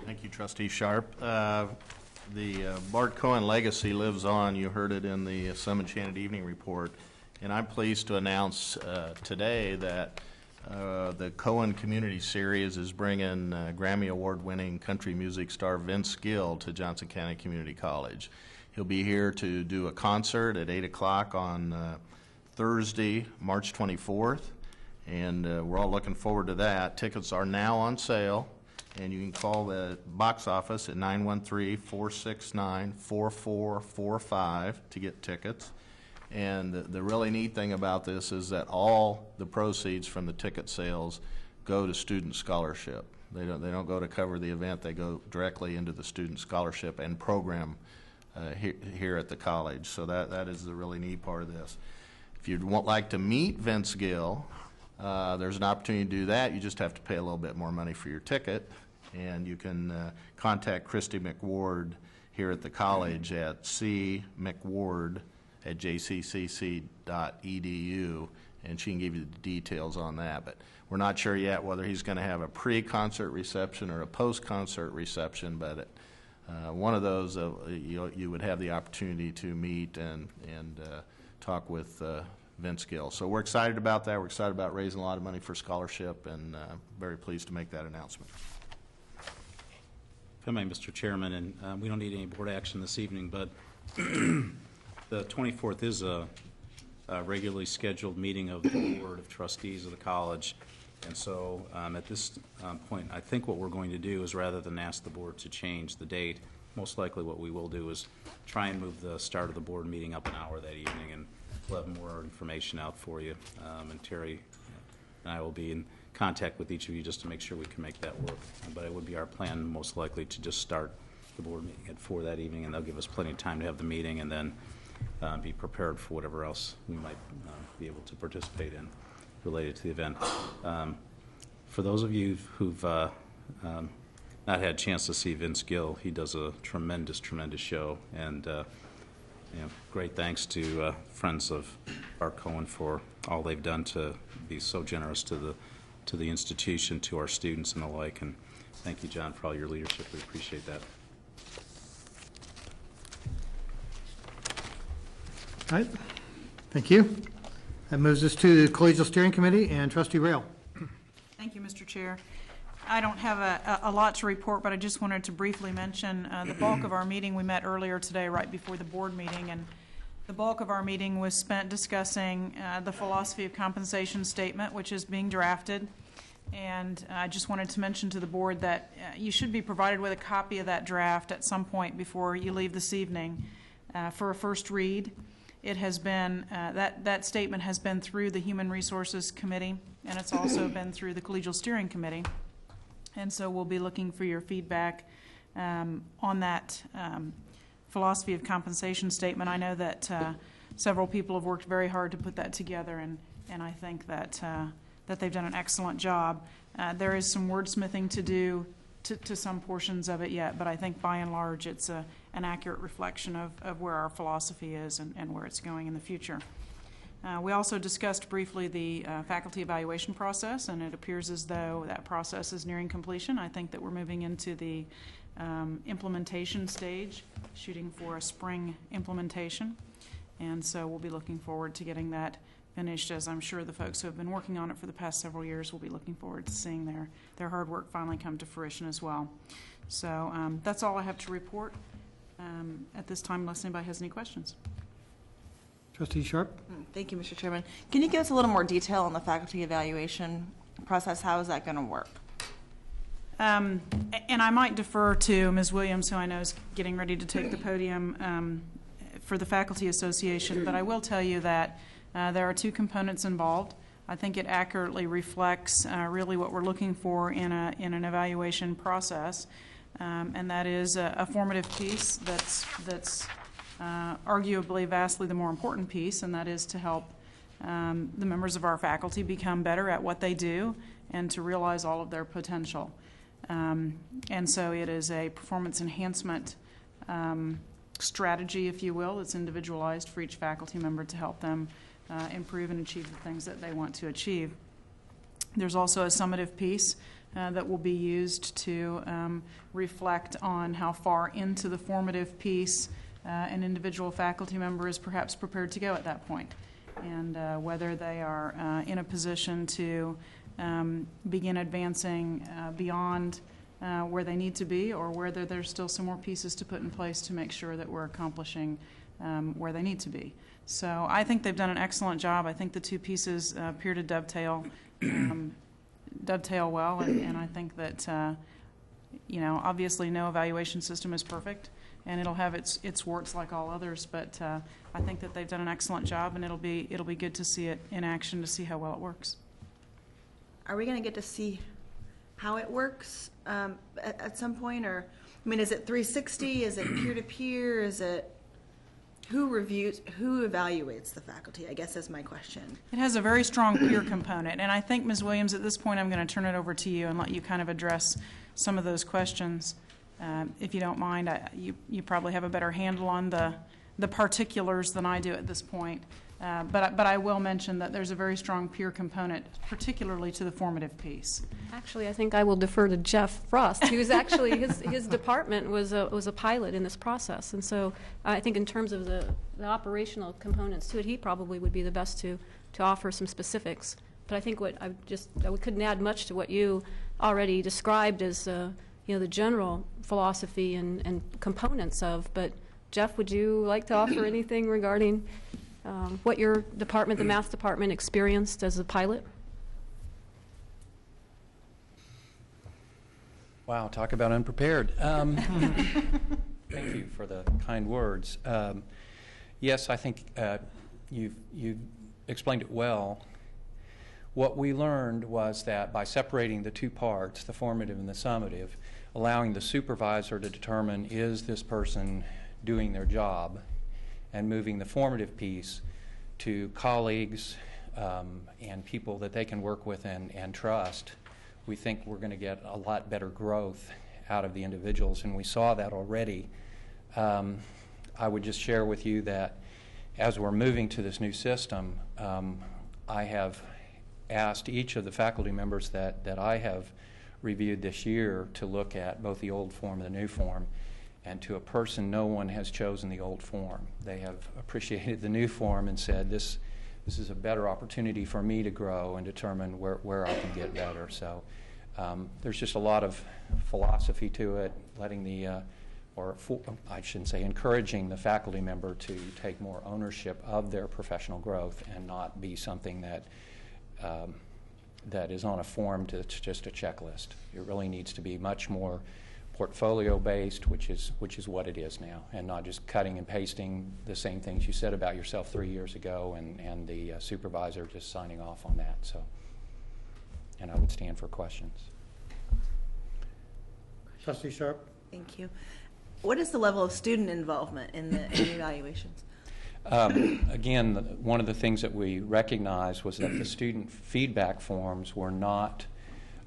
Thank you, Trustee Sharp. The Bart Cohen legacy lives on. You heard it in the Some Enchanted Evening report. And I'm pleased to announce today that the Cohen Community Series is bringing Grammy Award-winning country music star Vince Gill to Johnson County Community College. He'll be here to do a concert at 8 o'clock on Thursday, March 24th. And we're all looking forward to that. Tickets are now on sale. And you can call the box office at 913-469-4445 to get tickets. And the really neat thing about this is that all the proceeds from the ticket sales go to student scholarship. They don't go to cover the event. They go directly into the student scholarship and program here at the college. So that is the really neat part of this. If you'd like to meet Vince Gill, there's an opportunity to do that. You just have to pay a little bit more money for your ticket, and you can contact Christy McWard here at the college at cmcward@jccc.edu, and she can give you the details on that. But we're not sure yet whether he's going to have a pre-concert reception or a post-concert reception, but one of those you would have the opportunity to meet and talk with Vince Gill. So we're excited about that. We're excited about raising a lot of money for scholarship, and very pleased to make that announcement. If I may, Mr. Chairman, and we don't need any board action this evening, but the 24th is a regularly scheduled meeting of the Board of Trustees of the college. And so at this point, I think what we're going to do is, rather than ask the board to change the date, most likely what we will do is try and move the start of the board meeting up an hour that evening, and we'll have more information out for you. And Terry and I will be in contact with each of you just to make sure we can make that work. But it would be our plan most likely to just start the board meeting at 4 that evening, and they'll give us plenty of time to have the meeting and then be prepared for whatever else we might be able to participate in related to the event. For those of you who've not had a chance to see Vince Gill, he does a tremendous show, and great thanks to Friends of Art Cohen for all they've done to be so generous to the institution, to our students and the like. And thank you, John, for all your leadership. We appreciate that. All right, thank you. That moves us to the Collegial Steering Committee and Trustee Rail. Thank you, Mr. Chair. I don't have a lot to report, but I just wanted to briefly mention the bulk of our meeting. We met earlier today right before the board meeting, and the bulk of our meeting was spent discussing the philosophy of compensation statement, which is being drafted. And I just wanted to mention to the board that you should be provided with a copy of that draft at some point before you leave this evening for a first read. It has been, that statement has been through the Human Resources Committee, and it's also been through the Collegial Steering Committee. And so we'll be looking for your feedback on that philosophy of compensation statement. I know that several people have worked very hard to put that together, and I think that they've done an excellent job. There is some wordsmithing to do to some portions of it yet, but I think by and large it's an accurate reflection of where our philosophy is and where it's going in the future. We also discussed briefly the faculty evaluation process, and it appears as though that process is nearing completion. I think that we're moving into the implementation stage, shooting for a spring implementation, and so we'll be looking forward to getting that finished, as I'm sure the folks who have been working on it for the past several years will be looking forward to seeing their hard work finally come to fruition as well. So that's all I have to report at this time, unless anybody has any questions. Trustee Sharp? Thank you, Mr. Chairman. Can you give us a little more detail on the faculty evaluation process? How is that going to work? And I might defer to Ms. Williams, who I know is getting ready to take the podium for the Faculty Association, but I will tell you that there are two components involved. I think it accurately reflects really what we're looking for in an evaluation process, and that is a formative piece that's arguably vastly the more important piece, and that is to help the members of our faculty become better at what they do and to realize all of their potential. And so it is a performance enhancement strategy, if you will. It's individualized for each faculty member to help them improve and achieve the things that they want to achieve. There's also a summative piece that will be used to reflect on how far into the formative piece an individual faculty member is perhaps prepared to go at that point, and whether they are in a position to begin advancing beyond where they need to be, or whether there's still some more pieces to put in place to make sure that we're accomplishing where they need to be. So I think they've done an excellent job. I think the two pieces appear to dovetail well, and I think that obviously no evaluation system is perfect, and it'll have its warts like all others. But I think that they've done an excellent job, and it'll be good to see it in action, to see how well it works. Are we going to get to see how it works at some point, or is it 360? Is it peer to peer? Is it who evaluates the faculty, I guess is my question. It has a very strong peer component, and I think, Ms. Williams, at this point I'm going to turn it over to you and let you kind of address some of those questions. If you don't mind, you probably have a better handle on the particulars than I do at this point. But I will mention that there's a very strong peer component, particularly to the formative piece. Actually, I think I will defer to Jeff Frost, who's actually, his department was a pilot in this process. And so I think in terms of the operational components to it, he probably would be the best to offer some specifics. But I think we couldn't add much to what you already described as, the general philosophy and components of. But Jeff, would you like to offer anything regarding what your department, the math department, experienced as a pilot? Wow, talk about unprepared. Thank you for the kind words. Yes, I think you've explained it well. What we learned was that by separating the two parts, the formative and the summative, allowing the supervisor to determine, is this person doing their job, and moving the formative piece to colleagues and people that they can work with and trust, we think we're going to get a lot better growth out of the individuals, and we saw that already. I would just share with you that as we're moving to this new system, I have asked each of the faculty members that I have reviewed this year to look at both the old form and the new form. And to a person, no one has chosen the old form. They have appreciated the new form and said, this is a better opportunity for me to grow and determine where I can get better. So there's just a lot of philosophy to it, letting I shouldn't say encouraging the faculty member to take more ownership of their professional growth and not be something that is on a form that's just a checklist. It really needs to be much more portfolio-based, which is what it is now, and not just cutting and pasting the same things you said about yourself 3 years ago and the supervisor just signing off on that. So, and I would stand for questions. Trustee Sharp? Thank you. What is the level of student involvement in the evaluations? Again, one of the things that we recognized was that the student feedback forms were not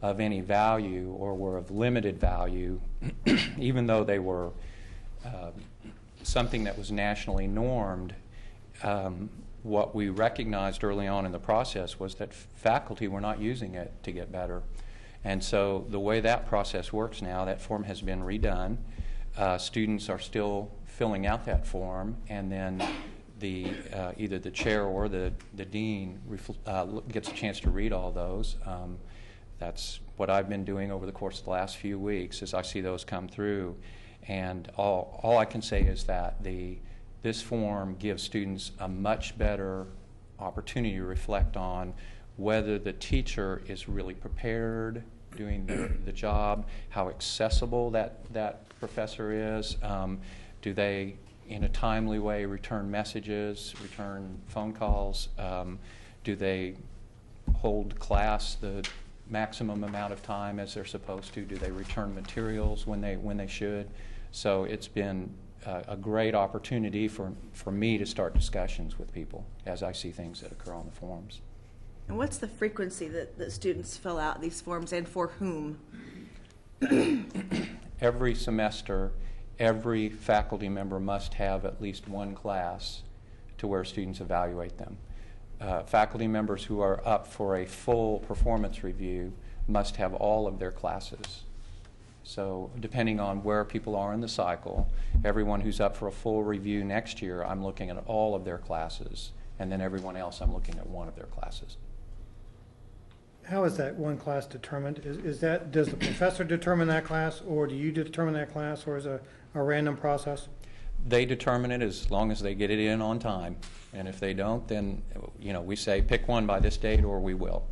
of any value or were of limited value, even though they were something that was nationally normed. What we recognized early on in the process was that faculty were not using it to get better. And so the way that process works now, that form has been redone. Students are still filling out that form, and then either the chair or the dean gets a chance to read all those. That's what I've been doing over the course of the last few weeks as I see those come through. And all I can say is that this form gives students a much better opportunity to reflect on whether the teacher is really prepared doing the job, how accessible that professor is. Do they, in a timely way, return messages, return phone calls? Do they hold class the maximum amount of time as they're supposed to? Do they return materials when they should? So it's been a great opportunity for me to start discussions with people as I see things that occur on the forms. And what's the frequency that students fill out these forms, and for whom? Every semester, every faculty member must have at least one class to where students evaluate them. Faculty members who are up for a full performance review must have all of their classes. So depending on where people are in the cycle, everyone who's up for a full review next year, I'm looking at all of their classes, and then everyone else, I'm looking at one of their classes. How is that one class determined? Does the professor determine that class, or do you determine that class, or is it a random process? They determine it as long as they get it in on time. And if they don't, then we say pick one by this date or we will.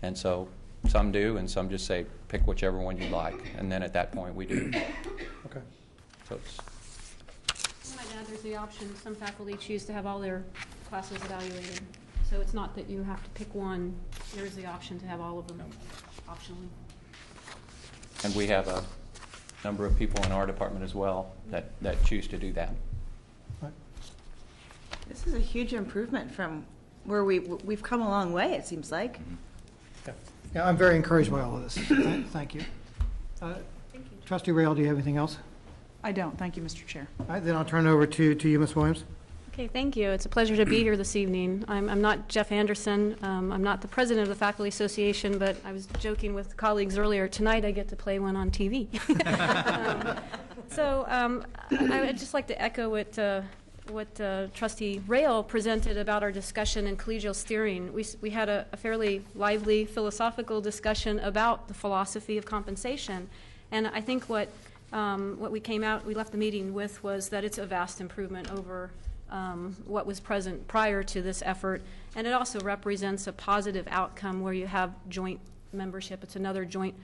And so some do, and some just say pick whichever one you like. And then at that point we do. Okay. So I might add there's the option, some faculty choose to have all their classes evaluated. So it's not that you have to pick one. There is the option to have all of them optionally. And we have a number of people in our department as well that choose to do that. This is a huge improvement from where we've come a long way, it seems like. Yeah, I'm very encouraged by all of this. Thank you. Trustee Rail, do you have anything else? I don't. Thank you, Mr. Chair. All right, then I'll turn it over to you, Ms. Williams. Okay, thank you. It's a pleasure to be here this evening. I'm not Jeff Anderson. I'm not the president of the Faculty Association, but I was joking with colleagues earlier. Tonight I get to play one on TV. I would just like to echo what Trustee Rail presented about our discussion in collegial steering. We had a fairly lively philosophical discussion about the philosophy of compensation, and I think what we left the meeting with was that it's a vast improvement over what was present prior to this effort, and it also represents a positive outcome where you have joint membership. It's another joint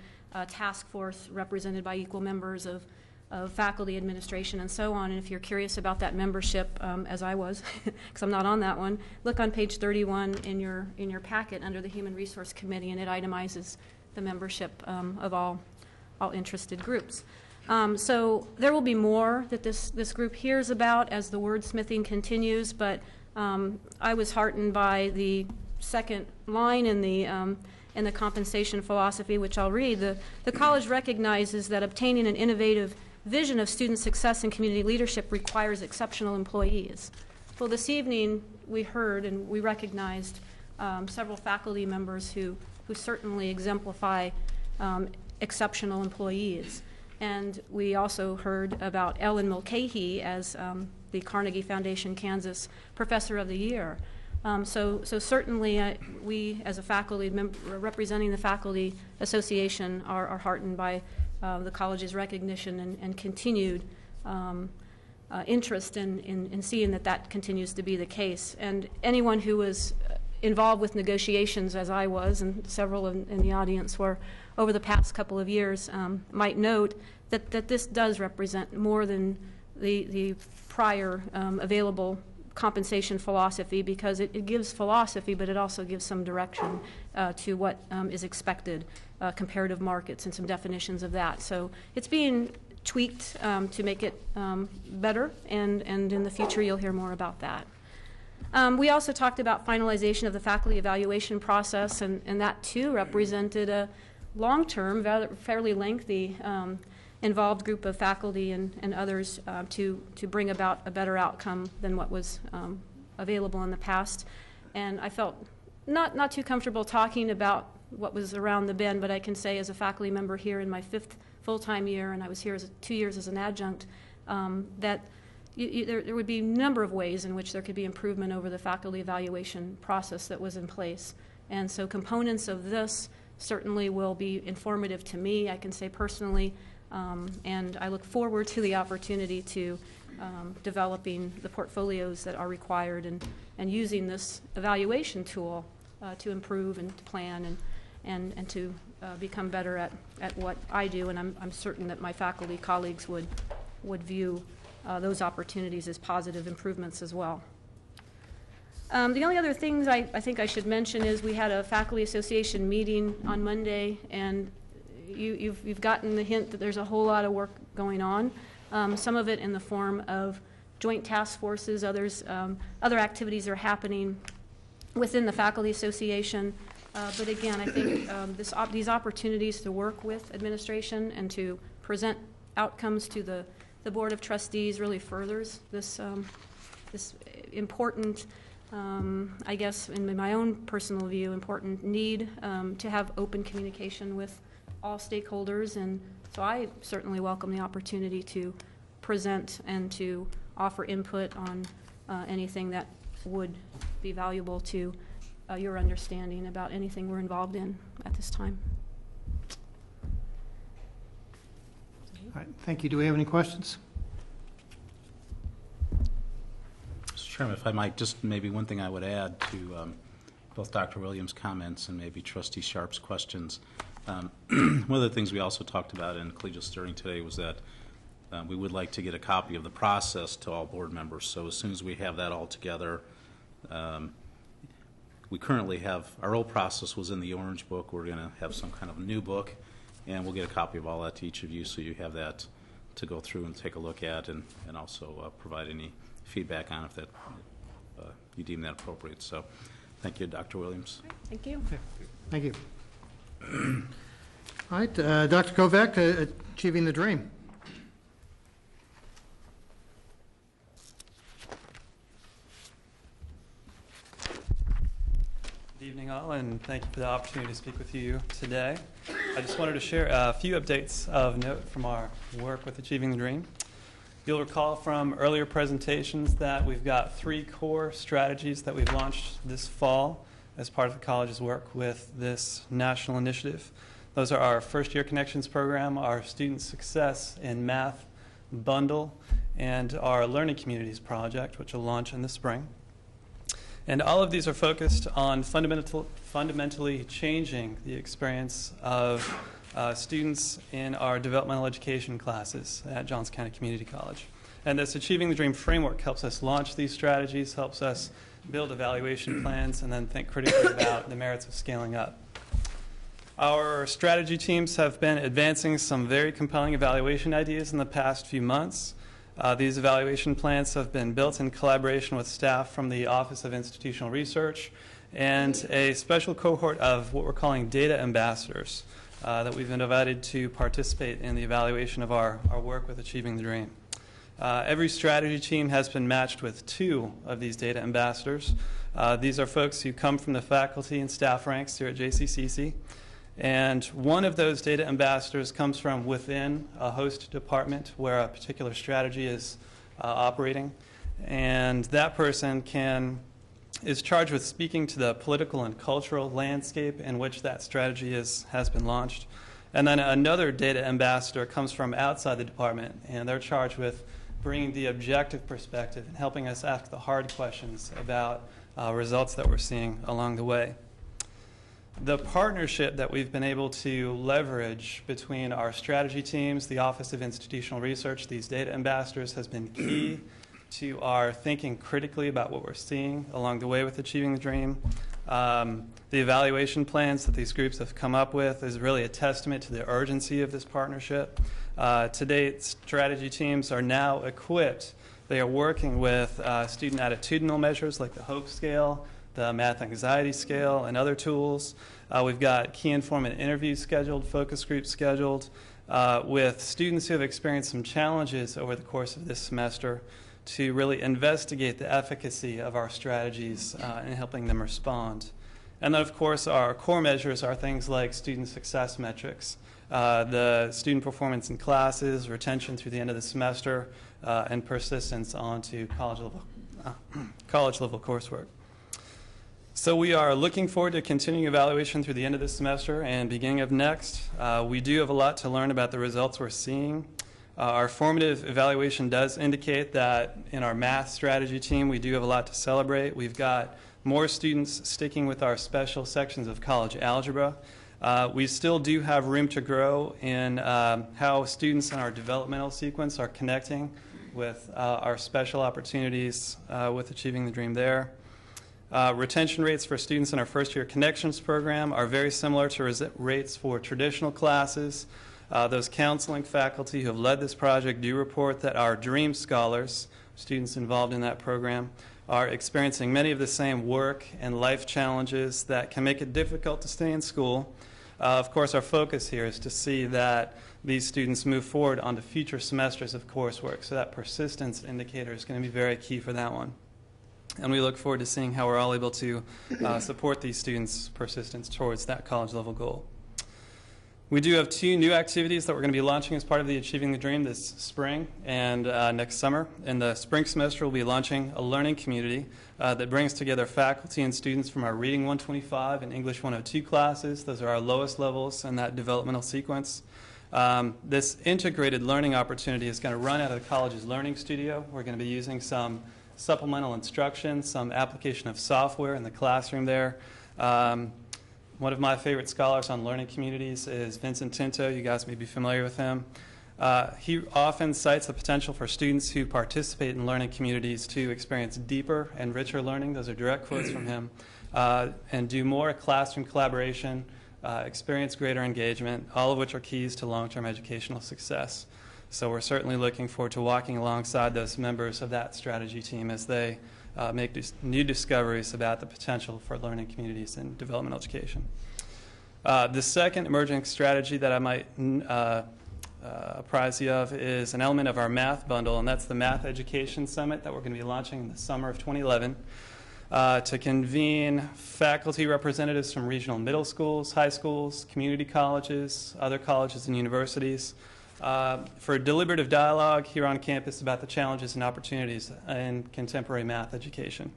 task force represented by equal members of faculty, administration, and so on. And if you're curious about that membership, as I was, because I'm not on that one, look on page 31 in your packet under the Human Resource Committee, and it itemizes the membership of all interested groups. So there will be more that this group hears about as the wordsmithing continues, but I was heartened by the second line in the compensation philosophy, which I'll read. The college recognizes that obtaining an innovative vision of student success and community leadership requires exceptional employees. Well, this evening we heard and we recognized several faculty members who certainly exemplify exceptional employees. And we also heard about Ellen Mulcahy as the Carnegie Foundation Kansas Professor of the Year. So certainly we, as a faculty member representing the Faculty Association, are heartened by the college's recognition and continued interest in seeing that continues to be the case. And anyone who was involved with negotiations, as I was, and several in the audience were, over the past couple of years, might note that this does represent more than the prior available compensation philosophy, because it gives philosophy, but it also gives some direction to what is expected, comparative markets and some definitions of that. So it's being tweaked to make it better, and in the future you'll hear more about that. We also talked about finalization of the faculty evaluation process, and that too represented a long-term, fairly lengthy involved group of faculty and others to bring about a better outcome than what was available in the past. And I felt not too comfortable talking about what was around the bend, but I can say as a faculty member here in my 5th full-time year, and I was here 2 years as an adjunct, that there would be a number of ways in which there could be improvement over the faculty evaluation process that was in place. And so components of this certainly will be informative to me, I can say personally, and I look forward to the opportunity to developing the portfolios that are required and using this evaluation tool to improve and to plan and to become better at what I do. And I'm certain that my faculty colleagues would view those opportunities as positive improvements as well. The only other things I think I should mention is we had a faculty association meeting on Monday, and you've gotten the hint that there's a whole lot of work going on. Some of it in the form of joint task forces, other activities are happening within the faculty association. But again, I think these opportunities to work with administration and to present outcomes to the Board of Trustees really furthers this important, I guess, in my own personal view, important need to have open communication with all stakeholders. And so I certainly welcome the opportunity to present and to offer input on anything that would be valuable to your understanding about anything we're involved in at this time. All right, thank you. Do we have any questions? Mr. Chairman, if I might, just maybe one thing I would add to both Dr. Williams' comments and maybe Trustee Sharp's questions. One of the things we also talked about in collegial steering today was that we would like to get a copy of the process to all board members. So as soon as we have that all together, we currently have, our old process was in the Orange Book. We're going to have some kind of new book, and we'll get a copy of all that to each of you so you have that to go through and take a look at, and also provide any feedback on if that you deem that appropriate. So thank you, Dr. Williams. Thank you. Okay. Thank you. All right, Dr. Kovac, Achieving the Dream. all, and thank you for the opportunity to speak with you today. I just wanted to share a few updates of note from our work with Achieving the Dream. You'll recall from earlier presentations that we've got 3 core strategies that we've launched this fall as part of the college's work with this national initiative. Those are our First Year Connections program, our Student Success in Math bundle, and our Learning Communities project, which will launch in the spring. And all of these are focused on fundamentally changing the experience of students in our developmental education classes at Johnson County Community College. And this Achieving the Dream framework helps us launch these strategies, helps us build evaluation plans, and then think critically about the merits of scaling up. Our strategy teams have been advancing some very compelling evaluation ideas in the past few months. These evaluation plans have been built in collaboration with staff from the Office of Institutional Research and a special cohort of what we're calling data ambassadors that we've been invited to participate in the evaluation of our work with Achieving the Dream. Every strategy team has been matched with 2 of these data ambassadors. These are folks who come from the faculty and staff ranks here at JCCC. And one of those data ambassadors comes from within a host department where a particular strategy is operating. And that person is charged with speaking to the political and cultural landscape in which that strategy has been launched. And then another data ambassador comes from outside the department, and they're charged with bringing the objective perspective and helping us ask the hard questions about results that we're seeing along the way. The partnership that we've been able to leverage between our strategy teams, the Office of Institutional Research, these data ambassadors, has been key to our thinking critically about what we're seeing along the way with Achieving the Dream. The evaluation plans that these groups have come up with is really a testament to the urgency of this partnership. To date, strategy teams are now equipped. They are working with student attitudinal measures like the HOPE scale, the math anxiety scale, and other tools. We've got key informant interviews scheduled, focus groups scheduled, with students who have experienced some challenges over the course of this semester to really investigate the efficacy of our strategies in helping them respond. And then, of course, our core measures are things like student success metrics, the student performance in classes, retention through the end of the semester, and persistence onto college-level coursework. So we are looking forward to continuing evaluation through the end of this semester and beginning of next. We do have a lot to learn about the results we're seeing. Our formative evaluation does indicate that in our math strategy team, we do have a lot to celebrate. We've got more students sticking with our special sections of college algebra. We still do have room to grow in how students in our developmental sequence are connecting with our special opportunities with Achieving the Dream there. Retention rates for students in our First Year Connections program are very similar to rates for traditional classes. Those counseling faculty who have led this project do report that our Dream Scholars, students involved in that program, are experiencing many of the same work and life challenges that can make it difficult to stay in school. Of course, our focus here is to see that these students move forward onto future semesters of coursework, so that persistence indicator is going to be very key for that one. And we look forward to seeing how we're all able to support these students' persistence towards that college-level goal. We do have 2 new activities that we're going to be launching as part of the Achieving the Dream this spring and next summer. In the spring semester, we'll be launching a learning community that brings together faculty and students from our Reading 125 and English 102 classes. Those are our lowest levels in that developmental sequence. This integrated learning opportunity is going to run out of the college's Learning Studio. We're going to be using some supplemental instruction, some application of software in the classroom there. One of my favorite scholars on learning communities is Vincent Tinto. You guys may be familiar with him. He often cites the potential for students who participate in learning communities to experience deeper and richer learning. Those are direct quotes from him. And do more classroom collaboration, experience greater engagement, all of which are keys to long-term educational success. So we're certainly looking forward to walking alongside those members of that strategy team as they make new discoveries about the potential for learning communities in developmental education. The second emerging strategy that I might apprise you of is an element of our math bundle, and that's the Math Education Summit that we're going to be launching in the summer of 2011. to convene faculty representatives from regional middle schools, high schools, community colleges, other colleges and universities, for a deliberative dialogue here on campus about the challenges and opportunities in contemporary math education.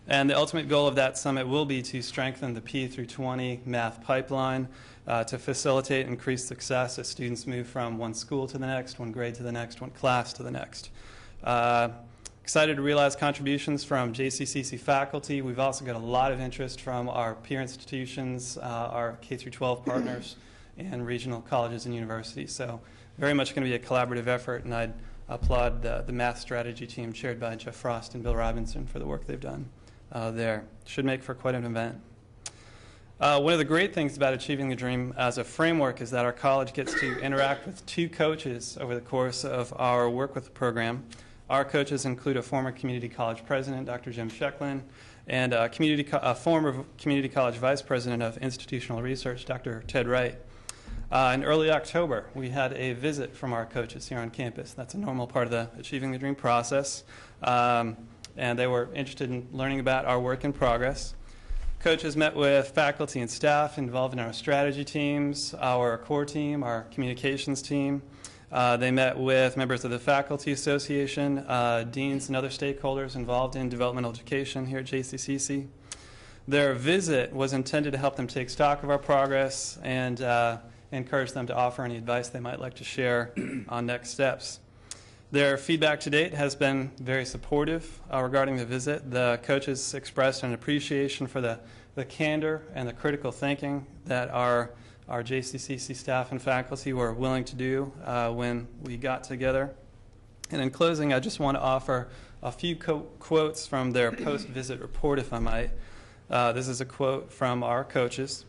And the ultimate goal of that summit will be to strengthen the P through 20 math pipeline to facilitate increased success as students move from one school to the next, one grade to the next, one class to the next. Excited to realize contributions from JCCC faculty. We've also got a lot of interest from our peer institutions, our K through 12 partners, and regional colleges and universities. So very much going to be a collaborative effort, and I'd applaud the math strategy team chaired by Jeff Frost and Bill Robinson for the work they've done there. Should make for quite an event. One of the great things about Achieving the Dream as a framework is that our college gets to interact with 2 coaches over the course of our work with the program. Our coaches include a former community college president, Dr. Jim Shecklin, and a former community college vice president of institutional research, Dr. Ted Wright. In early October, we had a visit from our coaches here on campus. That's a normal part of the Achieving the Dream process. And they were interested in learning about our work in progress. Coaches met with faculty and staff involved in our strategy teams, our core team, our communications team. They met with members of the Faculty Association, deans and other stakeholders involved in developmental education here at JCCC. Their visit was intended to help them take stock of our progress and encourage them to offer any advice they might like to share on next steps. Their feedback to date has been very supportive regarding the visit. The coaches expressed an appreciation for the candor and the critical thinking that our JCCC staff and faculty were willing to do when we got together. And in closing, I just want to offer a few quotes from their post-visit report, if I might. This is a quote from our coaches.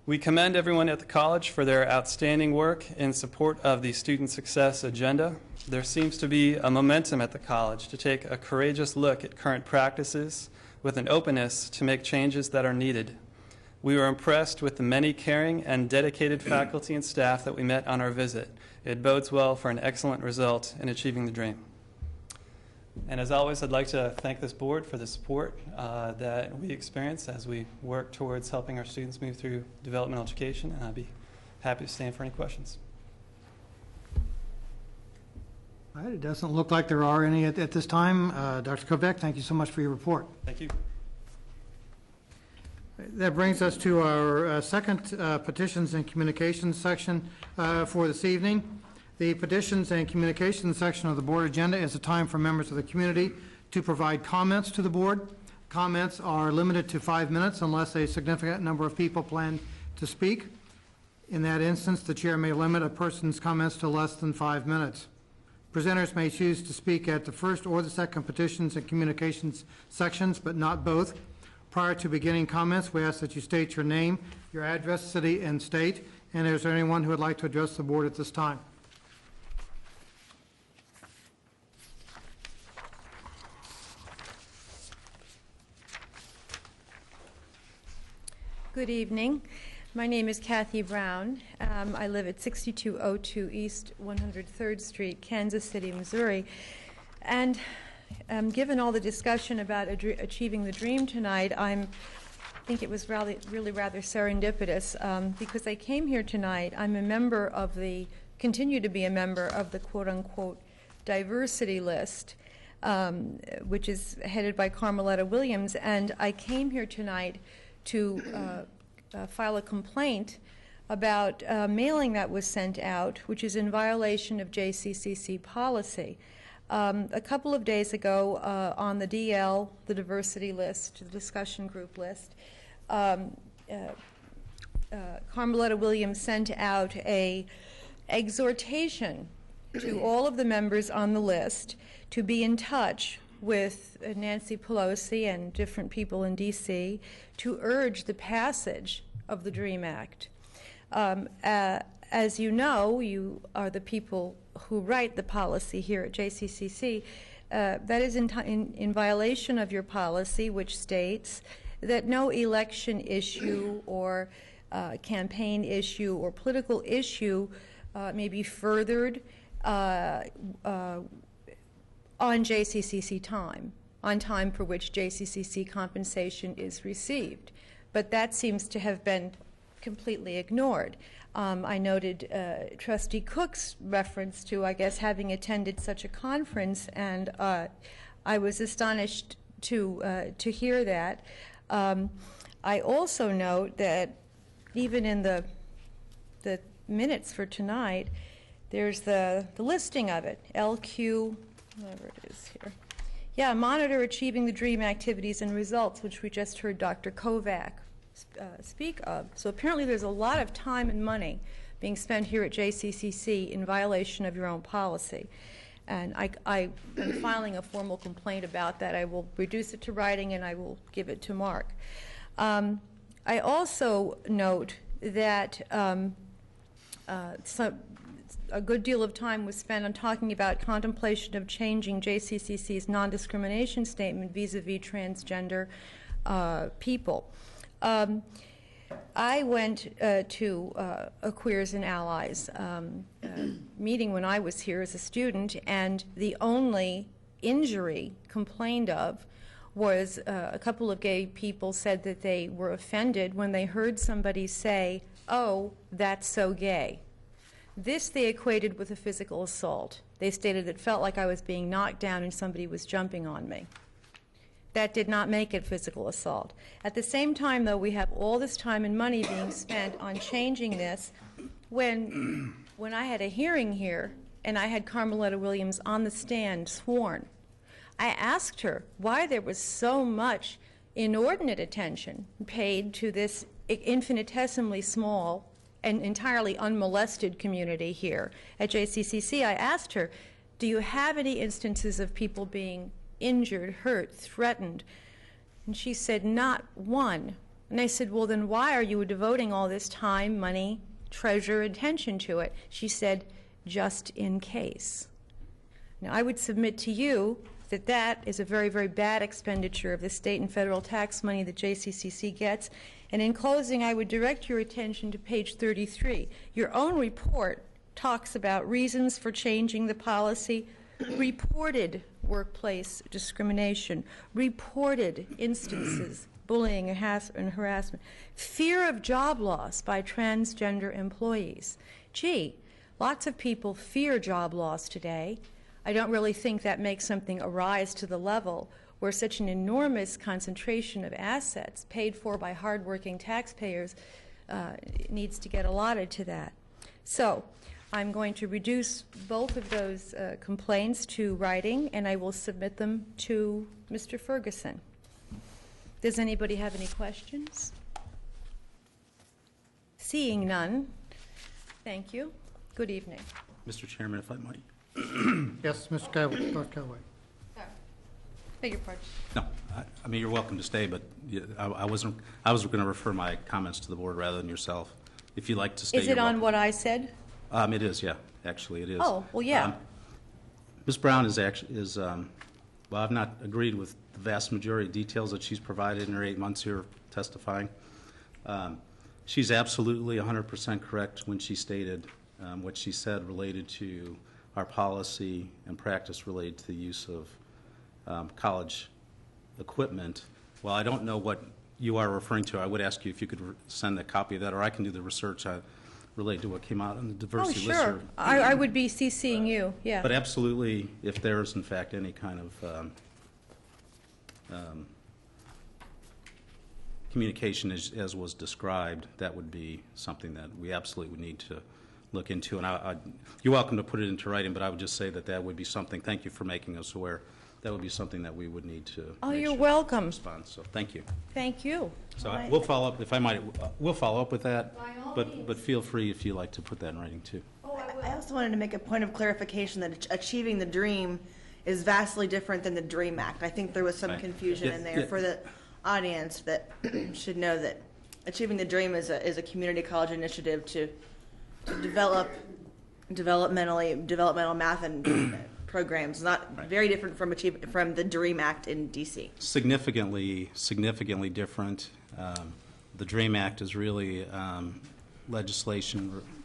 We commend everyone at the college for their outstanding work in support of the student success agenda. There seems to be a momentum at the college to take a courageous look at current practices with an openness to make changes that are needed. We were impressed with the many caring and dedicated faculty and staff that we met on our visit. It bodes well for an excellent result in Achieving the Dream. And as always, I'd like to thank this board for the support that we experience as we work towards helping our students move through developmental education, and I'd be happy to stand for any questions. All right, it doesn't look like there are any at this time. Dr. Kovac, thank you so much for your report. Thank you. That brings us to our second petitions and communications section for this evening. The petitions and communications section of the board agenda is a time for members of the community to provide comments to the board. Comments are limited to 5 minutes unless a significant number of people plan to speak. In that instance, the chair may limit a person's comments to less than 5 minutes. Presenters may choose to speak at the first or the second petitions and communications sections, but not both. Prior to beginning comments, we ask that you state your name, your address, city, and state, and is there anyone who would like to address the board at this time? Good evening. My name is Kathy Brown. I live at 6202 East 103rd Street, Kansas City, Missouri. And given all the discussion about achieving the dream tonight, I think it was really rather serendipitous because I came here tonight. I'm a member of continue to be a member of the quote-unquote diversity list, which is headed by Carmeletta Williams, and I came here tonight to file a complaint about mailing that was sent out, which is in violation of JCCC policy. A couple of days ago on the DL, the diversity list, the discussion group list, Carmeletta Williams sent out a exhortation to all of the members on the list to be in touch with Nancy Pelosi and different people in D.C. to urge the passage of the DREAM Act. As you know, you are the people who write the policy here at JCCC. That is in violation of your policy, which states that no election issue or campaign issue or political issue may be furthered on JCCC time. on time for which JCCC compensation is received. But that seems to have been completely ignored. I noted Trustee Cook's reference to, I guess, having attended such a conference, and I was astonished to hear that. I also note that even in the minutes for tonight, there's the listing of it, LQ, whatever it is here. Yeah, monitor achieving the DREAM activities and results, which we just heard Dr. Kovac speak of. So apparently there's a lot of time and money being spent here at JCCC in violation of your own policy. And I am filing a formal complaint about that. I will reduce it to writing and I will give it to Mark. I also note that a good deal of time was spent on talking about contemplation of changing JCCC's non-discrimination statement vis-a-vis transgender people. I went to a Queers and Allies meeting when I was here as a student, and the only injury complained of was a couple of gay people said that they were offended when they heard somebody say, "Oh, that's so gay." This they equated with a physical assault. They stated it felt like I was being knocked down and somebody was jumping on me. That did not make it physical assault. At the same time, though, we have all this time and money being spent on changing this. When I had a hearing here and I had Carmeletta Williams on the stand sworn, I asked her why there was so much inordinate attention paid to this infinitesimally small and entirely unmolested community here at JCCC. I asked her, do you have any instances of people being injured, hurt, threatened? And she said, not one. And I said, well, then why are you devoting all this time, money, treasure, attention to it? She said, just in case. Now, I would submit to you that that is a very, very bad expenditure of the state and federal tax money that JCCC gets. And in closing, I would direct your attention to page 33. Your own report talks about reasons for changing the policy, reported workplace discrimination, reported instances, bullying and harassment, fear of job loss by transgender employees. Gee, lots of people fear job loss today. I don't really think that makes something arise to the level where such an enormous concentration of assets paid for by hardworking taxpayers needs to get allotted to that. So I'm going to reduce both of those complaints to writing, and I will submit them to Mr. Ferguson. Does anybody have any questions? Seeing none, thank you. Good evening. Mr. Chairman, if I might. Yes, Mr. Callaway. Beg your pardon. No, I mean, you're welcome to stay, but I was going to refer my comments to the board rather than yourself. If you'd like to stay, Is it on what I said? It is, yeah. Actually, it is. Oh, well, yeah. Ms. Brown well, I've not agreed with the vast majority of details that she's provided in her 8 months here testifying. She's absolutely 100% correct when she stated what she said related to our policy and practice related to the use of college equipment. Well, I don't know what you are referring to. I would ask you if you could send a copy of that, or I can do the research related to what came out in the diversity list. Oh, sure. I would be CCing you, yeah. But absolutely, if there is in fact any kind of communication as was described, that would be something that we absolutely would need to look into. And you're welcome to put it into writing, but I would just say that would be something, thank you for making us aware, that would be something that we would need to Oh, you're welcome. respond. So thank you. Thank you. So we'll follow up, if I might, we'll follow up with that, By all but feel free if you like to put that in writing too. I also wanted to make a point of clarification that achieving the dream is vastly different than the DREAM Act. I think there was some Right. confusion Yeah, in there yeah. for the audience that should know that Achieving the Dream is a community college initiative to develop developmental math and programs. Not very different from the DREAM Act in DC. Significantly different. The DREAM Act is really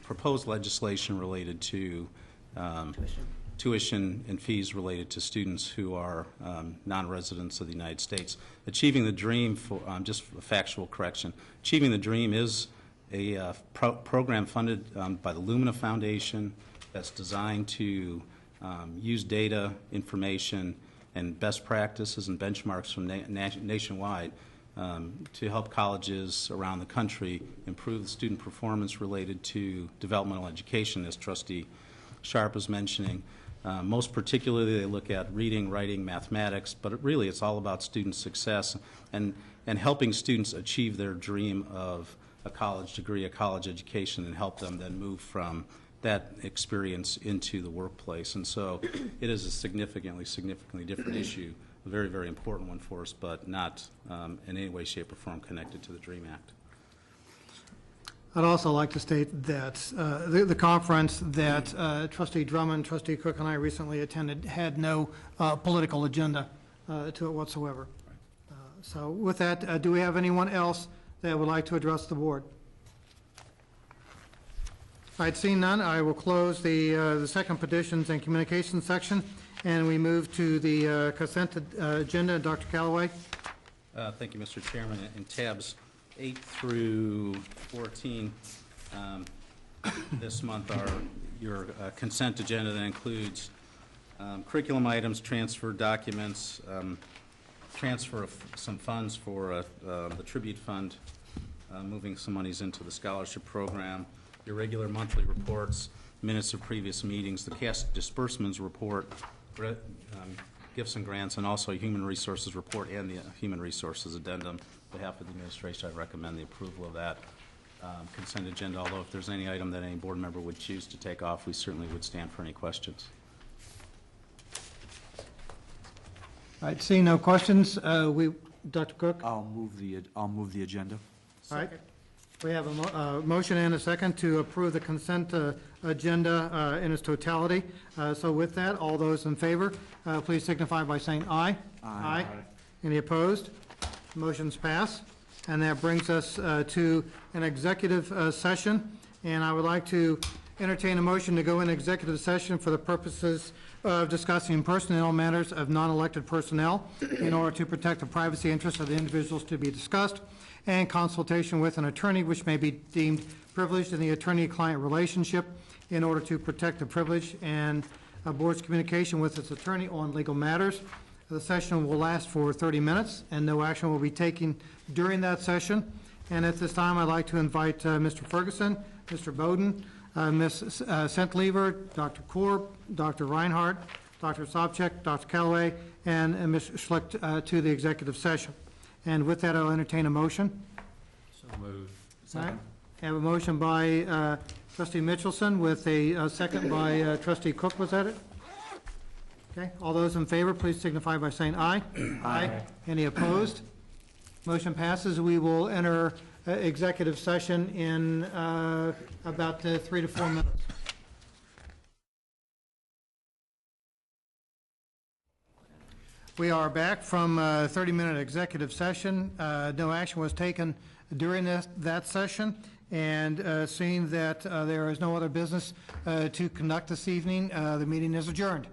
proposed legislation related to tuition and fees related to students who are non-residents of the United States. Achieving the Dream, for just a factual correction, Achieving the Dream is a program funded by the Lumina Foundation that's designed to use data, information, and best practices and benchmarks from nationwide to help colleges around the country improve the student performance related to developmental education, as Trustee Sharp was mentioning. Most particularly, they look at reading, writing, mathematics, but it's all about student success and helping students achieve their dream of a college degree, a college education, and help them then move from that experience into the workplace. And so it is a significantly different issue, a very, very important one for us, but not in any way, shape, or form connected to the DREAM Act. I'd also like to state that the conference that Trustee Drummond, Trustee Cook, and I recently attended had no political agenda to it whatsoever. So with that, do we have anyone else that would like to address the board? I'd seen none. I will close the second petitions and communications section, and we move to the consent agenda. Dr. Callaway. Thank you, Mr. Chairman. In tabs 8 through 14 this month are your consent agenda that includes curriculum items, transfer documents, transfer of some funds for the tribute fund, moving some monies into the scholarship program, your regular monthly reports, minutes of previous meetings, the cash disbursements report, gifts and grants, and also a human resources report and the human resources addendum. On behalf of the administration, I recommend the approval of that consent agenda, although if there's any item that any board member would choose to take off, we certainly would stand for any questions. All right, seeing no questions, Dr. Cook? I'll move the agenda. All right. We have a motion and a second to approve the consent agenda in its totality. So with that, all those in favor, please signify by saying aye. Aye. Any opposed? Motion's pass. And that brings us to an executive session. And I would like to entertain a motion to go in executive session for the purposes of discussing personnel matters of non-elected personnel in order to protect the privacy interests of the individuals to be discussed, and consultation with an attorney which may be deemed privileged in the attorney-client relationship in order to protect the privilege and a board's communication with its attorney on legal matters. The session will last for 30 minutes, and no action will be taken during that session. And at this time, I'd like to invite Mr. Ferguson, Mr. Bowden, Ms. Centlever, Dr. Korb, Dr. Reinhardt, Dr. Sobchak, Dr. Callaway, and Ms. Schlicht to the executive session. And with that, I'll entertain a motion. So moved. All right. I have a motion by Trustee Mitchelson with a second by Trustee Cook. Was that it? Okay. All those in favor, please signify by saying aye. Aye. Any opposed? Motion passes. We will enter executive session in about 3 to 4 minutes. We are back from a 30-minute executive session. No action was taken during that session, and seeing that there is no other business to conduct this evening, the meeting is adjourned.